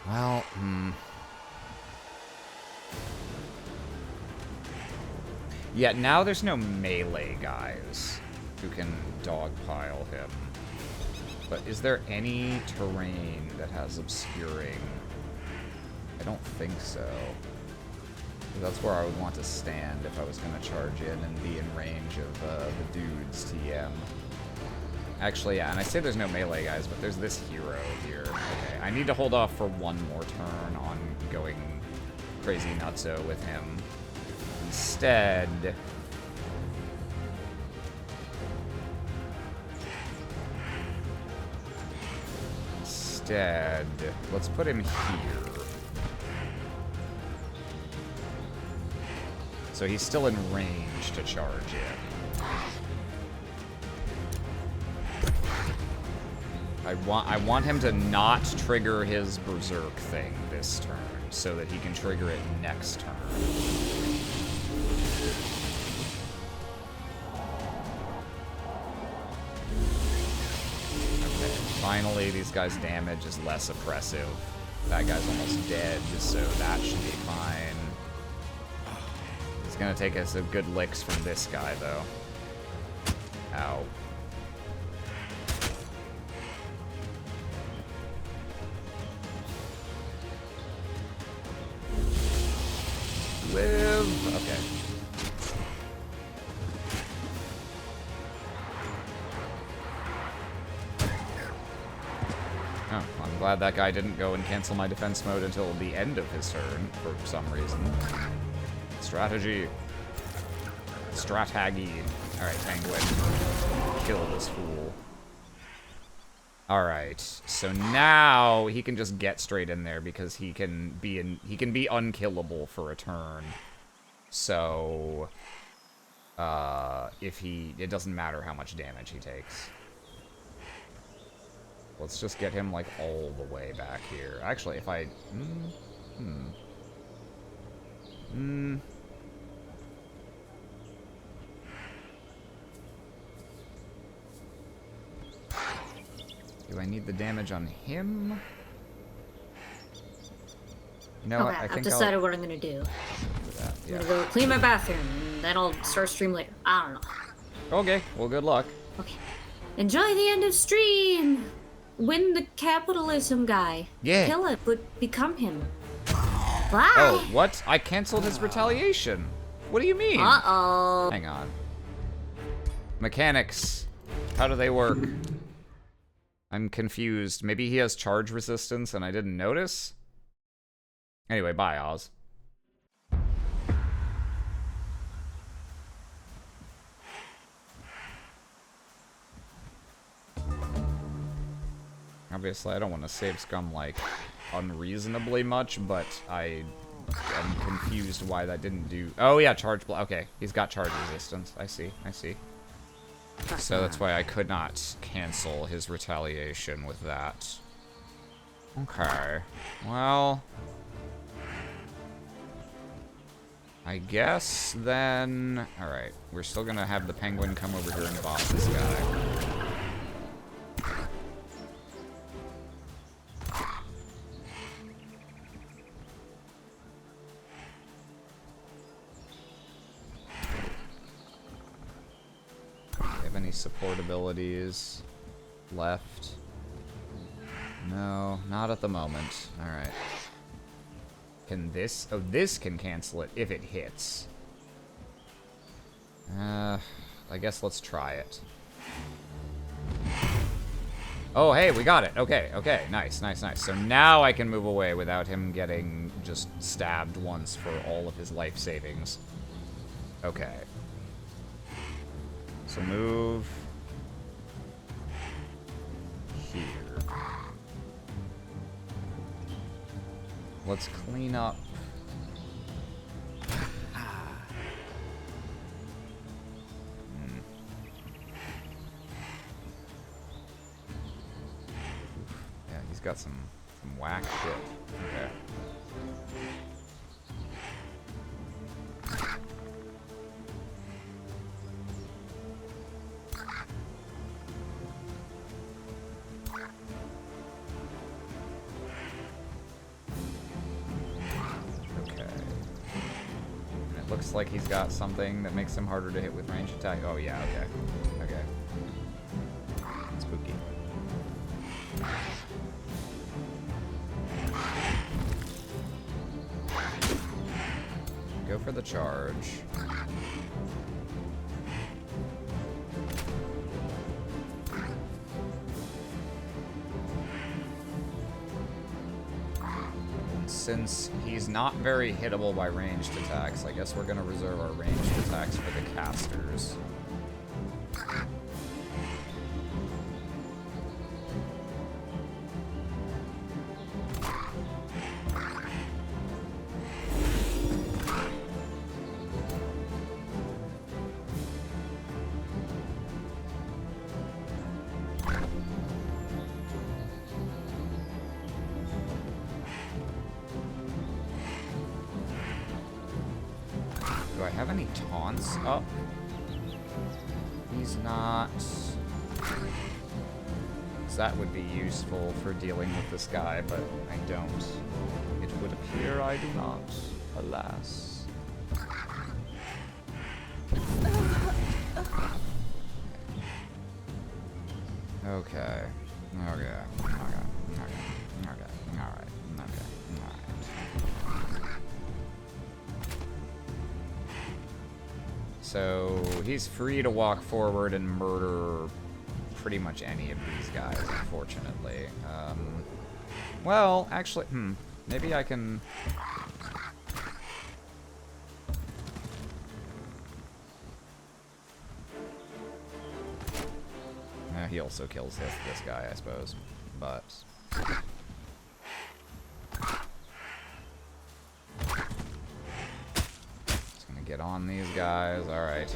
Speaker 2: well, yeah, now there's no melee guys who can dogpile him. But is there any terrain that has obscuring? I don't think so. That's where I would want to stand if I was going to charge in and be in range of the dude's TM. Actually, yeah, and I say there's no melee guys, but there's this hero here. Okay, I need to hold off for one more turn on going crazy nutso with him. Instead... let's put him here. So he's still in range to charge in. I want him to not trigger his berserk thing this turn, so that he can trigger it next turn. Okay, finally these guys' damage is less oppressive. That guy's almost dead, so that should be fine. It's gonna take us a good licks from this guy, though. Ow. Live! Okay. Oh, I'm glad that guy didn't go and cancel my defense mode until the end of his turn, for some reason. Strategy. Strataggy. Alright, Penguin. Kill this fool. Alright, so now he can just get straight in there because he can be unkillable for a turn. So it doesn't matter how much damage he takes. Let's just get him like all the way back here. Actually, if I do I need the damage on him? No,
Speaker 4: Okay,
Speaker 2: I think
Speaker 4: I've decided what I'm gonna do.
Speaker 2: that.
Speaker 4: I'm
Speaker 2: Yeah.
Speaker 4: gonna go clean my bathroom, and then I'll start stream later. I don't know.
Speaker 2: Okay, well, good luck.
Speaker 4: Okay. Enjoy the end of stream! Win the capitalism guy.
Speaker 2: Yeah.
Speaker 4: Kill it, but become him. Bye!
Speaker 2: Oh, what? I canceled his retaliation. What do you mean?
Speaker 4: Uh-oh.
Speaker 2: Hang on. Mechanics. How do they work? I'm confused. Maybe he has charge resistance and I didn't notice? Anyway, bye, Oz. Obviously, I don't want to save Scum, like, unreasonably much, but I am confused why that didn't do... Oh, yeah, charge block. Okay, he's got charge resistance. I see, I see. So that's why I could not cancel his retaliation with that. Okay. Well... I guess then... Alright, we're still gonna have the Penguin come over here and boss this guy. Any support abilities left? No, not at the moment. Alright. Can this... Oh, this can cancel it if it hits. I guess let's try it. Oh, hey, we got it. Okay, okay. Nice, nice, nice. So now I can move away without him getting just stabbed once for all of his life savings. Okay. So move here. Let's clean up. Yeah, he's got some whack shit. Okay. Looks like he's got something that makes him harder to hit with range attack. Oh yeah, okay. Okay. Spooky. for the charge. Since he's not very hittable by ranged attacks, I guess we're gonna reserve our ranged attacks for the casters. Do I have any taunts up? He's not. So that would be useful for dealing with this guy, but I don't. It would appear I do not. Alas. Okay. Okay. Alright. So he's free to walk forward and murder pretty much any of these guys, unfortunately. Well, actually, maybe I can... he also kills this guy, I suppose. But... get on these guys. Alright.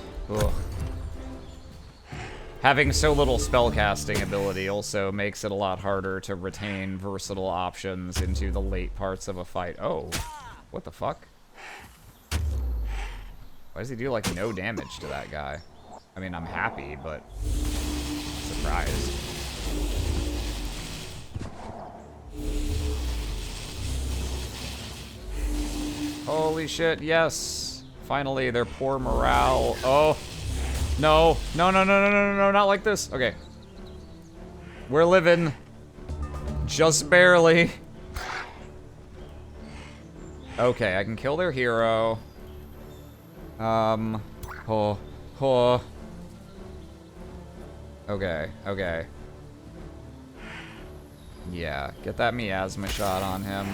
Speaker 2: Having so little spellcasting ability also makes it a lot harder to retain versatile options into the late parts of a fight. Oh. What the fuck? Why does he do, like, no damage to that guy? I mean, I'm happy, but... surprised. Holy shit, yes! Finally, their poor morale. Oh. No, not like this. Okay. We're living. Just barely. Okay, I can kill their hero. Okay. Yeah, get that miasma shot on him.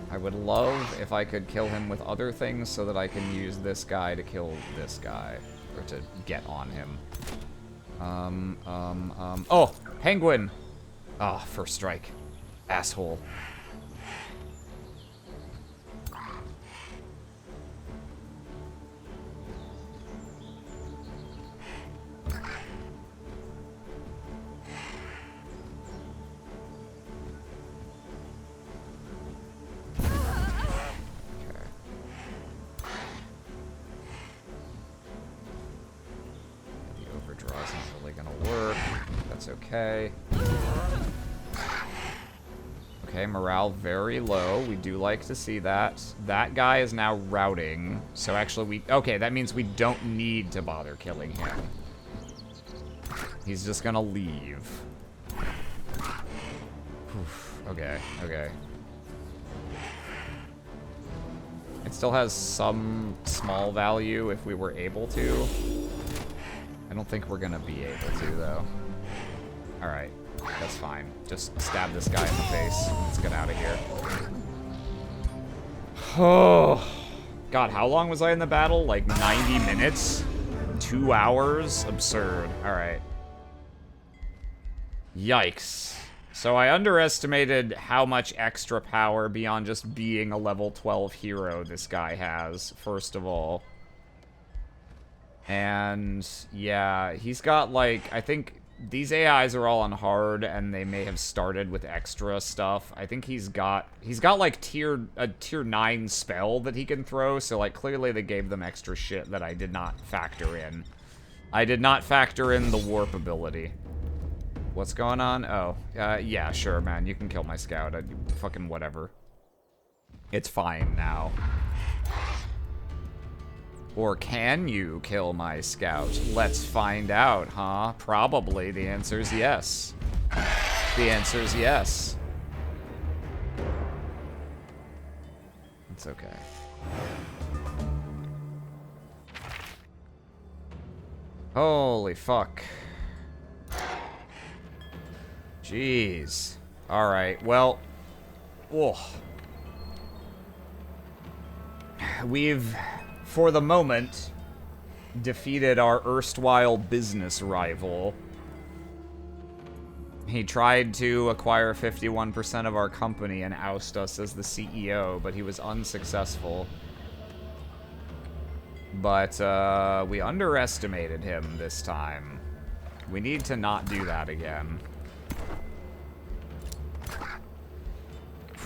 Speaker 2: I would love if I could kill him with other things so that I can use this guy to kill this guy. Or to get on him. Oh! Penguin! Ah, oh, first strike. Asshole. Okay. Okay, morale very low. We do like to see that. That guy is now routing. So actually okay, that means we don't need to bother killing him. He's just gonna leave. Okay. It still has some small value if we were able to. I don't think we're gonna be able to, though. Alright, that's fine. Just stab this guy in the face. Let's get out of here. Oh, God, how long was I in the battle? Like 90 minutes? 2 hours? Absurd. Alright. Yikes. So I underestimated how much extra power beyond just being a level 12 hero this guy has, first of all. And, yeah, he's got, like, I think... These AIs are all on hard, and they may have started with extra stuff. I think he's got like a tier 9 spell that he can throw, so like clearly they gave them extra shit that I did not factor in. I did not factor in the warp ability. What's going on? Oh, yeah, sure, man. You can kill my scout. Fucking whatever. It's fine now. Or can you kill my scout? Let's find out, huh? Probably. The answer's yes. The answer's yes. It's okay. Holy fuck. Jeez. Alright, well... Ugh. We've, for the moment, defeated our erstwhile business rival. He tried to acquire 51% of our company and oust us as the CEO, but he was unsuccessful. But, we underestimated him this time. We need to not do that again.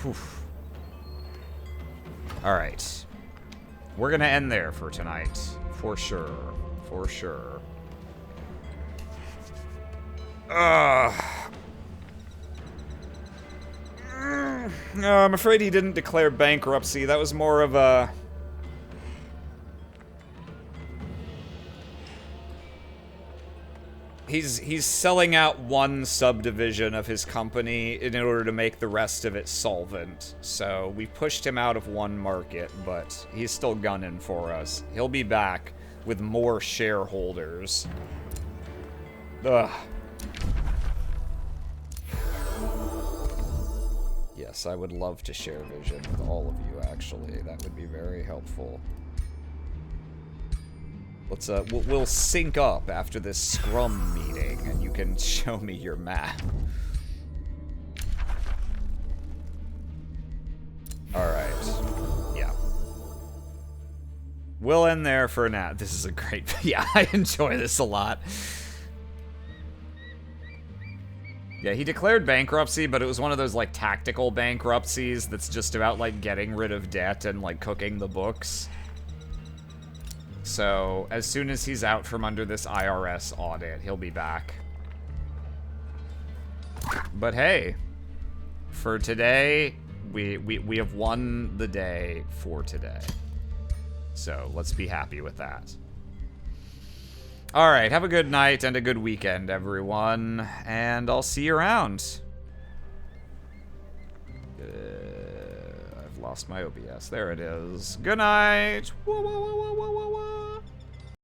Speaker 2: Whew. Alright. We're gonna end there for tonight. For sure. For sure. I'm afraid he didn't declare bankruptcy. That was more of a... He's selling out one subdivision of his company in order to make the rest of it solvent. So we pushed him out of one market, but he's still gunning for us. He'll be back with more shareholders. Ugh. Yes, I would love to share vision with all of you, actually. That would be very helpful. Let's, we'll sync up after this scrum meeting, and you can show me your map. Alright. Yeah. We'll end there for now. This is a great... Yeah, I enjoy this a lot. Yeah, he declared bankruptcy, but it was one of those, like, tactical bankruptcies that's just about, like, getting rid of debt and, like, cooking the books. So, as soon as he's out from under this IRS audit, he'll be back. But hey, for today, we have won the day for today. So, let's be happy with that. Alright, have a good night and a good weekend, everyone. And I'll see you around. I've lost my OBS. There it is. Good night. Whoa, whoa, whoa, whoa, whoa, whoa.